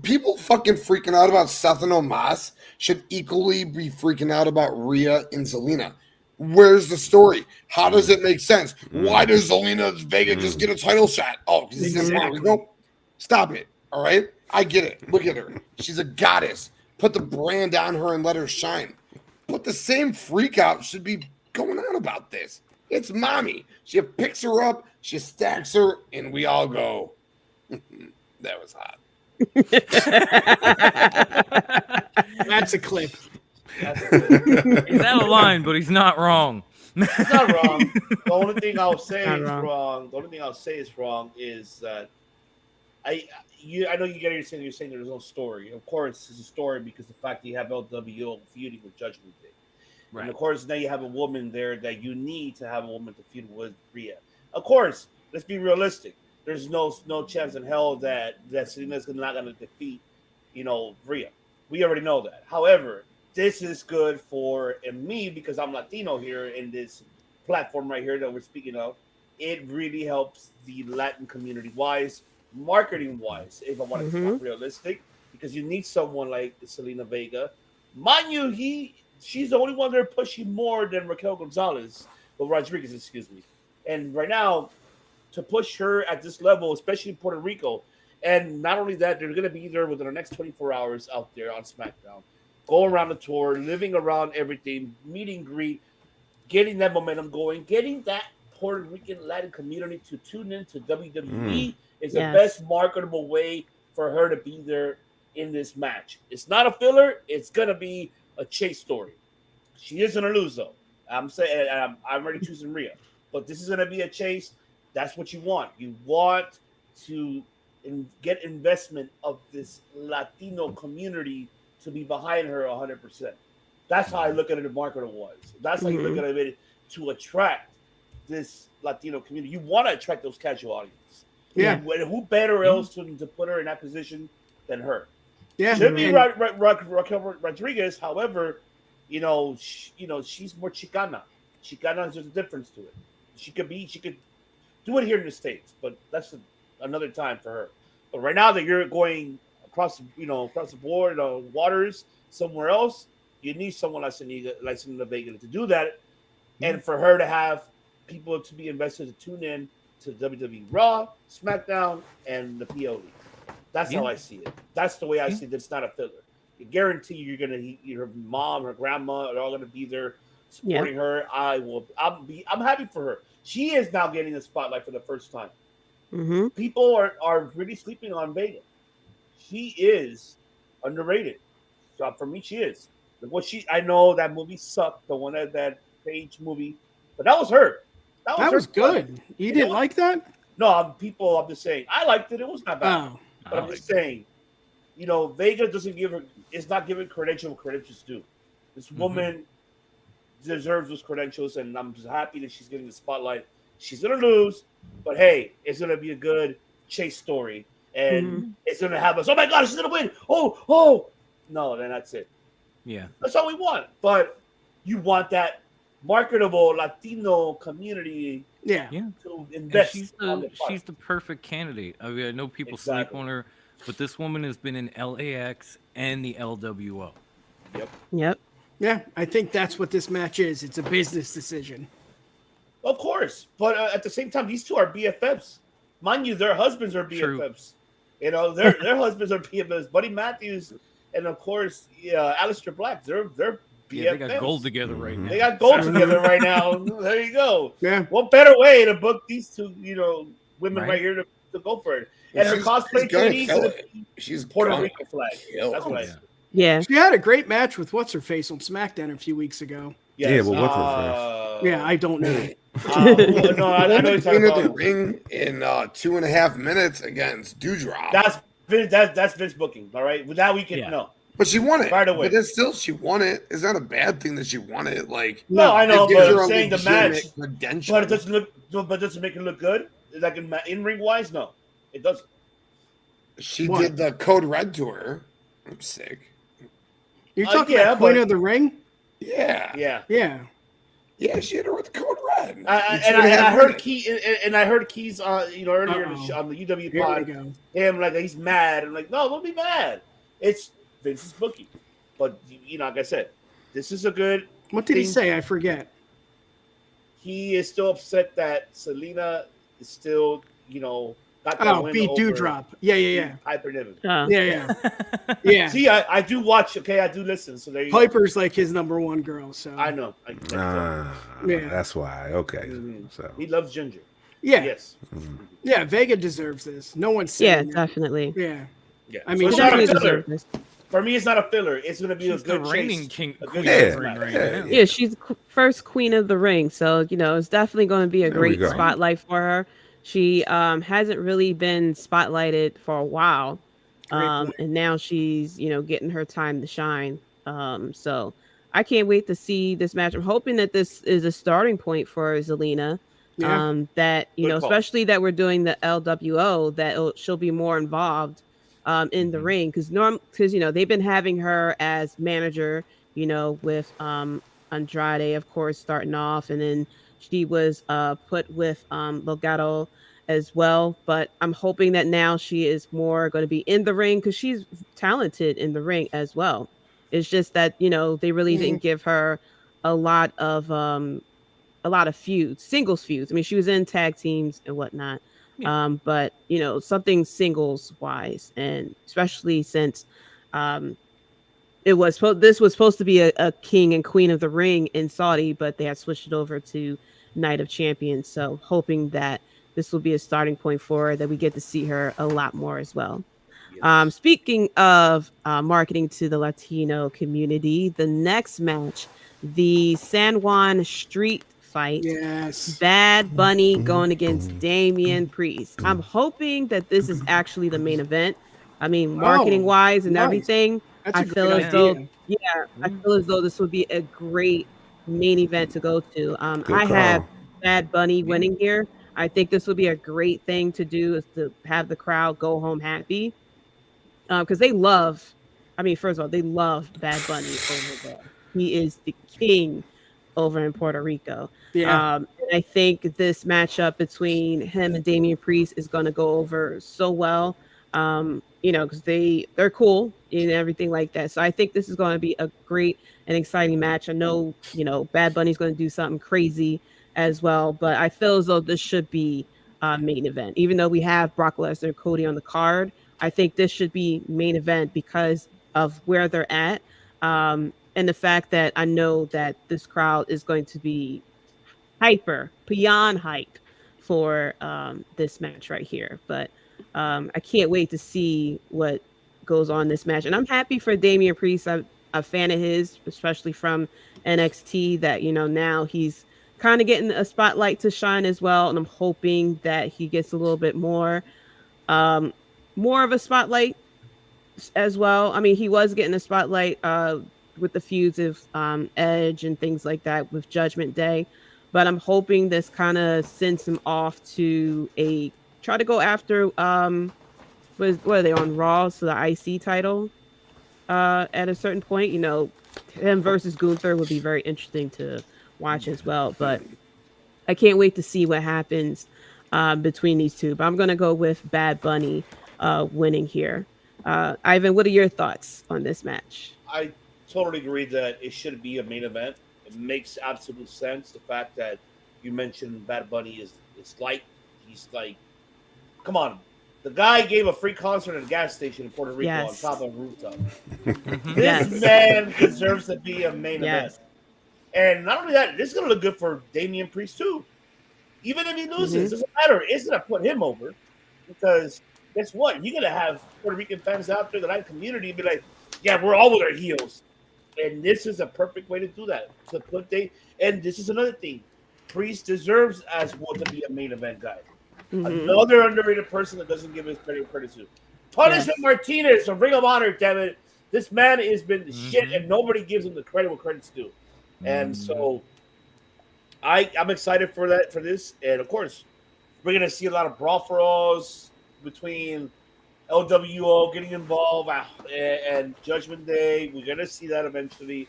People fucking freaking out about Seth and Omos should equally be freaking out about Rhea and Zelina. Where's the story? How does it make sense? Why does Zelina Vega just get a title shot? Oh, because he's in Puerto Rico? Stop it. All right? I get it. Look at her. She's a goddess. Put the brand on her and let her shine. But the same freak out should be going on about this. It's mommy. She picks her up, she stacks her, and we all go, that was hot. That's a clip. He's out of line, but he's not wrong. It's not wrong. The only thing I'll say Not is wrong. wrong. The only thing I'll say is wrong is that I know you get it. You're saying there's no story. Of course, it's a story because the fact that you have LWO feuding with Judgment Day, Right. and of course now you have a woman there that you need to have a woman to feud with Rhea. Of course, let's be realistic. There's no chance in hell that Zelina's not going to defeat, Rhea. We already know that. However, this is good for me because I'm Latino here in this platform right here that we're speaking of. It really helps the Latin community wise, marketing wise, if I want to be realistic, because you need someone like Zelina Vega. Mind you, she's the only one they're pushing more than Raquel Gonzalez, or Rodriguez, excuse me. And right now, to push her at this level, especially in Puerto Rico, and not only that, they're going to be there within the next 24 hours out there on SmackDown, go around the tour, living around everything, meet and greet, getting that momentum going, getting that Puerto Rican Latin community to tune into WWE is the best marketable way for her to be there in this match. It's not a filler. It's going to be a chase story. She is going to lose, though. I'm saying I'm already choosing Rhea. But this is going to be a chase. That's what you want. You want to get investment of this Latino community to be behind her 100%. That's how I look at it marketable-wise. That's how you look at it to attract this Latino community. You want to attract those casual audience. Yeah. Who better else to put her in that position than her? Yeah. Should be Raquel Rodriguez. However, she's more Chicana. Chicana is just a difference to it. She could do it here in the States, but that's another time for her. But right now that you're going across the board, waters somewhere else, you need someone like Zelina Vega to do that, and for her to have people to be invested to tune in to WWE Raw, SmackDown, and the POD. That's how I see it. That's the way I see it. It's not a filler. You guarantee you're gonna your mom, her grandma are all gonna be there supporting her. I'm happy for her. She is now getting the spotlight for the first time. People are really sleeping on Vega. She is underrated. So for me, she is. I know that movie sucked, the one that Page movie, but that was her. That was good. You didn't like that? No, I'm just saying. I liked it. It was not bad. But I'm just saying, Vega is not giving credentials due. This woman deserves those credentials, and I'm just happy that she's getting the spotlight. She's gonna lose, but hey, it's gonna be a good chase story, and it's gonna have us. Oh my God, she's gonna win! Oh, no, then that's it. Yeah, that's all we want. But you want that marketable Latino community. To invest. She's the perfect candidate. I mean, I know people sleep on her, but this woman has been in LAX and the LWO. Yep. Yeah, I think that's what this match is. It's a business decision. Of course, but at the same time, these two are BFFs. Mind you, their husbands are BFFs. True. Their husbands are BFFs. Buddy Matthews and of course, Aleister Black. They're BFFs. Yeah, they got gold together right now. They got gold together right now. There you go. Yeah. What better way to book these two, women right here to go for it? And her cosplay she's Puerto Rico flag. That's what I said. Yeah. She had a great match with what's her face on SmackDown a few weeks ago. Yes. Yeah, well, what's her face? Yeah, I don't know. No, I know he's talking about the ring in 2.5 minutes against Doudrop. That's Vince booking. All right, with that we can know. But she won it. Right away. But it's still, she won it. It's not a bad thing that she won it. Like, no, I know, but I'm saying the match. Credential. But it doesn't look. But does it make it look good? Like in ring wise, no, it doesn't. She did the Code Red tour. I'm sick. You're talking about Queen of the Ring? Yeah. Yeah, she hit her with the Code Red. And I heard Keys earlier on the UW pod. Him like he's mad. I'm like, no, don't be mad. It's Vince's booking. But like I said, this is a good. What did he say? I forget. He is still upset that Zelina is still, got that win beat Doudrop. Yeah. Piper Niven. Yeah. See, I do watch. Okay, I do listen. So there you Piper's like his number one girl. So I know. That's why. Okay. Mm-hmm. So he loves Ginger. Yeah. Yes. Mm-hmm. Yeah. Vega deserves this. No one's saying that. Definitely. Yeah. Yeah. I mean, so definitely deserves this. For me, it's not a filler. It's going to be She's a good the reigning chase. king, A queen good of the ring right now. Yeah, she's first queen of the ring, so it's definitely going to be a There we great go. spotlight for her. She hasn't really been spotlighted for a while, and now she's getting her time to shine. So I can't wait to see this match. I'm hoping that this is a starting point for Zelina. Yeah. That Good call. especially that we're doing the LWO, that she'll be more involved in the ring, because they've been having her as manager, with Andrade, of course, starting off, and then she was put with Legado as well. But I'm hoping that now she is more going to be in the ring, because she's talented in the ring as well. It's just that they really didn't give her a lot of feuds, singles feuds. I mean, she was in tag teams and whatnot. But something singles wise, and especially since this was supposed to be a king and queen of the ring in Saudi, but they had switched it over to Night of Champions. So hoping that this will be a starting point for her, that we get to see her a lot more as well. Speaking of marketing to the Latino community, the next match, the San Juan Street fight. Yes. Bad Bunny going against Damian Priest. I'm hoping that this is actually the main event. I mean, marketing wise and everything, I feel as though this would be a great main event to go to. I have Bad Bunny winning here. I think this would be a great thing to do, is to have the crowd go home happy. Because they love, first of all, they love Bad Bunny over there. He is the king over in Puerto Rico. And I think this matchup between him and Damian Priest is going to go over so well. Because they're cool and everything like that. So I think this is going to be a great and exciting match. I know, Bad Bunny's going to do something crazy as well, but I feel as though this should be main event. Even though we have Brock Lesnar and Cody on the card, I think this should be main event because of where they're at. And the fact that I know that this crowd is going to be beyond hype for this match right here. But I can't wait to see what goes on in this match. And I'm happy for Damian Priest. I'm a fan of his, especially from NXT, that, now he's kind of getting a spotlight to shine as well. And I'm hoping that he gets a little bit more of a spotlight as well. I mean, he was getting a spotlight with the feuds of Edge and things like that with Judgment Day. But I'm hoping this kind of sends him off to try to go after what are they on Raw? So the IC title at a certain point. Him versus Gunther would be very interesting to watch as well. But I can't wait to see what happens between these two. But I'm going to go with Bad Bunny winning here. Ivan, what are your thoughts on this match? I totally agree that it should be a main event. It makes absolute sense. The fact that you mentioned Bad Bunny is light. He's like, come on. The guy gave a free concert at a gas station in Puerto Rico on top of a rooftop. This man deserves to be a main event. And not only that, this is going to look good for Damian Priest too. Even if he loses, doesn't matter. It's going to put him over, because guess what? You're going to have Puerto Rican fans out there, the night community, be like, yeah, we're all with our heels. And this is a perfect way to do that. And this is another thing. Priest deserves as well to be a main event guy. Another underrated person that doesn't give his credit to. Punishment Martinez from Ring of Honor, damn it. This man has been the shit, and nobody gives him the credit where credit's due. And so I'm excited for this. And of course, we're gonna see a lot of brawl for alls between LWO getting involved and Judgment Day. We're gonna see that eventually.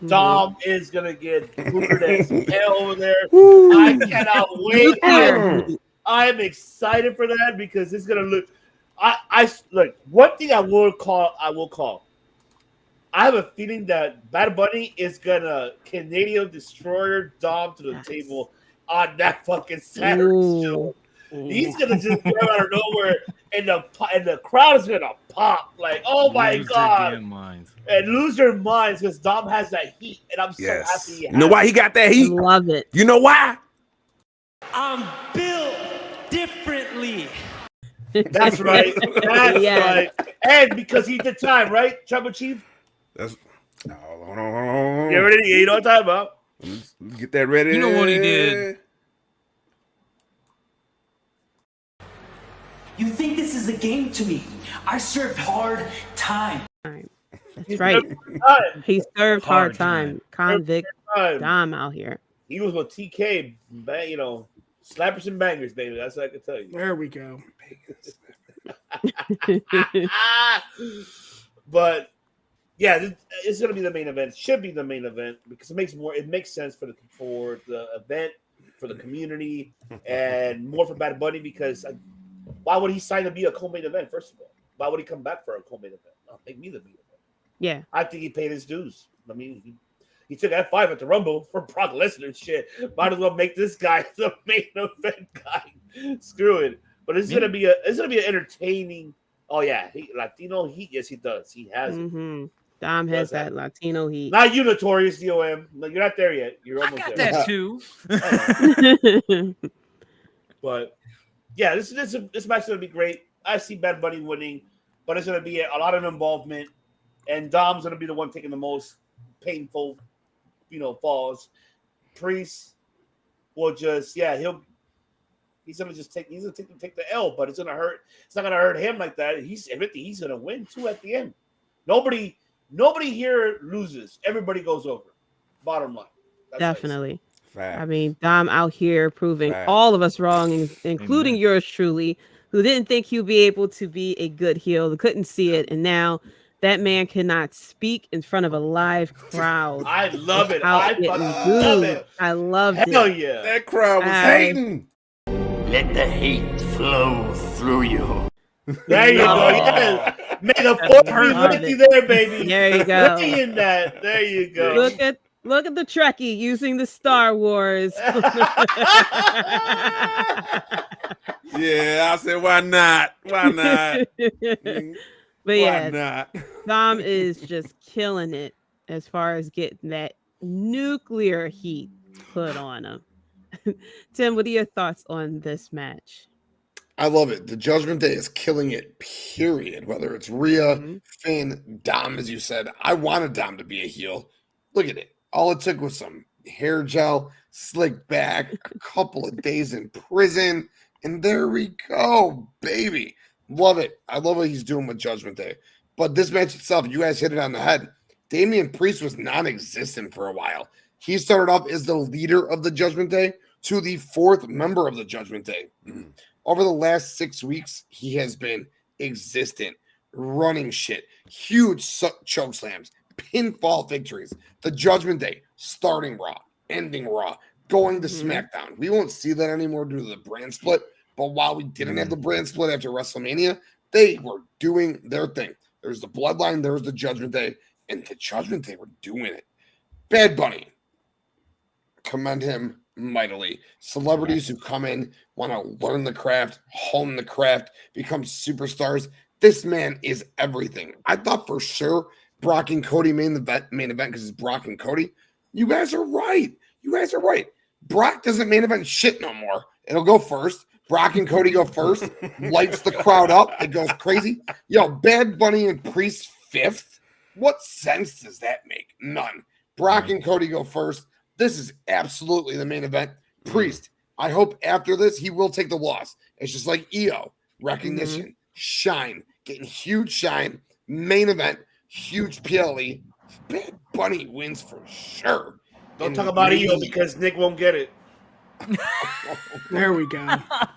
Dom is gonna get boogered as hell over there. I cannot wait. I'm excited for that, because it's gonna look. I look. One thing I will call. I have a feeling that Bad Bunny is gonna Canadian Destroyer Dom to the table on that fucking Saturday show. He's gonna just come out of nowhere, and the crowd is gonna pop like, oh my god, and lose their minds, because Dom has that heat, and I'm so happy. You know why he got that heat? Love it. You know why? I'm built differently. That's right. That's right. And because he did time, right, Tribal Chief? That's hold on. You ready? You know what I'm talking about? Let's get that ready. You know what he did? You think this is a game to me? I served hard time. That's right. He served hard time. Convict Dom out here. He was with TK, slappers and bangers, baby. That's what I can tell you. There we go. But yeah, it's gonna be the main event. Should be the main event because it makes sense for the event, for the community, and more for Bad Bunny because why would he sign to be a co-main event? First of all, why would he come back for a co-main event? I'll make me the main event. Yeah, I think he paid his dues. I mean, he took F5 at the Rumble for Brock Lesnar and shit. Might as well make this guy the main event guy. Screw it. But it's gonna be an entertaining. Oh yeah, Latino heat. Yes, he does. He has it. Dom has that Latino heat. Not you, Notorious DOM. Like, you're not there yet. You're almost I got there. that too. But yeah, this match is gonna be great. I see Bad Bunny winning, but it's gonna be a lot of involvement, and Dom's gonna be the one taking the most painful, falls. Priest will just he's gonna take the L, but it's gonna hurt. It's not gonna hurt him like that. He's gonna win too at the end. Nobody here loses. Everybody goes over. Bottom line. That's definitely. I mean, Dom out here proving all of us wrong, including yours truly, who didn't think he'd be able to be a good heel, couldn't see it, and now that man cannot speak in front of a live crowd. I love it. I love it. I loved it. Hell yeah. That crowd was hating. Let the hate flow through you. There you go. Yes. May the force be with you there, baby. There you go. In that. There you go. Look at the Trekkie using the Star Wars. Yeah, I said, why not? Why not? But yeah, not? Dom is just killing it as far as getting that nuclear heat put on him. Tim, what are your thoughts on this match? I love it. The Judgment Day is killing it, period. Whether it's Rhea, Finn, Dom, as you said. I wanted Dom to be a heel. Look at it. All it took was some hair gel, slick back, a couple of days in prison, and there we go, baby. Love it. I love what he's doing with Judgment Day. But this match itself, you guys hit it on the head. Damian Priest was non-existent for a while. He started off as the leader of the Judgment Day to the fourth member of the Judgment Day. Over the last 6 weeks, he has been existent, running shit, huge choke slams, pinfall victories. The Judgment Day starting Raw, ending Raw, going to SmackDown. We won't see that anymore due to the brand split. But while we didn't have the brand split after WrestleMania, they were doing their thing. There's the Bloodline, there's the Judgment Day, and the Judgment Day were doing it. Bad Bunny, commend him mightily. Celebrities who come in, want to learn the craft, hone the craft, become superstars. This man is everything. I thought for sure Brock and Cody main event because it's Brock and Cody. You guys are right. Brock doesn't main event shit no more. It'll go first. Brock and Cody go first. Lights the crowd up. It goes crazy. Yo, Bad Bunny and Priest fifth. What sense does that make? None. Brock and Cody go first. This is absolutely the main event. Priest, I hope after this he will take the loss. It's just like EO. Recognition. Shine. Getting huge shine. Main event. Huge PLE. Bad Bunny wins for sure. Don't talk about EO because Nick won't get it. There we go.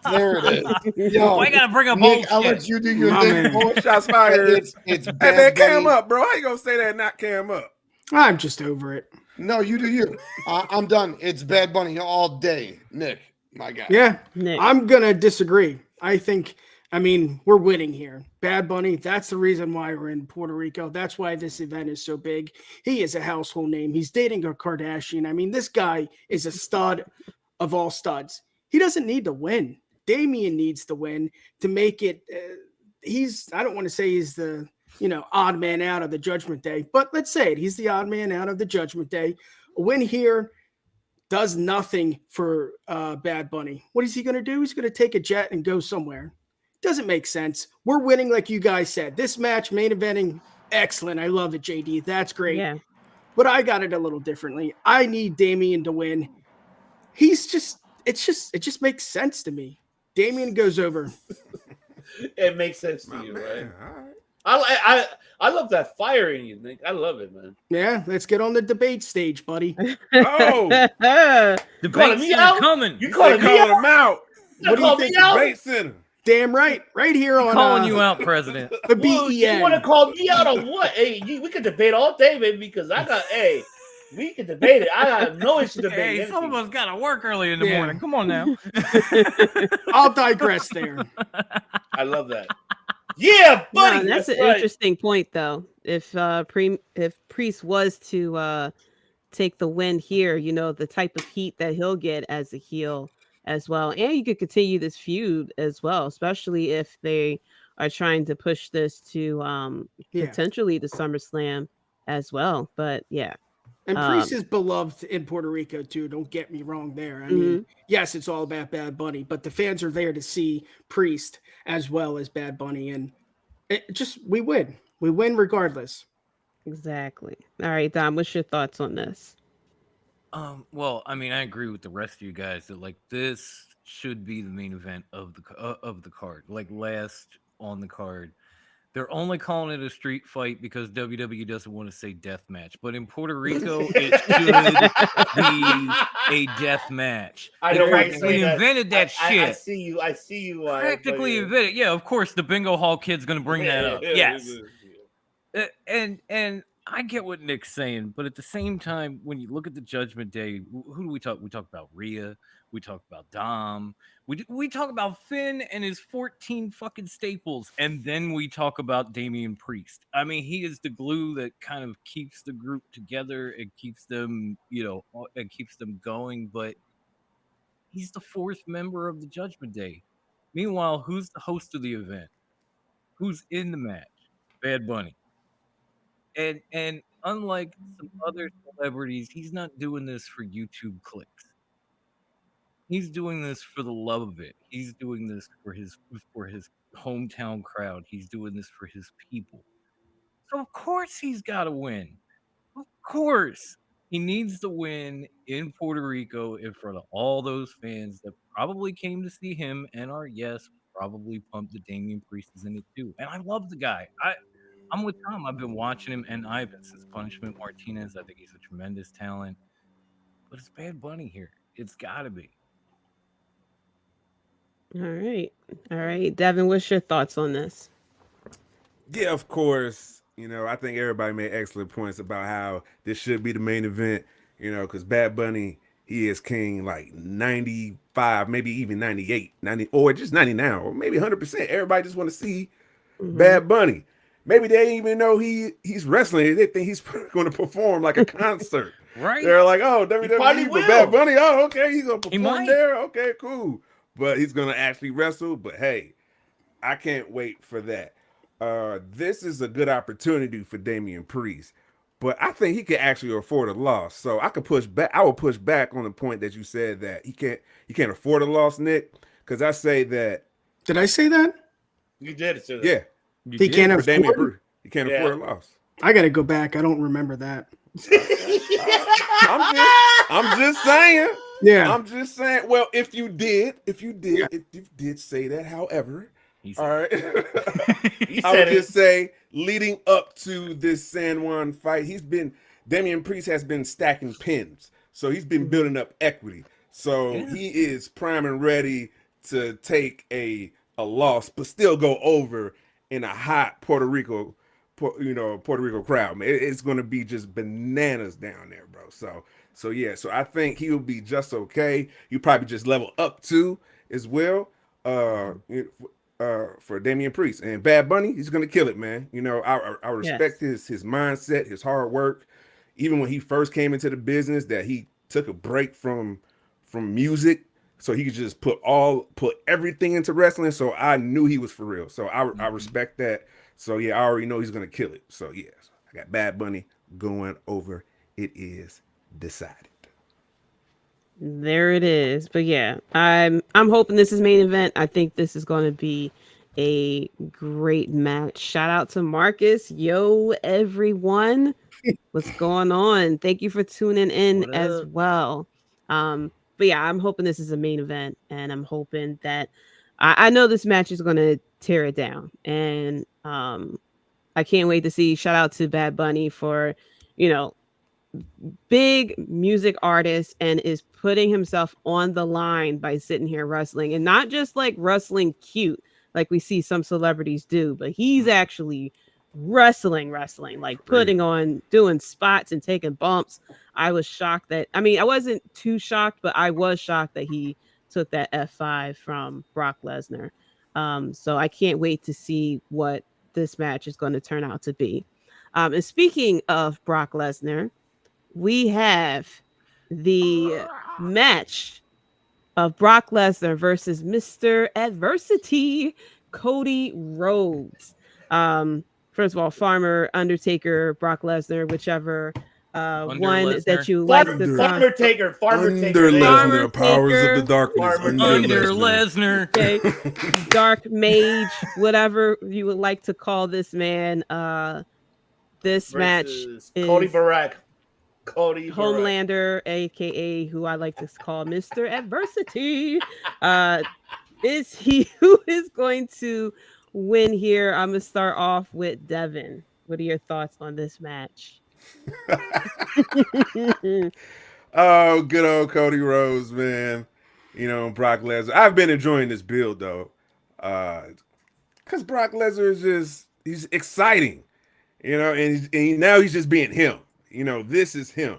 There it is. Yo, why you gotta bring up Nick, I'll let you do your thing. More shots fired. It's hey Bad man, cam Bunny. up, bro. How you gonna say that and not cam up? I'm just over it. No, you do you. I'm done. It's Bad Bunny all day. Nick, my guy. Yeah, Nick. I'm going to disagree. I mean, we're winning here. Bad Bunny, that's the reason why we're in Puerto Rico. That's why this event is so big. He is a household name. He's dating a Kardashian. I mean, this guy is a stud of all studs. He doesn't need to win. Damian needs to win to make it. I don't want to say he's the, odd man out of the Judgment Day, but let's say it. He's the odd man out of the Judgment Day. A win here does nothing for Bad Bunny. What is he going to do? He's going to take a jet and go somewhere. Doesn't make sense. We're winning, like you guys said. This match, main eventing, excellent. I love it, JD. That's great. Yeah. But I got it a little differently. I need Damian to win. It just makes sense to me. Damian goes over. It makes sense to you, right? I love that fire in you, Nick. I love it, man. Yeah, let's get on the debate stage, buddy. Oh, debate center coming. You calling him out? What do you think? Debate center. Damn right, right here on calling you out, President. The Well, BEN. you want to call me out on what? Hey, we could debate all day, baby, because we can debate it. I got no issue debating. Hey, some of us got to work early in the morning. Come on now. I'll digress there. I love that. Yeah, buddy. No, that's an interesting point, though. If Priest was to take the win here, the type of heat that he'll get as a heel as well, and you could continue this feud as well, especially if they are trying to push this to potentially the SummerSlam as well. But yeah. And Priest is beloved in Puerto Rico too. Don't get me wrong there. I mean, yes, it's all about Bad Bunny, but the fans are there to see Priest as well as Bad Bunny, and we win. We win regardless. Exactly. All right, Dom, what's your thoughts on this? Well, I mean, I agree with the rest of you guys that this should be the main event of the card, last on the card. They're only calling it a street fight because WWE doesn't want to say death match. But in Puerto Rico, it should be a death match. I know why we invented that shit. I see you. Practically invented. Yeah, of course, the Bingo Hall kid's going to bring that up. Yes. And I get what Nick's saying, but at the same time, when you look at the Judgment Day, who do we talk? We talk about Rhea. We talk about Dom. We talk about Finn and his 14 fucking staples, and then we talk about Damian Priest. I mean, he is the glue that kind of keeps the group together and keeps them, and keeps them going. But he's the fourth member of the Judgment Day. Meanwhile, who's the host of the event? Who's in the match? Bad Bunny. And unlike some other celebrities, he's not doing this for YouTube clicks. He's doing this for the love of it. He's doing this for his hometown crowd. He's doing this for his people. So of course he's got to win. Of course. He needs to win in Puerto Rico in front of all those fans that probably came to see him and are, probably pumped that Damian Priest is in it too. And I love the guy. I'm with Tom. I've been watching him and Ivan since Punishment Martinez. I think he's a tremendous talent. But it's Bad Bunny here. It's got to be. All right. Devin, what's your thoughts on this? Yeah, of course. I think everybody made excellent points about how this should be the main event, because Bad Bunny, he is king 95, maybe even 98, 90, or just 90 now, or maybe 100%. Everybody just want to see Bad Bunny. Maybe they didn't even know he's wrestling. They think he's going to perform like a concert. Right. They're like, oh, WWE, but Bad Bunny, oh, okay, he's going to perform there. Okay, cool. But he's going to actually wrestle. But hey, I can't wait for that. This is a good opportunity for Damian Priest. But I think he can actually afford a loss. So I could push back. I will push back on the point that you said that he can't afford a loss, Nick. Because I say that. Did I say that? You did say that. Yeah. He can't afford. He can't afford a loss. I got to go back. I don't remember that. I'm just saying. Yeah. I'm just saying. Well, if you did say that, however, all right. I would just say, leading up to this San Juan fight, Damian Priest has been stacking pins. So he's been building up equity. So he is prime and ready to take a loss, but still go over in a hot Puerto Rico crowd, man. It's going to be just bananas down there, bro. So yeah, so I think he'll be just okay. He'll probably just level up too as well for Damian Priest. And Bad Bunny, he's going to kill it, man. I respect his mindset, his hard work. Even when he first came into the business, that he took a break from music so he could just put everything into wrestling. So I knew he was for real. So I respect that. So yeah, I already know he's gonna kill it. So yeah, I got Bad Bunny going over. It is decided. There it is. But yeah, I'm hoping this is main event. I think this is going to be a great match. Shout out to Marcus. Yo, everyone. What's going on? Thank you for tuning in as well. But yeah, I'm hoping this is a main event, and I'm hoping that I know this match is going to tear it down. And I can't wait to see. Shout out to Bad Bunny for, big music artist, and is putting himself on the line by sitting here wrestling, and not just like wrestling cute like we see some celebrities do, but he's actually wrestling, like putting on, doing spots and taking bumps. I was shocked that, I wasn't too shocked, but I was shocked that he took that F5 from Brock Lesnar. So I can't wait to see what this match is going to turn out to be. And speaking of Brock Lesnar, we have the match of Brock Lesnar versus Mr. Adversity, Cody Rhodes. First of all, Farmer, Undertaker, Brock Lesnar, whichever one Lesnar. that you like. Farmer Taker. Under Lesnar, powers of the darkness. Under Lesnar. Okay. Dark Mage, whatever you would like to call this man. This match is Cody Barack. Cody Homelander, aka who I like to call Mr. Adversity. Is he who is going to win here? I'm gonna start off with Devin. What are your thoughts on this match? Oh, good old Cody Rhodes, man. Brock Lesnar. I've been enjoying this build though, because Brock Lesnar is he's exciting, and now he's just being him. This is him.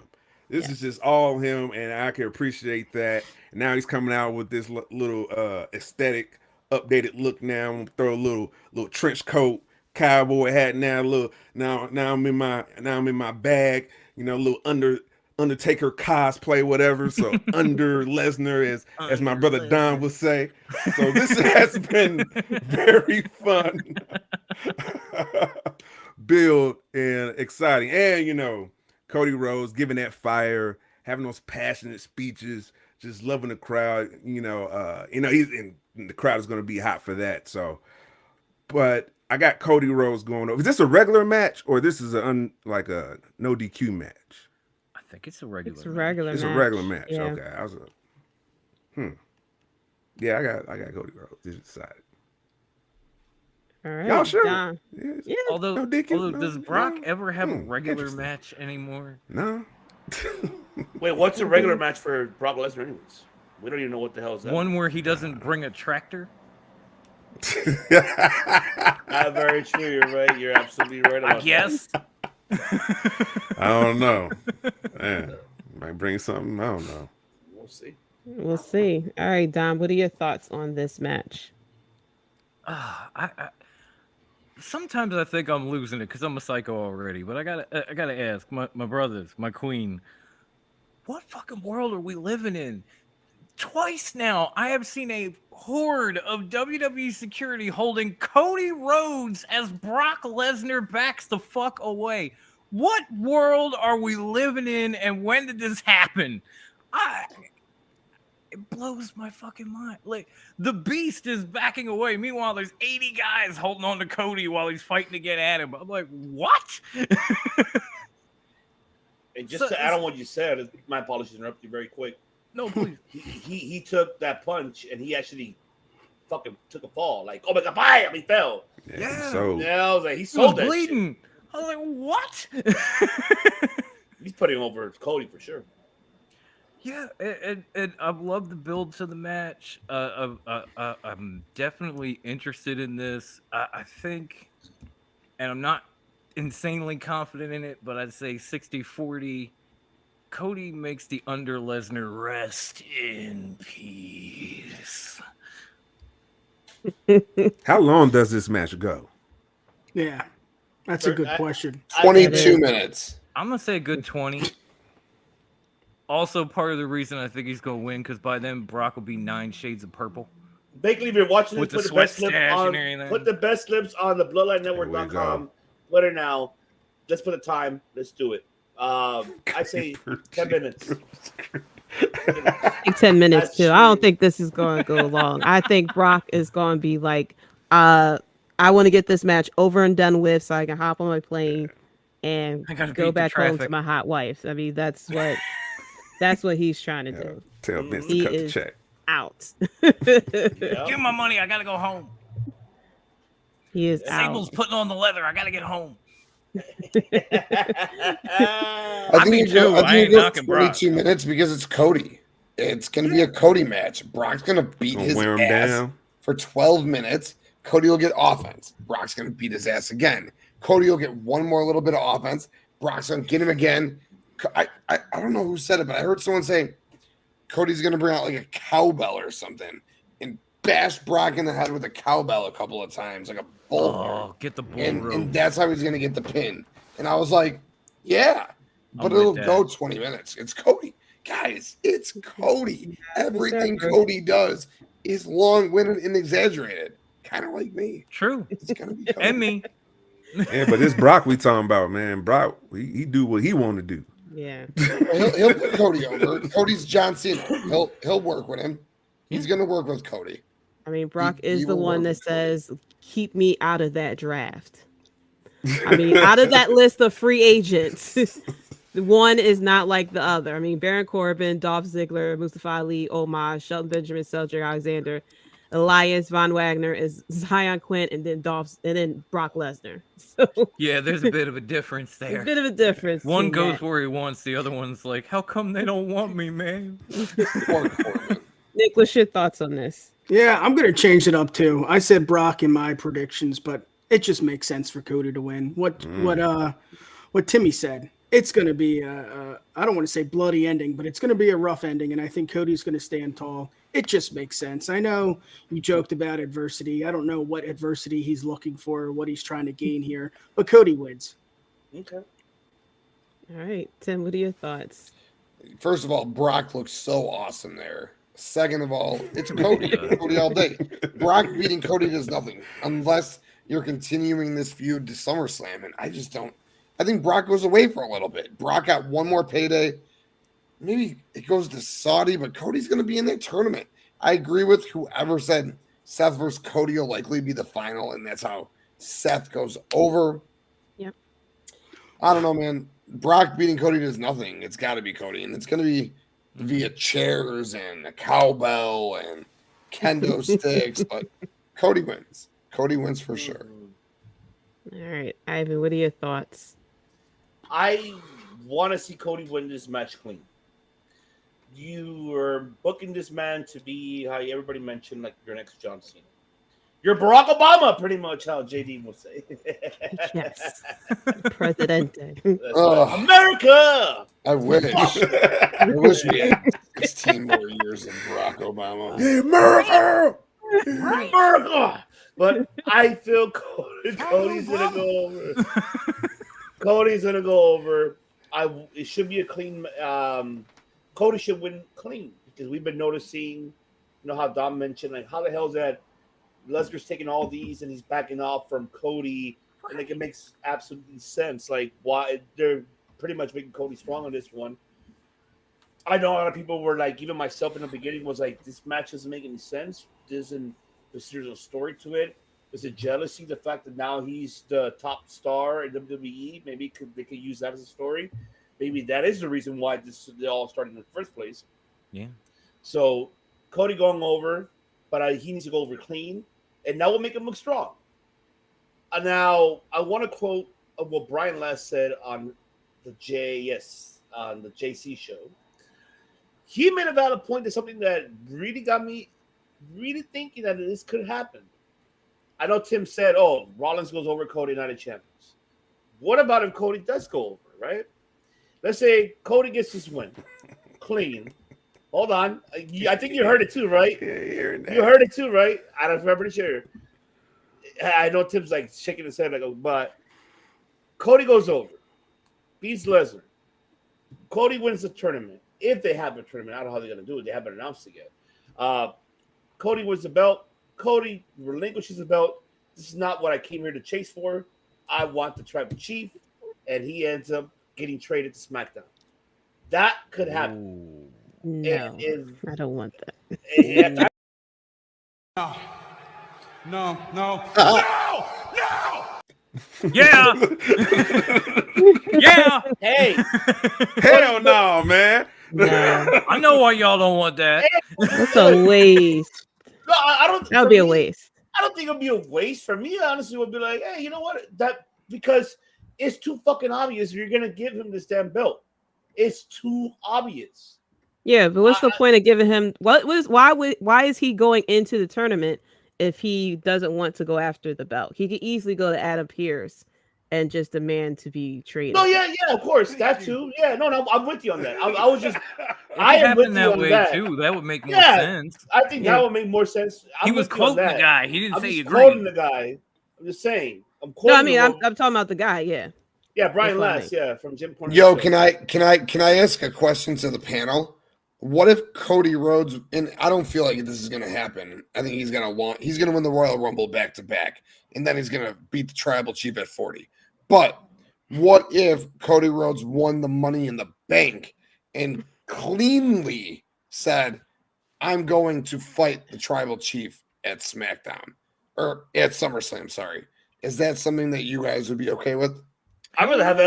This is just all him, and I can appreciate that. And now he's coming out with this little aesthetic, updated look now. Throw a little trench coat, cowboy hat now. Now I'm in my bag. Little Undertaker cosplay, whatever. So under Lesnar, as my brother Don would say. So this has been very fun build and exciting, and Cody Rhodes giving that fire, having those passionate speeches, just loving the crowd. He's in the crowd is going to be hot for that. So, but I got Cody Rhodes going over. Is this a regular match or this is a no DQ match? I think it's a regular. It's a regular match. It's a regular match. Yeah. Okay, Yeah, I got Cody Rhodes. Just decided. All right, Y'all sure? Yeah. Although does Brock ever have a regular interesting. match anymore? No. Wait, what's a regular match for Brock Lesnar anyways? We don't even know what the hell is that. One where he doesn't bring a tractor? Very true. You're right. You're absolutely right about I guess. I don't know. Man, might bring something. I don't know. We'll see. We'll see. All right, Dom, what are your thoughts on this match? Sometimes I think I'm losing it because I'm a psycho already, but I gotta ask my brothers, my queen, what fucking world are we living in? Twice now, I have seen a horde of WWE security holding Cody Rhodes as Brock Lesnar backs the fuck away. What world are we living in, and when did this happen? It blows my fucking mind. Like, the Beast is backing away. Meanwhile, there's 80 guys holding on to Cody while he's fighting to get at him. I'm like, what? And just to add on what you said, my apologies to interrupt you very quick. No, please. He took that punch and he actually fucking took a fall. Like, oh my god, bam! He fell. Yeah. So Yeah, I was like, he sold that bleeding. Shit. I was like, what? He's putting over Cody for sure. Yeah, and I love the build to the match. I'm definitely interested in this. I think, and I'm not insanely confident in it, but I'd say 60-40. Cody makes the under Lesnar rest in peace. how long does this match go? Yeah, that's a good question. 22 minutes. I'm going to say a good 20. Also, part of the reason I think he's going to win, because by then Brock will be 9 shades of purple. Basically, if you're watching with this, the sweat stash on, and everything. Put the best clips on the BloodlineNetwork.com. Twitter now. Let's put the time. Let's do it. I say 10 minutes. I think 10 minutes too. I don't think this is going to go long. I think Brock is going to be like I want to get this match over and done with so I can hop on my plane and go back home to my hot wife. I mean, that's what he's trying to do. Tell Vince He to cut the is check. out. Give him my money. I gotta go home. He is Sable's putting on the leather. I gotta get home. I think it goes 22 minutes because it's Cody. It's going to be a Cody match. Brock's going to beat his wear him ass down for 12 minutes. Cody will get offense. Brock's going to beat his ass again. Cody will get one more little bit of offense. Brock's going to get him again. I don't know who said it, but I heard someone say Cody's going to bring out like a cowbell or something and bash Brock in the head with a cowbell a couple of times, like a bull. Oh, get the bull and that's how he's going to get the pin. And I was like, yeah, but it'll go 20 minutes. It's Cody. Guys, it's Cody. Everything Cody does is long-winded and exaggerated. Kind of like me. True. It's going to be Cody. And me. Yeah, but this Brock we talking about, man. Brock, he do what he want to do. Yeah. He'll put Cody over. Cody's John Cena. He'll work with him. He's going to work with Cody. I mean, Brock is the one that says, keep me out of that draft. I mean, out of that list of free agents, one is not like the other. I mean, Baron Corbin, Dolph Ziggler, Mustafa Ali, Omos, Shelton Benjamin, Cedric Alexander, Elias Von Wagner is Zion Quinn, and then Brock Lesnar. So yeah, there's a bit of a difference there. A bit of a difference. One goes where he wants, the other one's like, how come they don't want me, man? Nick, what's your thoughts on this? Yeah, I'm going to change it up too. I said Brock in my predictions, but it just makes sense for Cody to win. What Timmy said. It's going to be I don't want to say bloody ending, but it's going to be a rough ending, and I think Cody's going to stand tall. It just makes sense. I know you joked about adversity. I don't know what adversity he's looking for or what he's trying to gain here, but Cody wins. Okay. All right, Tim, what are your thoughts? First of all, Brock looks so awesome there. Second of all, it's Cody. Cody all day. Brock beating Cody does nothing unless you're continuing this feud to SummerSlam, and I just don't. I think Brock goes away for a little bit. Brock got one more payday. Maybe it goes to Saudi, but Cody's going to be in that tournament. I agree with whoever said Seth versus Cody will likely be the final, and that's how Seth goes over. Yep. I don't know, man. Brock beating Cody does nothing. It's got to be Cody, and it's going to be via chairs and a cowbell and kendo sticks, but Cody wins. Cody wins for sure. All right, Ivan, what are your thoughts? I want to see Cody win this match clean. You are booking this man to be, how everybody mentioned, like your next John Cena. You're Barack Obama, pretty much how Jaydee will say. Yes. Presidente. America! I wish. I wish we had 16 more years of Barack Obama. Yeah, America! America! But I feel Cody's going to go over. Cody's going to go over. It should be a clean. Cody should win clean because we've been noticing, how Dom mentioned, like, how the hell is that Lesnar's taking all these and he's backing off from Cody? And like, it makes absolutely sense. Like, why they're pretty much making Cody strong on this one. I know a lot of people were like, even myself in the beginning was like, this match doesn't make any sense. There's a story to it. Is it jealousy? The fact that now he's the top star in WWE, maybe they could use that as a story. Maybe that is the reason why they all started in the first place. Yeah. So Cody going over, but he needs to go over clean, and that will make him look strong. Now I want to quote what Brian last said on the JC show. He made a valid point to something that really got me really thinking that this could happen. I know Tim said, Rollins goes over Cody, United Champions. What about if Cody does go over, right? Let's say Cody gets his win. Clean. Hold on. I think you heard it too, right? Yeah, you heard it too, right? I don't remember to share. I know Tim's like shaking his head like, but Cody goes over. Beats Lesnar. Cody wins the tournament. If they have a tournament, I don't know how they're going to do it. They haven't announced it yet. Cody wins the belt. Cody relinquishes the belt. This is not what I came here to chase for. I want the tribal chief, and he ends up getting traded to SmackDown. That could happen. No, I don't want that. No. Yeah. Yeah. Hey. Hell no, man. No. I know why y'all don't want that. That's a waste. No, I don't. That would for be a me, waste. I don't think it'll be a waste. For me, honestly, would be like, hey, you know what? That because it's too fucking obvious. You're gonna give him this damn belt. It's too obvious. Yeah, but what's the point of giving him why is he going into the tournament if he doesn't want to go after the belt? He could easily go to Adam Pearce and just demand to be traded. No, yeah, of course, that too. Yeah, no, I'm with you on that. I was just, I am with you that on way that too. That would make more Yeah, sense. I think that would make more sense. He I'm was with you on quoting the that. guy. He didn't I'm say he just agreed. quoting the guy. I'm just saying. I'm quoting. No, I mean him. I'm talking about the guy, yeah. Yeah, Brian That's Last, fine. yeah, from Jim Cornette. Yo, can I ask a question to the panel? What if Cody Rhodes, and I don't feel like this is gonna happen. I think he's gonna win the Royal Rumble back to back, and then he's gonna beat the tribal chief at 40. But what if Cody Rhodes won the Money in the Bank and cleanly said, I'm going to fight the tribal chief at SmackDown or at SummerSlam, sorry. Is that something that you guys would be okay with? I'd rather have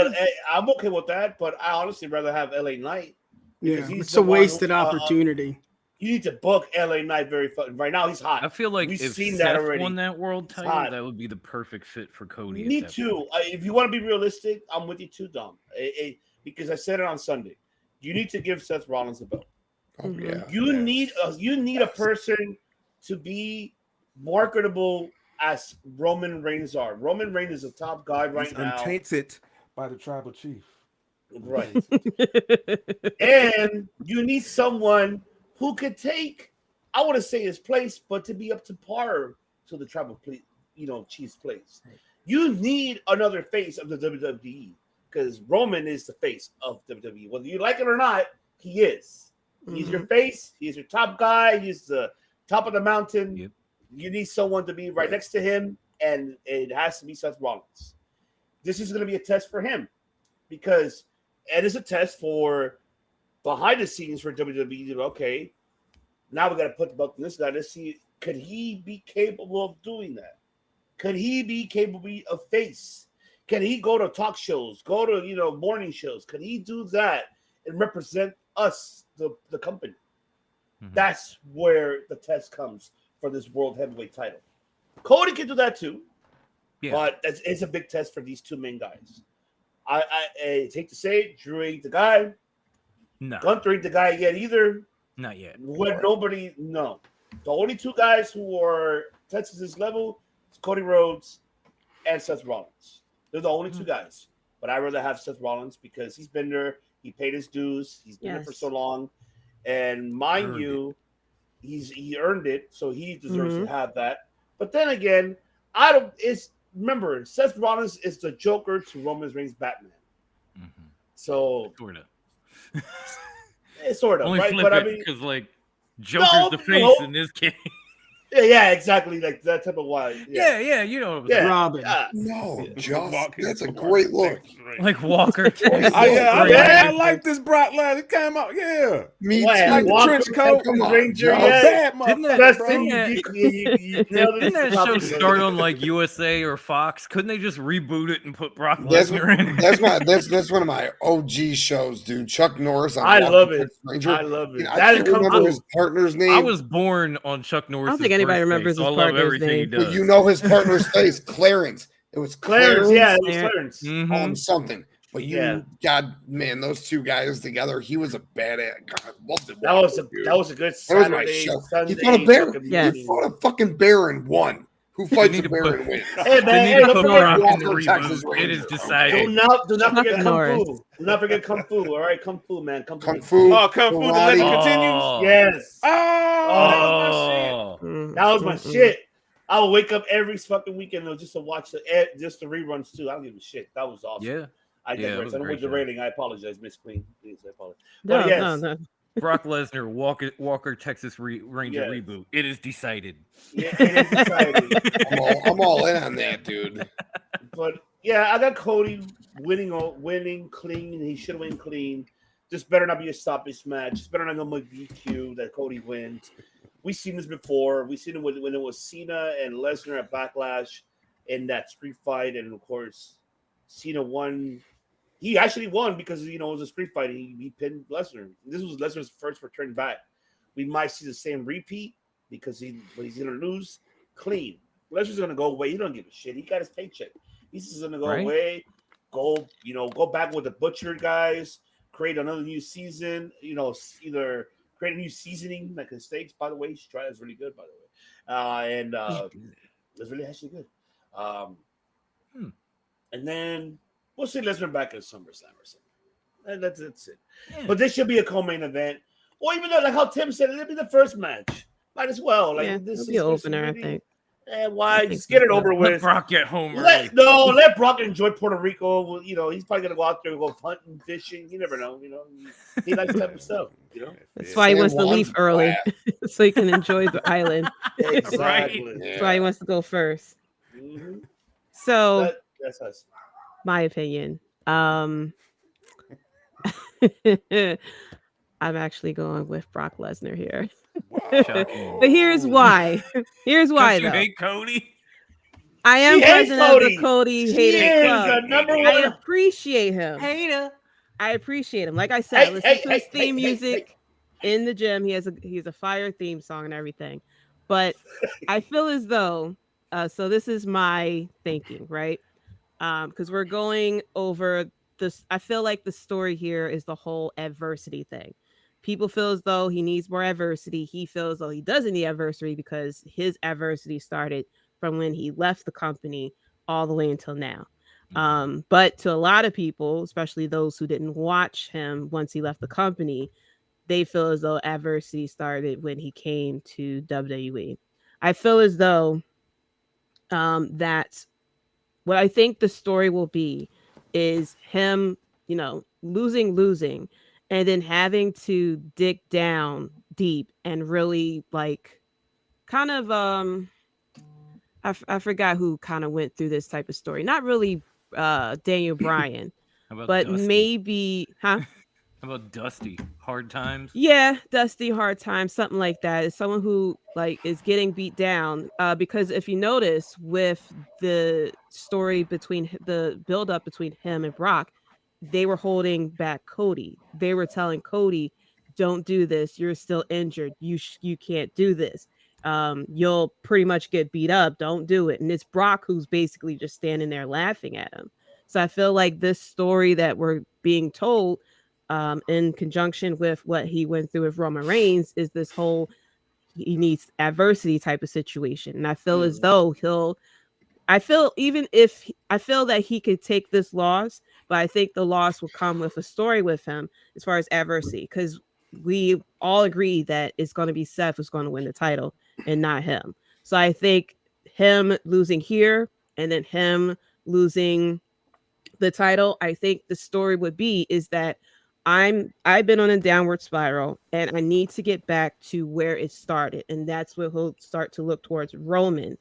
I'm okay with that, but I honestly rather have LA Knight. Yeah, it's a wasted opportunity. You need to book LA Knight right now. He's hot. I feel like We've if seen Seth that already. won that world He's title, hot. that would be the perfect fit for Cody. Me at that too. point. If you want to be realistic, I'm with you too, Dom. Because I said it on Sunday. You need to give Seth Rollins the belt. Oh yeah. You need a person to be marketable as Roman Reigns are. Roman Reigns is a top guy right He's now. untainted by the tribal chief. Right. And you need someone who could take, I want to say his place, but to be up to par to the tribal chief's place. You need another face of the WWE because Roman is the face of WWE. Whether you like it or not, he is. He's your face. He's your top guy. He's the top of the mountain. Yep. You need someone to be right next to him, and it has to be Seth Rollins. This is going to be a test for him because it is a test for behind the scenes for WWE. Okay, now we got to put the belt on this guy to see could he be capable of doing that? Could he be capable of face? Can he go to talk shows, go to morning shows? Could he do that and represent us, the company? Mm-hmm. That's where the test comes for this world heavyweight title. Cody can do that too, but it's a big test for these two main guys. I hate to say it, Drew ain't the guy. No, Gunther ain't the guy yet either. Not yet. No. The only two guys who are tested this level is Cody Rhodes and Seth Rollins. They're the only two guys. But I'd rather have Seth Rollins because he's been there. He paid his dues. He's been there for so long. And mind you, he earned it, so he deserves to have that. But then again, remember, Seth Rollins is the Joker to Roman Reigns' Batman. Mm-hmm. So sort of, only right? flip But it I mean, because Joker's the face in this case. Yeah, exactly, like that type of why. Yeah, you know what I'm saying. Robin. No, Josh, that's a great look. Like Walker. I like this Brock Lesnar. It came out, Me too. Like the trench coat. Come on, Ranger, Didn't that show start on like USA or Fox? Couldn't they just reboot it and put Brock Lesnar in? That's one of my OG shows, dude. Chuck Norris. I love it. Ranger. I love it. I can't remember his partner's name. I was born on Chuck Norris. I don't think anybody remembers his partner's name. But you know his partner's face, Clarence. It was Clarence. Yeah, it was Clarence. Mm-hmm. Something. But God, man, those two guys together, he was a badass. God, I loved it. That was a good Saturday. Show. Sunday, he fought a bear. He fought a fucking bear and won. Who fights a bear and wins? Hey man, don't forget it is decided. Do not forget Kung Fu. Do not forget Kung Fu. All right, Kung Fu, man. Kung Fu. Oh, Kung Fu. The legend continues. Yes. Oh, that was my shit. I would wake up every fucking weekend though just to watch the reruns too. I don't give a shit. That was awesome. Yeah. I digress. I don't with the rating. I apologize, Miss Queen. Please, I apologize. No, but yes. no. Brock Lesnar, Walker Texas Ranger reboot. It is decided. Yeah, it is decided. I'm all in on that, dude. But yeah, I got Cody winning clean. He should win clean. This better not be a stoppage match. This better not go DQ that Cody wins. we've seen this before. We've seen it when it was Cena and Lesnar at Backlash in that street fight, and of course, Cena won. He actually won because it was a street fight. He pinned Lesnar. This was Lesnar's first return back. We might see the same repeat because he's gonna lose clean. Lesnar's gonna go away. He don't give a shit. He got his paycheck. He's just gonna go away. Go back with the Butcher guys. Create another new season. Either create a new seasoning like the steaks. By the way, you should try it. It's really good. By the way, it's really actually good. And then we'll see Lesnar back at SummerSlam or something. And that's it. Yeah. But this should be a co-main event, or even though, like how Tim said, it'll be the first match. Might as well. Like this will be an opener, I think. Why? Just get it over with. Let Brock get home. Let Brock enjoy Puerto Rico. He's probably gonna go out there and go hunting, fishing. You never know. He likes that type of stuff. That's why he wants to leave early, so he can enjoy the island. Exactly. That's why he wants to go first. Mm-hmm. So that's us. My opinion. I'm actually going with Brock Lesnar here. But here's why. Here's why, though. You hate Cody? I am president of the Cody hater club. I appreciate him. Hater. I appreciate him. Like I said, listen to his theme music in the gym. He's a fire theme song and everything. But I feel as though, so this is my thinking, right? Because we're going over this. I feel like the story here is the whole adversity thing. People feel as though he needs more adversity. He feels as though he doesn't need adversity because his adversity started from when he left the company all the way until now. But to a lot of people, especially those who didn't watch him once he left the company, they feel as though adversity started when he came to WWE. I feel as though that what I think the story will be is him, losing, and then having to dig down deep and really kind of I forgot who kind of went through this type of story. Not really Daniel Bryan, but Dusty? maybe How about Dusty? Hard times? Yeah, Dusty, hard times, something like that. It's someone who is getting beat down. Because if you notice with the story between the build up between him and Brock, they were holding back Cody. They were telling Cody, "Don't do this. You're still injured. You can't do this. You'll pretty much get beat up. Don't do it." And it's Brock who's basically just standing there laughing at him. So I feel like this story that we're being told, in conjunction with what he went through with RomanReigns, is this whole he needs adversity type of situation. And I feel as though I feel that he could take this loss, but I think the loss will come with a story with him as far as adversity, because we all agree that it's going to be Seth who's going to win the title and not him. So I think him losing here and then him losing the title, I think the story would be is that I've been on a downward spiral and I need to get back to where it started. And that's where he'll start to look towards Roman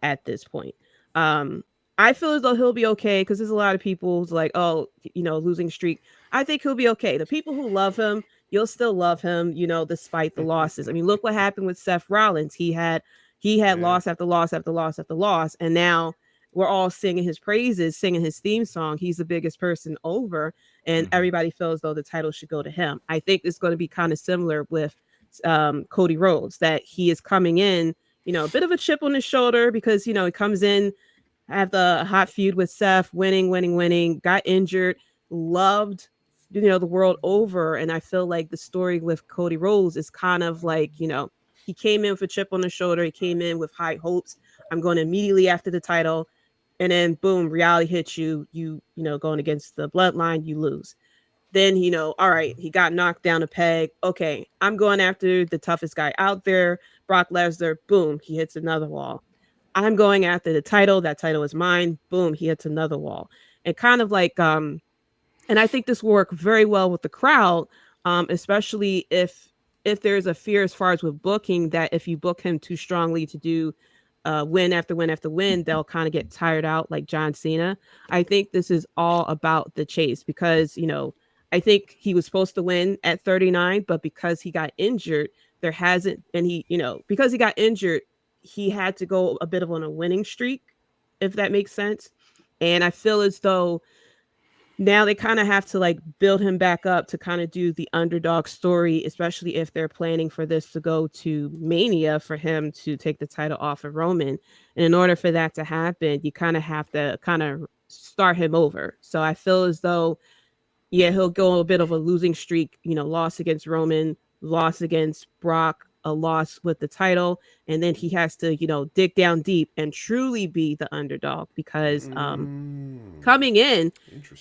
at this point. I feel as though he'll be okay because there's a lot of people who's like, oh, losing streak. I think he'll be okay. The people who love him, you'll still love him, despite the losses. I mean, look what happened with Seth Rollins. He had loss after loss after loss after loss, and now we're all singing his praises, singing his theme song. He's the biggest person over, and everybody feels as though the title should go to him. I think it's going to be kind of similar with Cody Rhodes, that he is coming in, a bit of a chip on his shoulder because, he comes in, have the hot feud with Seth, winning, got injured, loved, the world over. And I feel like the story with Cody Rhodes is kind of like, he came in with a chip on his shoulder. He came in with high hopes. I'm going immediately after the title. And then boom, reality hits you, going against the bloodline, you lose. Then, all right, he got knocked down a peg. Okay, I'm going after the toughest guy out there, Brock Lesnar. Boom, he hits another wall. I'm going after the title. That title is mine. Boom, he hits another wall. And kind of like, and I think this will work very well with the crowd, especially if there's a fear as far as with booking, that if you book him too strongly to do win after win after win, they'll kind of get tired out like John Cena. I think this is all about the chase because, I think he was supposed to win at 39, but because he got injured, there hasn't, and he, because he got injured, he had to go a bit of on a winning streak, if that makes sense. And I feel as though now they kind of have to like build him back up to kind of do the underdog story, especially if they're planning for this to go to Mania for him to take the title off of Roman. And in order for that to happen, you kind of have to kind of start him over. So I feel as though, yeah, he'll go a bit of a losing streak, loss against Roman, loss against Brock, a loss with the title, and then he has to, dig down deep and truly be the underdog because coming in,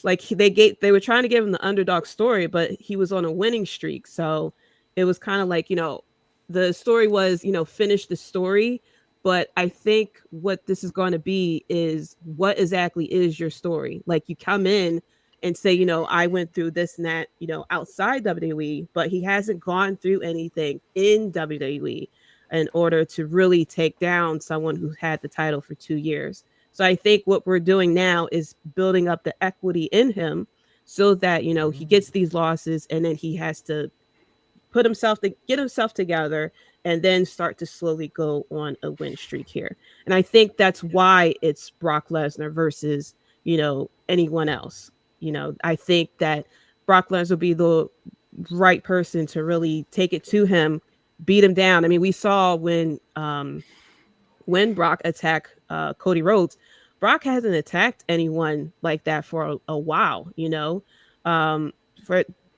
like they were trying to give him the underdog story, but he was on a winning streak. So it was kind of like, the story was, finish the story. But I think what this is going to be is what exactly is your story? Like you come in and say, I went through this and that, outside WWE, but he hasn't gone through anything in WWE in order to really take down someone who had the title for 2 years. So I think what we're doing now is building up the equity in him so that, he gets these losses and then he has to get himself together and then start to slowly go on a win streak here. And I think that's why it's Brock Lesnar versus, anyone else. I think that Brock Lesnar will be the right person to really take it to him, beat him down. I mean, we saw when Brock attacked Cody Rhodes, Brock hasn't attacked anyone like that for a while, slam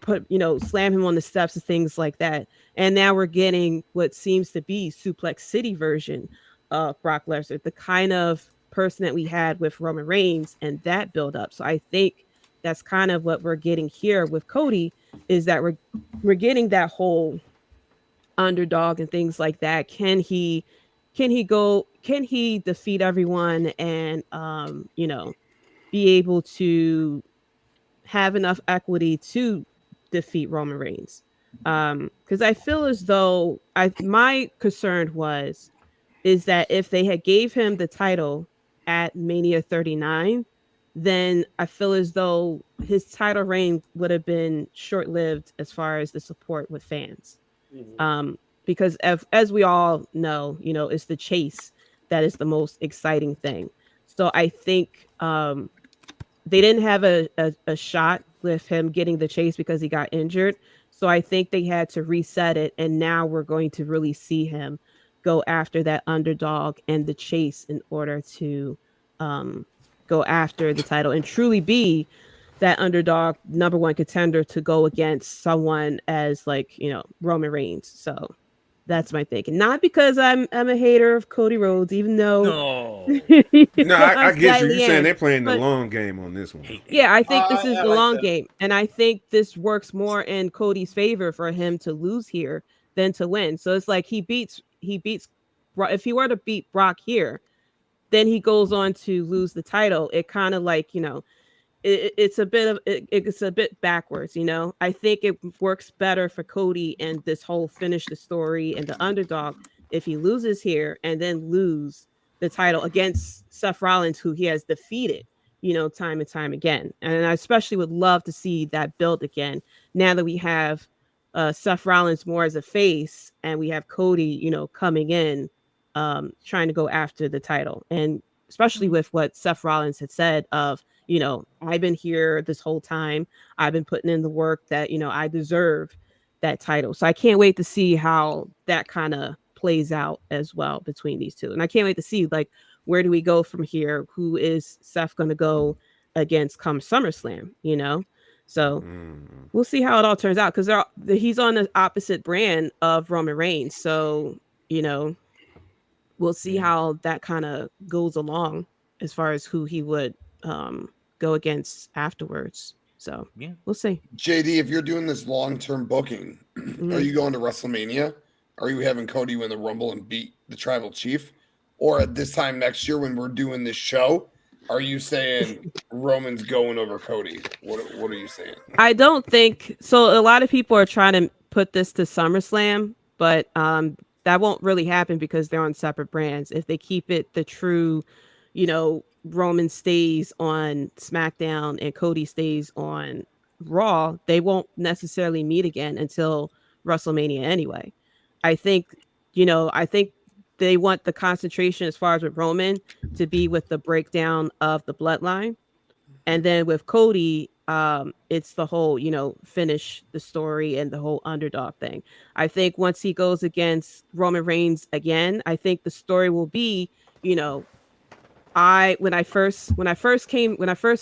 him on the steps and things like that. And now we're getting what seems to be Suplex City version of Brock Lesnar, the kind of person that we had with Roman Reigns and that build up. So I think that's kind of what we're getting here with Cody, is that we're getting that whole underdog and things like that. Can he defeat everyone and be able to have enough equity to defeat Roman Reigns? Because I feel as though my concern is that if they had gave him the title at Mania 39, then I feel as though his title reign would have been short-lived as far as the support with fans. Because as we all know, it's the chase that is the most exciting thing. So I think they didn't have a shot with him getting the chase because he got injured. So I think they had to reset it. And now we're going to really see him go after that underdog and the chase in order to go after the title and truly be that underdog number one contender to go against someone as like, Roman Reigns. So that's my thinking. Not because I'm a hater of Cody Rhodes, even though I get you. You're saying they're playing the long game on this one. Yeah, I think this is the long game. And I think this works more in Cody's favor for him to lose here than to win. So it's like he beats if he were to beat Brock here, then he goes on to lose the title. It kind of like, it's a bit backwards, I think it works better for Cody and this whole finish the story and the underdog if he loses here and then lose the title against Seth Rollins, who he has defeated, time and time again. And I especially would love to see that build again now that we have Seth Rollins more as a face and we have Cody, coming in, trying to go after the title. And especially with what Seth Rollins had said of, I've been here this whole time. I've been putting in the work that, I deserve that title. So I can't wait to see how that kind of plays out as well between these two. And I can't wait to see, like, where do we go from here? Who is Seth going to go against come SummerSlam, So we'll see how it all turns out because he's on the opposite brand of Roman Reigns. So, we'll see how that kind of goes along as far as who he would go against afterwards. So we'll see. JD, if you're doing this long-term booking, are you going to WrestleMania? Are you having Cody win the Rumble and beat the Tribal Chief? Or at this time next year when we're doing this show, are you saying Roman's going over Cody? What are you saying? I don't think so. A lot of people are trying to put this to SummerSlam, but that won't really happen because they're on separate brands. If they keep it the true, Roman stays on SmackDown and Cody stays on Raw, they won't necessarily meet again until WrestleMania anyway. I think, I think they want the concentration as far as with Roman to be with the breakdown of the bloodline. And then with Cody, it's the whole, finish the story and the whole underdog thing. I think once he goes against Roman Reigns again, I think the story will be, when I first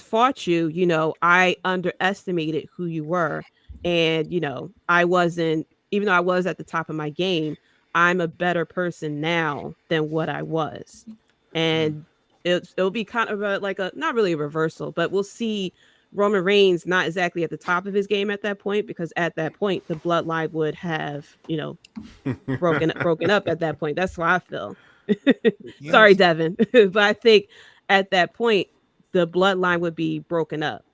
fought you, I underestimated who you were. And, I wasn't, even though I was at the top of my game, I'm a better person now than what I was. And it'll be kind of not really a reversal, but we'll see Roman Reigns not exactly at the top of his game at that point, because at that point the bloodline would have, broken up at that point. That's why I feel. Sorry, Devin. But I think at that point the bloodline would be broken up.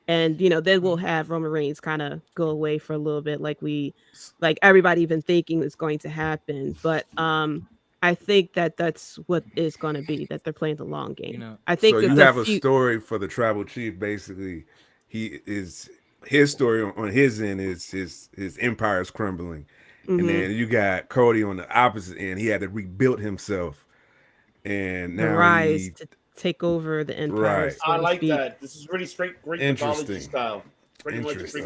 And then we'll have Roman Reigns kind of go away for a little bit, like everybody even thinking is going to happen. But I think that's what is going to be, that they're playing the long game. I think so. You have a story for the tribal chief. Basically, his story on his end is his empire is crumbling, and then you got Cody on the opposite end. He had to rebuild himself, and now rise to take over the empire. Right. I like that. This is really great mythology style. Especially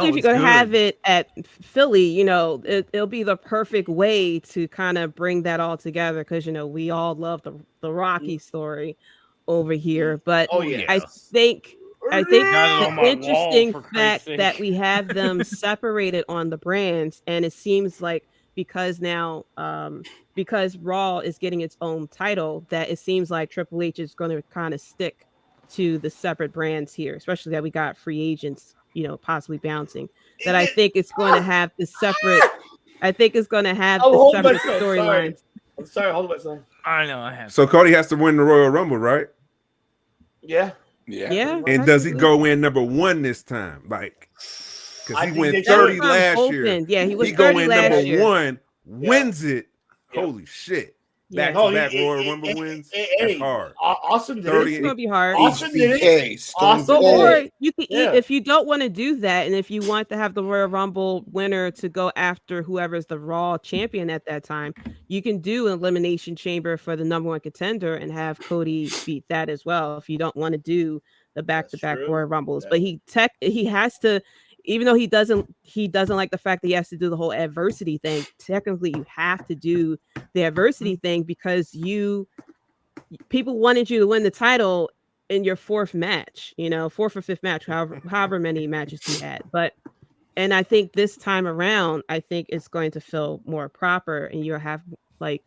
if you're gonna have it at Philly, it'll be the perfect way to kind of bring that all together, because we all love the Rocky story over here. But I think the interesting fact that we have them separated on the brands, and it seems like because now because Raw is getting its own title, that it seems like Triple H is going to kind of stick to the separate brands here, especially that we got free agents, possibly bouncing. That I think it's going to have the separate. I think it's going to have the separate storylines. I'm sorry, hold on, sorry. I know I have. So Cody has to win the Royal Rumble, right? Yeah. And does he go in number 1 this time? Because he went 30 last year. Yeah, he was he go 30 in last number year. 1, wins it. Holy shit. Back-to-back Royal Rumble wins. That's hard. Austin did it. It's gonna be hard. Austin did it. Or you can if you don't want to do that, and if you want to have the Royal Rumble winner to go after whoever's the Raw champion at that time, you can do an elimination chamber for the number 1 contender and have Cody beat that as well. If you don't want to do the back-to-back Royal Rumbles, but he has to. Even though he doesn't like the fact that he has to do the whole adversity thing. Technically, you have to do the adversity thing because people wanted you to win the title in your 4th match, 4th or 5th match, however many matches he had. And I think this time around, I think it's going to feel more proper, and you'll have I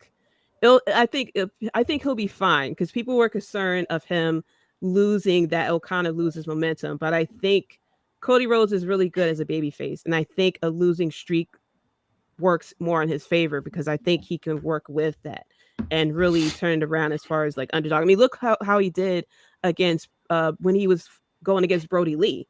think he'll be fine, because people were concerned of him losing, that he'll kind of lose his momentum, but I think Cody Rhodes is really good as a babyface, and I think a losing streak works more in his favor, because I think he can work with that and really turn it around as far as underdog. I mean, look how he did against when he was going against Brody Lee.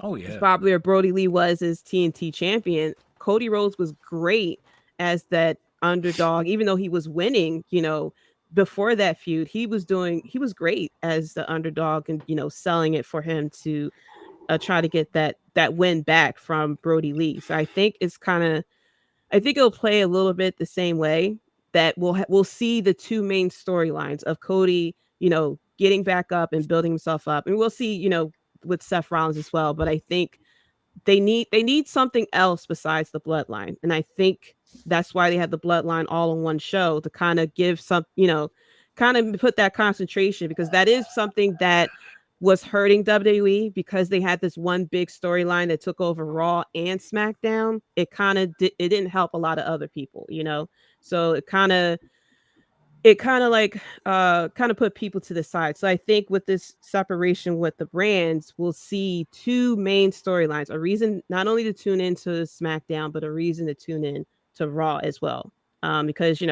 Oh yeah, as popular Brody Lee was as TNT champion, Cody Rhodes was great as that underdog, even though he was winning. Before that feud, he was great as the underdog, and selling it for him to try to get that win back from Brody Lee. So I think I think it'll play a little bit the same way, that we'll see the 2 main storylines of Cody, getting back up and building himself up, and we'll see, with Seth Rollins as well. But I think they need something else besides the bloodline, and I think that's why they had the bloodline all in one show, to kind of give some, kind of put that concentration, because that is something that was hurting WWE, because they had this one big storyline that took over Raw and SmackDown. It didn't help a lot of other people, so it kind of put people to the side. So I think with this separation with the brands, we'll see 2 main storylines, a reason not only to tune into SmackDown, but a reason to tune in to Raw as well, because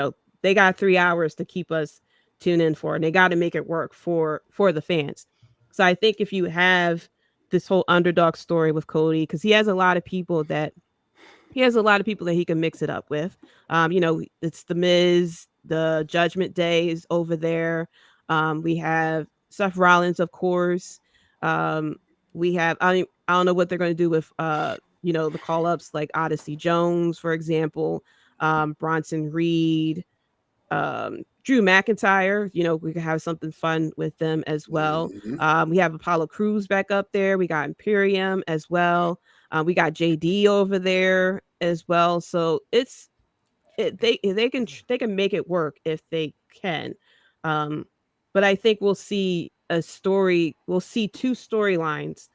they got 3 hours to keep us tuned in for, and they got to make it work for the fans. So I think if you have this whole underdog story with Cody, because he has a lot of people that he can mix it up with. It's the Miz, the Judgment Day is over there. We have Seth Rollins, of course. We have I don't know what they're going to do with the call-ups like Odyssey Jones, for example, Bronson Reed, Drew McIntyre. We could have something fun with them as well. We have Apollo Crews back up there. We got Imperium as well. We got Jaydee over there as well. So they can make it work if they can. But I think we'll see two storylines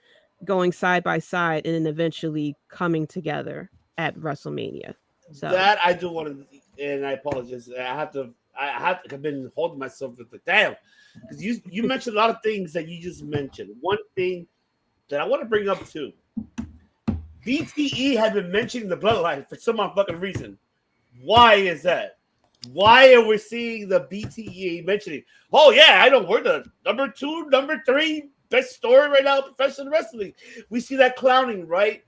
going side by side and then eventually coming together at WrestleMania. So that I do want to, and I apologize. I've been holding myself with the damn, because you mentioned a lot of things that you just mentioned. One thing that I want to bring up too, BTE had been mentioning the Bloodline for some fucking reason. Why is that? Why are we seeing the BTE mentioning? Oh yeah, I know we're the number 2, number 3 best story right now in professional wrestling. We see that clowning, right?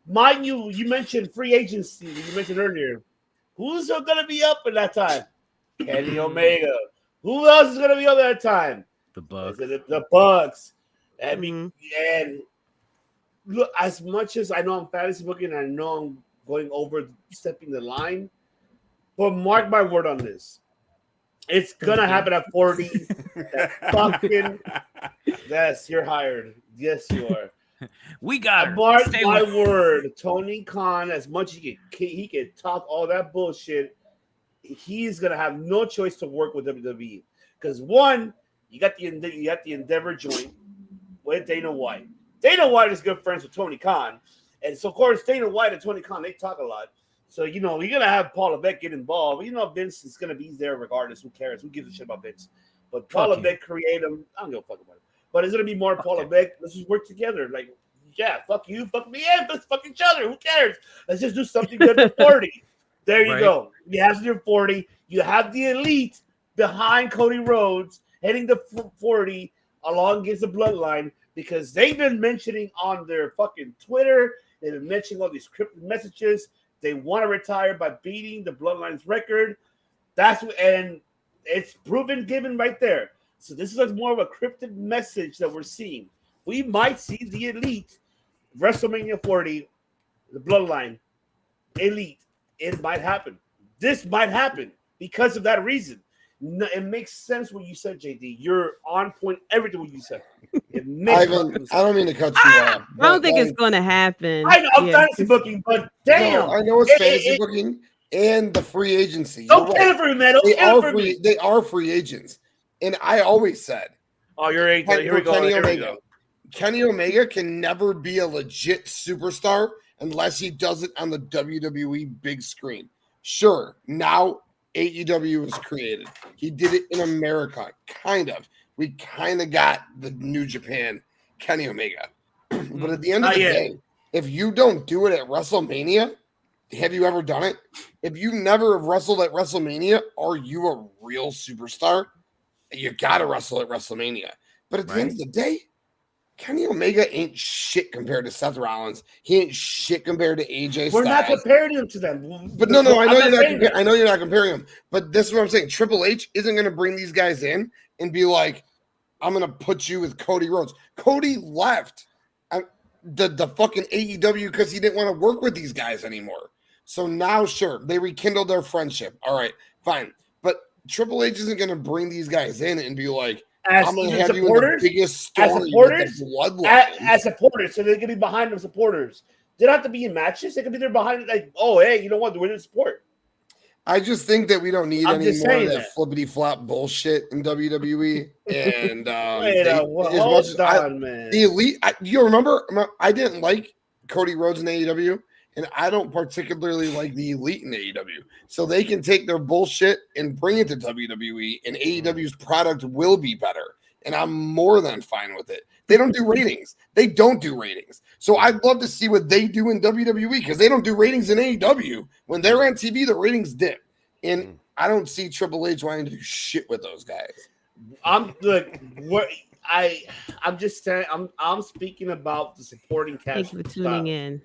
Mind you, you mentioned free agency. You mentioned earlier. Who's going to be up at that time? Kenny Omega. Who else is going to be up at that time? The Bucks. The Bucks. I mean, and look, as much as I know I'm fantasy booking and I know I'm going over stepping the line, but mark my word on this. It's going to happen at 40. Yes, you're hired. Yes, you are. We got her. Mark my word, Tony Khan, as much as he can talk all that bullshit, he's gonna have no choice to work with WWE. Because one, you got the Endeavor joint with Dana White. Dana White is good friends with Tony Khan, and so of course Dana White and Tony Khan, they talk a lot. So you're gonna have Paul Levesque get involved. Vince is gonna be there regardless. Who cares? Who gives a shit about Vince? But Paul Levesque create him. I don't give a fuck about it. But it's gonna be more Paul Levesque. Let's just work together. Like, yeah, fuck you, fuck me, and let's fuck each other. Who cares? Let's just do something good for 40. There you go. You have to do 40. You have the Elite behind Cody Rhodes heading to 40 along against the Bloodline, because they've been mentioning on their fucking Twitter. They've been mentioning all these cryptic messages. They want to retire by beating the Bloodline's record. And it's proven given right there. So this is more of a cryptic message that we're seeing. We might see the Elite WrestleMania 40, the Bloodline Elite. It might happen. This might happen because of that reason. No, it makes sense what you said, JD. You're on point. Everything what you said. It makes sense. I don't mean to cut you off. I don't think it's going to happen. I know I'm fantasy booking, but damn, no, I know it's fantasy booking and the free agency. Don't care for me, man. They are free agents, and I always said, "Oh, you're right. Here we go. Kenny Here Omega. we go. Kenny Omega can never be a legit superstar unless he does it on the WWE big screen. Sure, now AEW was created. He did it in America, kind of. We kind of got the New Japan Kenny Omega. But at the end of the day, if you don't do it at WrestleMania, have you ever done it? If you never have wrestled at WrestleMania, are you a real superstar? You got to wrestle at WrestleMania. But at the end of the day, Kenny Omega ain't shit compared to Seth Rollins. He ain't shit compared to AJ Styles. We're not comparing him to them. But no, I know you're not comparing them. But this is what I'm saying. Triple H isn't going to bring these guys in and be like, I'm going to put you with Cody Rhodes. Cody left the fucking AEW because he didn't want to work with these guys anymore. So now, sure, they rekindled their friendship. All right, fine. But Triple H isn't going to bring these guys in and be like, I'm going to have you in the biggest story with the Bloodline. As supporters, so they can be behind them supporters. They don't have to be in matches. They can be there behind it, like, oh, hey, you know what? We're in support. I just think that we don't need any more of that flippity flop bullshit in WWE. And the Elite, you remember, I didn't like Cody Rhodes in AEW, and I don't particularly like the Elite in AEW. So they can take their bullshit and bring it to WWE, and AEW's product will be better. And I'm more than fine with it. They don't do ratings. They don't do ratings. So I'd love to see what they do in WWE, because they don't do ratings in AEW. When they're on TV, the ratings dip. And I don't see Triple H wanting to do shit with those guys. I'm just saying, I'm speaking about the supporting cast. Thank you for tuning in.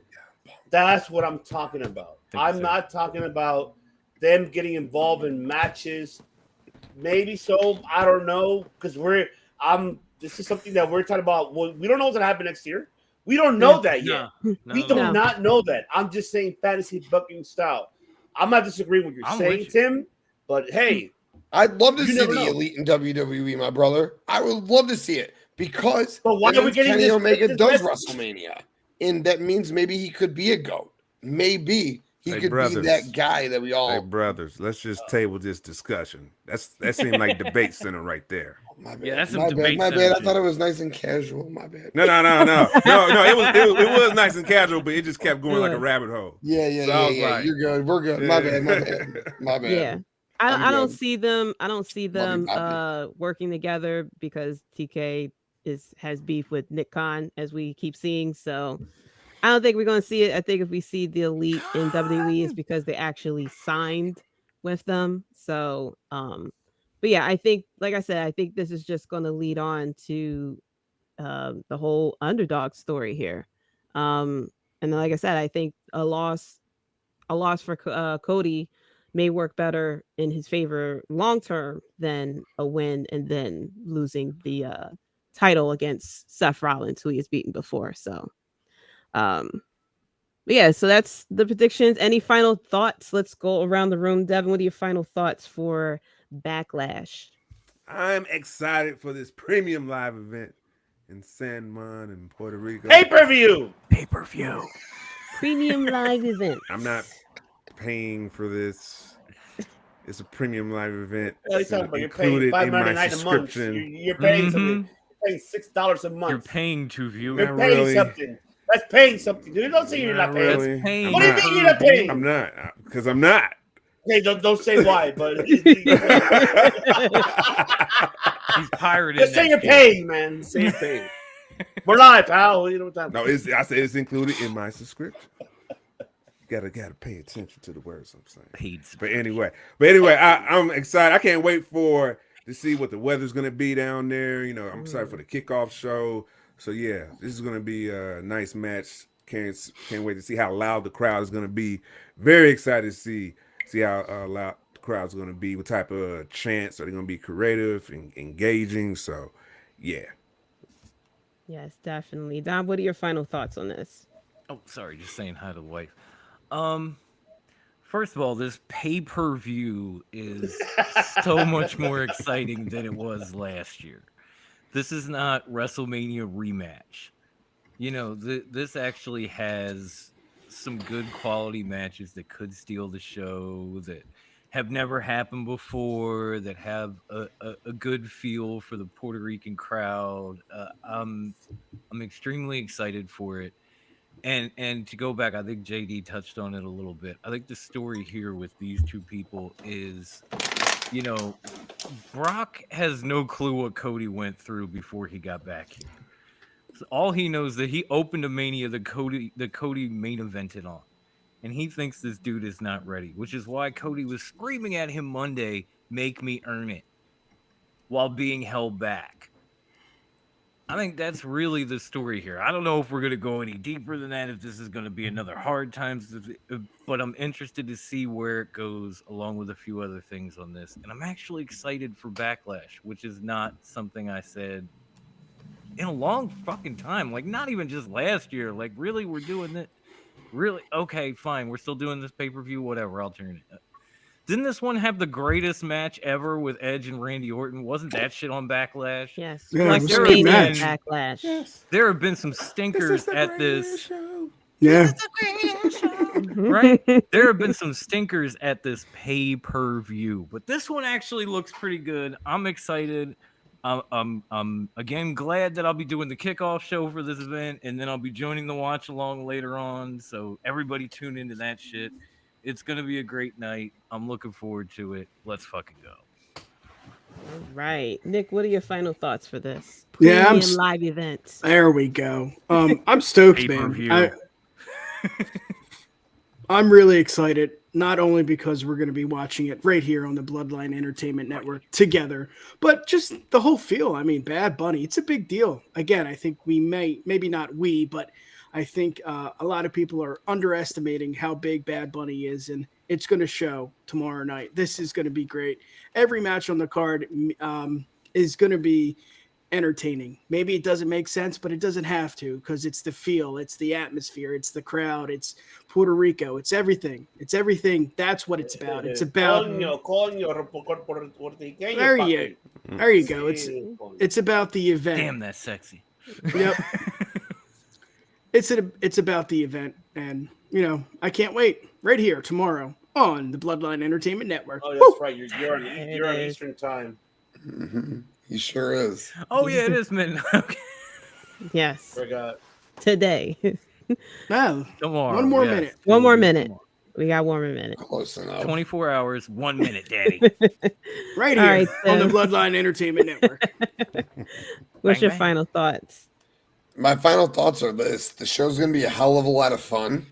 That's what I'm talking about. I'm not talking about them getting involved in matches. Maybe so. I don't know, because this is something that we're talking about. Well, we don't know what's gonna happen next year. We don't know that yet. No, we do not know that. I'm just saying fantasy booking style. I'm not disagreeing with what you're saying, Tim, but hey. I'd love to see the Elite in WWE, my brother. I would love to see it because but why are we getting Kenny this, Omega this does message? WrestleMania, and that means maybe he could be a GOAT. Maybe he could be that guy that we all. Hey, brothers, let's just table this discussion. That seemed like debate center right there. My bad. Yeah, that's some my debate. bad. My bad. I thought it was nice and casual. My bad. No. It was nice and casual, but it just kept going like a rabbit hole. Yeah. Like, you're good. We're good. My bad. My bad. Yeah. I don't see them. I don't see them working together because TK has beef with Nick Khan, as we keep seeing. So I don't think we're going to see it. I think if we see the Elite in WWE, it's because they actually signed with them. So, but yeah, I think, like I said, I think this is just going to lead on to the whole underdog story here. And like I said, I think a loss for Cody may work better in his favor long term than a win and then losing the title against Seth Rollins, who he has beaten before. So, but yeah, so that's the predictions. Any final thoughts? Let's go around the room. Devin, what are your final thoughts for Backlash? I'm excited for this premium live event in San Juan in Puerto Rico. Pay-per-view. Premium live event. I'm not paying for this. It's a premium live event. You're paying $5.99 a month. You're paying something. You're paying $6 a month. You're paying to view. You're paying something. That's paying something. Dude, don't say you're not paying. Really. Paying. What do you mean you're not paying? I'm not, because I'm not. Hey, don't say why, but He's pirated. Just say you're paying, man. Say you're paying. We're live, pal. You know what time? No, I said it's included in my subscription. Gotta pay attention to the words I'm saying. Paid. But anyway, I'm excited. I can't wait to see what the weather's gonna be down there. You know, I'm excited for the kickoff show. So yeah, this is gonna be a nice match. Can't wait to see how loud the crowd is gonna be. Very excited to see how loud the crowd's gonna be. What type of chants are they gonna be? Creative and engaging. So yeah. Yes, definitely. Don, what are your final thoughts on this? Oh, sorry, just saying hi to the wife. First of all, this pay-per-view is so much more exciting than it was last year. This is not WrestleMania rematch. You know, this actually has some good quality matches that could steal the show, that have never happened before, that have a good feel for the Puerto Rican crowd. I'm extremely excited for it. And to go back, I think Jaydee touched on it a little bit. I think the story here with these two people is, you know, Brock has no clue what Cody went through before he got back here. So all he knows that he opened a Mania that Cody main evented on. And he thinks this dude is not ready, which is why Cody was screaming at him Monday, "Make me earn it," while being held back. I think that's really the story here. I don't know if we're going to go any deeper than that, if this is going to be another hard times, but I'm interested to see where it goes, along with a few other things on this. And I'm actually excited for Backlash, which is not something I said in a long fucking time. Like, not even just last year. Like, really, we're doing it? Really? Okay, fine. We're still doing this pay-per-view? Whatever, I'll turn it. Didn't this one have the greatest match ever with Edge and Randy Orton? Wasn't that shit on Backlash? Yes. Yeah, like there have been Backlash. Yes. There have been some stinkers at this. Yeah. Right? There have been some stinkers at this pay-per-view, but this one actually looks pretty good. I'm excited. I'm again glad that I'll be doing the kickoff show for this event, and then I'll be joining the watch along later on. So everybody tune into that shit. It's gonna be a great night. I'm looking forward to it. Let's fucking go. All right, Nick, what are your final thoughts for this I'm live event? There we go. I'm stoked, man. I'm really excited. Not only because we're going to be watching it right here on the Bloodline Entertainment Network together, but just the whole feel. I mean, Bad Bunny, it's a big deal. Again, I think maybe not we, but I think a lot of people are underestimating how big Bad Bunny is, and it's going to show tomorrow night. This is going to be great. Every match on the card is going to be entertaining. Maybe it doesn't make sense, but it doesn't have to, because it's the feel, it's the atmosphere, it's the crowd, it's Puerto Rico, it's everything. It's everything. That's what it's about. It's about there you go. It's about the event. Damn, that's sexy. Yep. It's about the event, and I can't wait. Right here tomorrow on the Bloodline Entertainment Network. Oh, that's right. You're on Eastern time. Mm-hmm. He sure is. Oh yeah, it is midnight. Okay. Yes. Forgot. Today. No. Tomorrow. One more minute. One more minute. We got 1 more minute. Close enough. 24 hours, 1 minute, Daddy. Right here on the Bloodline Entertainment Network. What's your final thoughts? My final thoughts are this. The show's going to be a hell of a lot of fun.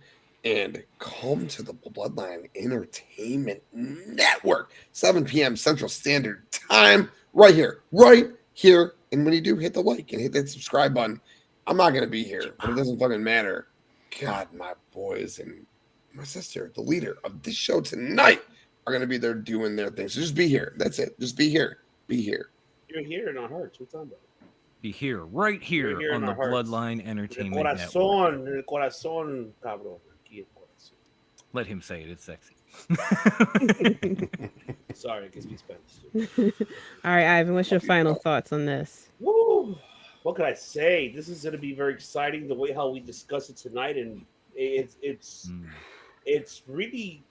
And come to the Bloodline Entertainment Network, 7 p.m. Central Standard Time, right here. And when you do, hit the like and hit that subscribe button. I'm not going to be here, but it doesn't fucking matter. God, my boys and my sister, the leader of this show tonight, are going to be there doing their thing. So just be here. That's it. Just be here. Be here. You're here in our hearts. What's on about? Be here, right here on the Bloodline Entertainment Network. El corazón, cabrón. Let him say it. It's sexy. Sorry, it gives me Spanish. All right, Ivan, what's your final thoughts on this? Woo! What can I say? This is going to be very exciting. The way how we discuss it tonight, and it's really,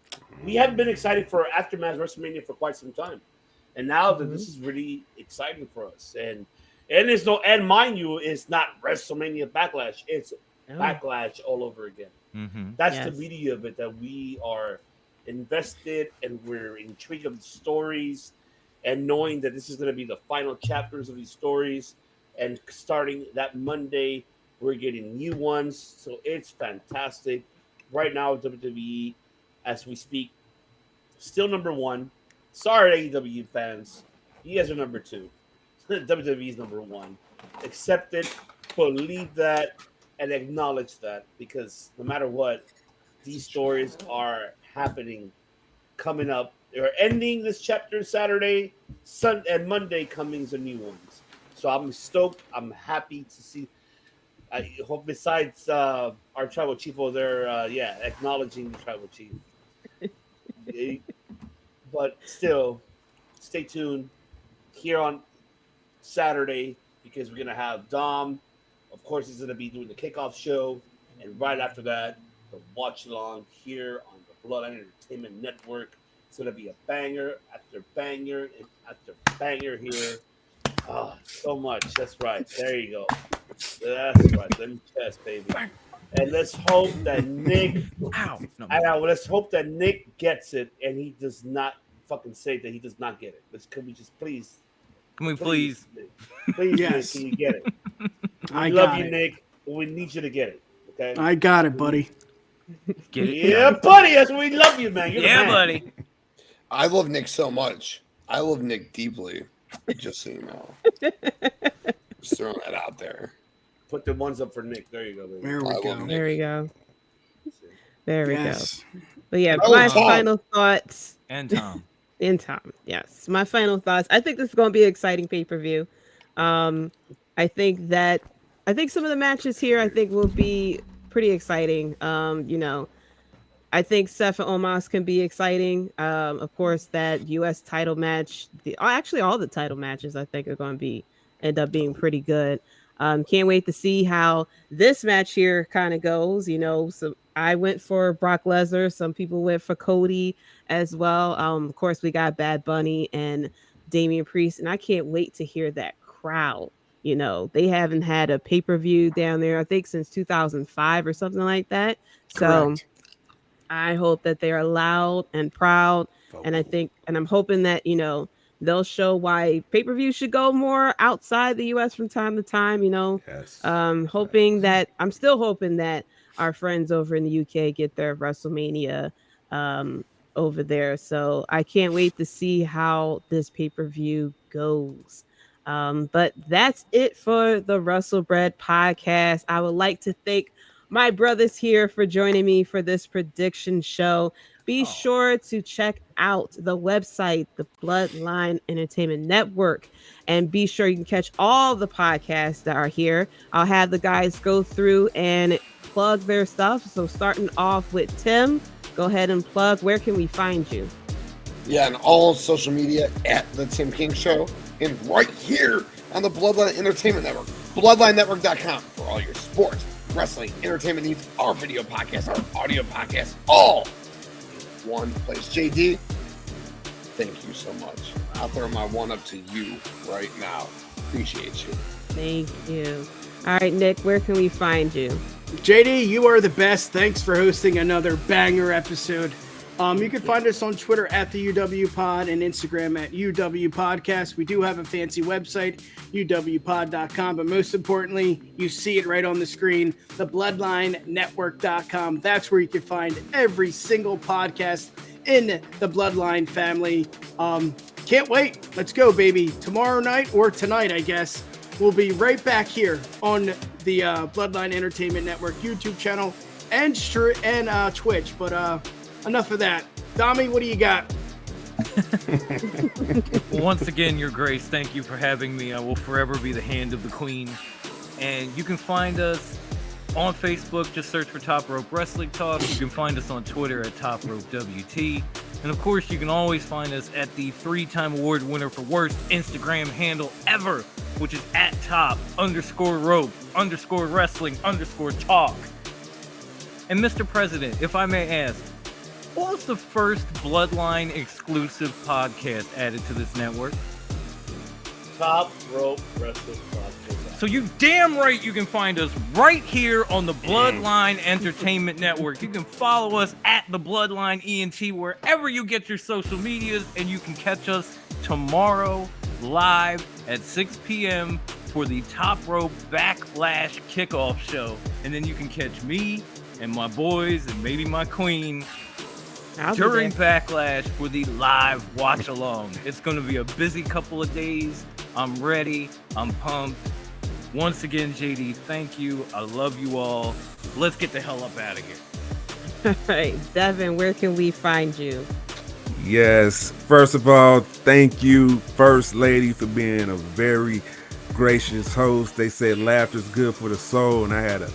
we haven't been excited for Aftermath WrestleMania for quite some time, and now that this is really exciting for us, and mind you, it's not WrestleMania Backlash. It's Backlash all over again. Mm-hmm. That's the beauty of it, that we are invested and we're intrigued of the stories, and knowing that this is going to be the final chapters of these stories, and starting that Monday, we're getting new ones. So it's fantastic. Right now, WWE, as we speak, still number one. Sorry, AEW fans. You guys are number two. WWE is number one. Accept it, believe that, and acknowledge that, because no matter what, these stories are happening, coming up. They're ending this chapter Saturday, Sunday, and Monday coming the new ones. So I'm stoked. I'm happy to see. I hope besides our tribal chief over there, acknowledging the tribal chief. But still, stay tuned here on Saturday, because we're going to have Dom. Of course, he's going to be doing the kickoff show. And right after that, the watch along here on the Bloodline Entertainment Network. It's going to be a banger after banger after banger here. Oh, so much. That's right. There you go. That's right. Let me chest, baby. And let's hope that Nick. Let's hope that Nick gets it, and he does not fucking say that he does not get it. Can we just please? Can we please? Please, yes. Nick, can you get it? I love got you, it. Nick. We need you to get it. Okay. I got it, buddy. Get it. Yeah, buddy. That's what we love you, man. You're the man. Buddy. I love Nick so much. I love Nick deeply. Just so you know. Just throwing that out there. Put the ones up for Nick. There you go, baby. There we go. There we go. There we Yes. go. But yeah, my final thoughts. And Tom. Yes. My final thoughts. I think this is going to be an exciting pay-per-view. I think some of the matches here, I think, will be pretty exciting. I think Seth and Omos can be exciting. Of course, that U.S. title match, actually all the title matches, I think, are going to end up being pretty good. Can't wait to see how this match here kind of goes. So I went for Brock Lesnar. Some people went for Cody as well. Of course, we got Bad Bunny and Damian Priest, and I can't wait to hear that crowd. They haven't had a pay-per-view down there, I think, since 2005 or something like that. Correct. So I hope that they're loud and proud. And I'm hoping that, they'll show why pay-per-view should go more outside the U.S. from time to time, Yes. I'm still hoping that our friends over in the UK get their WrestleMania over there. So I can't wait to see how this pay-per-view goes. But that's it for the Wrestlebread podcast. I would like to thank my brothers here for joining me for this prediction show. Be sure to check out the website, the Bloodline Entertainment Network, and be sure you can catch all the podcasts that are here. I'll have the guys go through and plug their stuff. So starting off with Tim, go ahead and plug. Where can we find you? Yeah, and all social media at The Tim King Show, and right here on the Bloodline Entertainment Network, BloodlineNetwork.com for all your sports, wrestling, entertainment needs, our video podcasts, our audio podcasts, all in one place. JD, thank you so much. I'll throw my one up to you right now. Appreciate you. Thank you. All right, Nick, where can we find you? JD, you are the best. Thanks for hosting another banger episode. You can find us on Twitter at the UW Pod and Instagram at UW Podcast. We do have a fancy website, uwpod.com, but most importantly, you see it right on the screen, the BloodlineNetwork.com. That's where you can find every single podcast in the Bloodline family. Can't wait. Let's go, baby. Tomorrow night, or tonight, I guess, we'll be right back here on the Bloodline Entertainment Network YouTube channel and Twitch. But enough of that. Dami, what do you got? Once again, Your Grace, thank you for having me. I will forever be the hand of the queen. And you can find us on Facebook. Just search for Top Rope Wrestling Talk. You can find us on Twitter at Top Rope WT. And of course, you can always find us at the 3-time award winner for worst Instagram handle ever, which is at top_rope_wrestling_talk. And Mr. President, if I may ask, what was the first Bloodline exclusive podcast added to this network? Top Rope Wrestling Podcast. So you damn right you can find us right here on the Bloodline Entertainment Network. You can follow us at the Bloodline ENT wherever you get your social medias, and you can catch us tomorrow live at 6 p.m. for the Top Rope Backlash kickoff show. And then you can catch me and my boys and maybe my queen during Backlash for the live watch along. It's going to be a busy couple of days. I'm ready. I'm pumped. Once again, JD, thank you. I love you all. Let's get the hell up out of here. All right, Devin, where can we find you? Yes. First of all, thank you, First Lady, for being a very gracious host. They said laughter's good for the soul, and I had a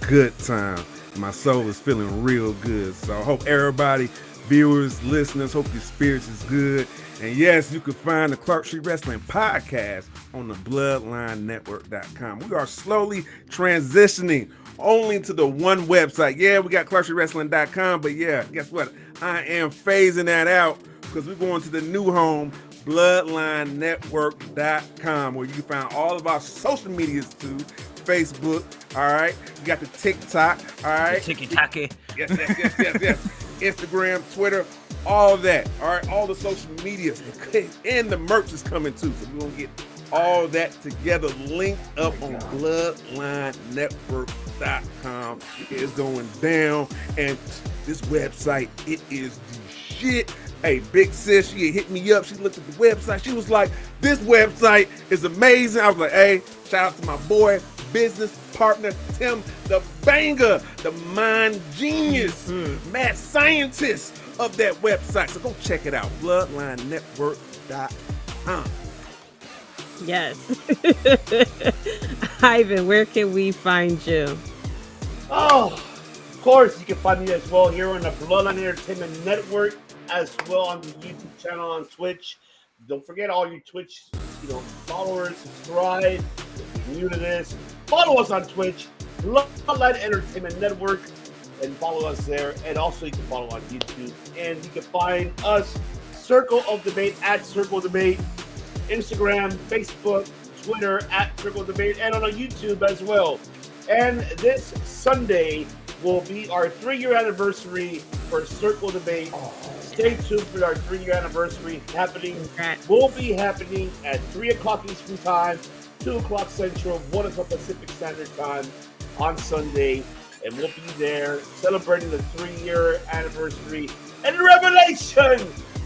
good time. My soul is feeling real good. So I hope everybody, viewers, listeners, hope your spirits is good. And yes, you can find the Clark Street Wrestling Podcast on the BloodlineNetwork.com. We are slowly transitioning only to the one website. Yeah, we got ClarkStreetWrestling.com, but yeah, guess what? I am phasing that out because we're going to the new home, BloodlineNetwork.com, where you can find all of our social medias too. Facebook, all right. You got the TikTok, all right. Tiki-taki. Yes. Instagram, Twitter, all that, all right. All the social medias, and the merch is coming too. So we're gonna get all that together, linked up on BloodlineNetwork.com. It's going down, and this website, it is the shit. Hey, big sis, she hit me up. She looked at the website. She was like, "This website is amazing." I was like, "Hey, shout out to my boy, business partner Tim, the banger, the mind genius, mad scientist of that website." So go check it out, BloodlineNetwork.com. Yes. Ivan, where can we find you? Oh, of course, you can find me as well here on the Bloodline Entertainment Network, as well on the YouTube channel, on Twitch. Don't forget all your Twitch, followers, subscribe. If you're new to this, follow us on Twitch, Bloodline Entertainment Network, and follow us there. And also you can follow on YouTube. And you can find us, Circle of Debate, at Circle of Debate, Instagram, Facebook, Twitter, at Circle of Debate, and on our YouTube as well. And this Sunday will be our 3-year anniversary for Circle Debate. Stay tuned for our 3-year anniversary will be happening at 3 o'clock Eastern Time, 2 o'clock Central, 1 o'clock Pacific Standard Time on Sunday. And we'll be there celebrating the 3-year anniversary and revelation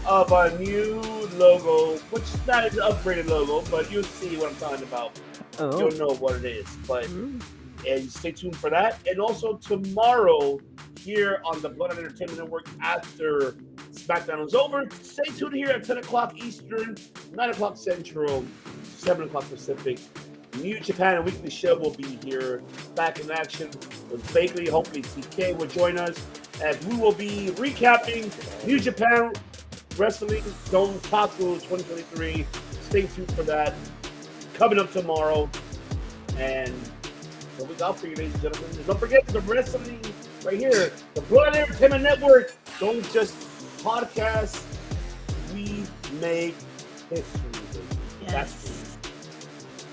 of a new logo, which is not an upgraded logo, but you'll see what I'm talking about. You'll know what it is. But and stay tuned for that. And also tomorrow, here on the Bloodline Entertainment Network after SmackDown is over. Stay tuned here at 10 o'clock Eastern, 9 o'clock Central, 7 o'clock Pacific. New Japan and Weekly Show will be here, back in action with Vega. Hopefully TK will join us as we will be recapping New Japan Wrestling Zone Taku 2023. Stay tuned for that. Coming up tomorrow. And what we got for you, ladies and gentlemen, don't forget the wrestling right here, the Bloodline Entertainment Network. Don't just podcast, we make history. Yes.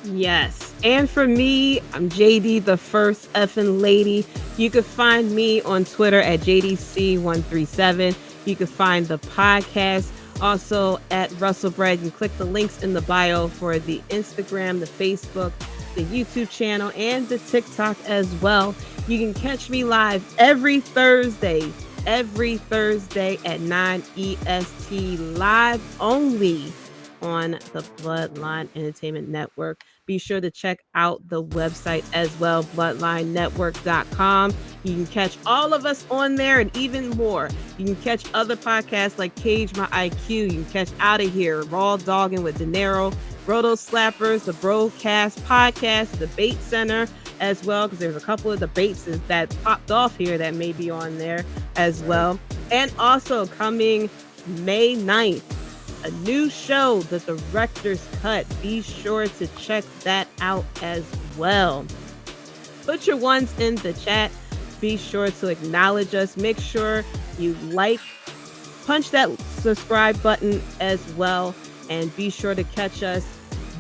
Yes. And for me, I'm Jaydee, the first effing lady. You can find me on Twitter at JDC137. You can find the podcast also at Wrestlebread. You can click the links in the bio for the Instagram, the Facebook, the YouTube channel, and the TikTok as well. You can catch me live every Thursday at 9 EST, live only on the Bloodline Entertainment Network. Be sure to check out the website as well, bloodlinenetwork.com. You can catch all of us on there and even more. You can catch other podcasts like Cage My IQ. You can catch Out of Here, Raw Dogging with De Niro, Roto Slappers, the Broadcast Podcast, the Debate Center as well, because there's a couple of debates that popped off here that may be on there as well. And also coming May 9th, a new show, The Director's Cut. Be sure to check that out as well. Put your ones in the chat. Be sure to acknowledge us. Make sure you like, punch that subscribe button as well, and be sure to catch us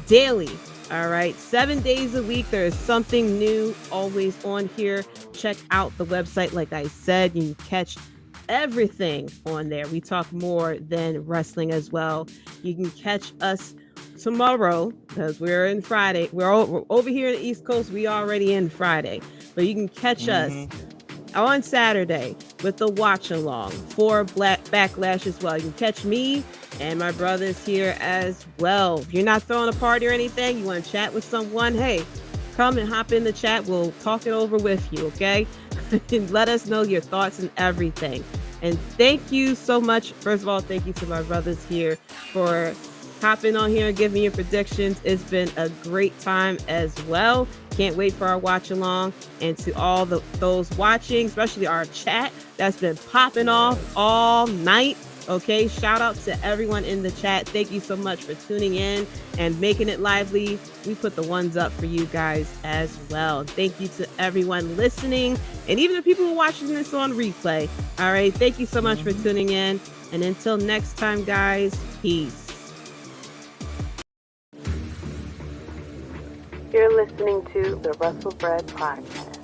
daily. All right, 7 days a week. There is something new always on here. Check out the website. Like I said, you can catch everything on there. We talk more than wrestling as well. You can catch us tomorrow because we're in Friday. We're over here in the East Coast. We already in Friday, but you can catch us on Saturday with the watch along for Backlash as well. You can catch me and my brothers here as well. If you're not throwing a party or anything, you want to chat with someone, hey, come and hop in the chat. We'll talk it over with you, okay? And let us know your thoughts and everything. And thank you so much. First of all, thank you to my brothers here for hopping on here and giving your predictions. It's been a great time as well. Can't wait for our watch along. And to all those watching, especially our chat that's been popping off all night. Okay, shout out to everyone in the chat. Thank you so much for tuning in and making it lively. We put the ones up for you guys as well. Thank you to everyone listening and even the people who are watching this on replay. All right, thank you so much for tuning in. And until next time, guys, peace. You're listening to the Wrestlebread Podcast.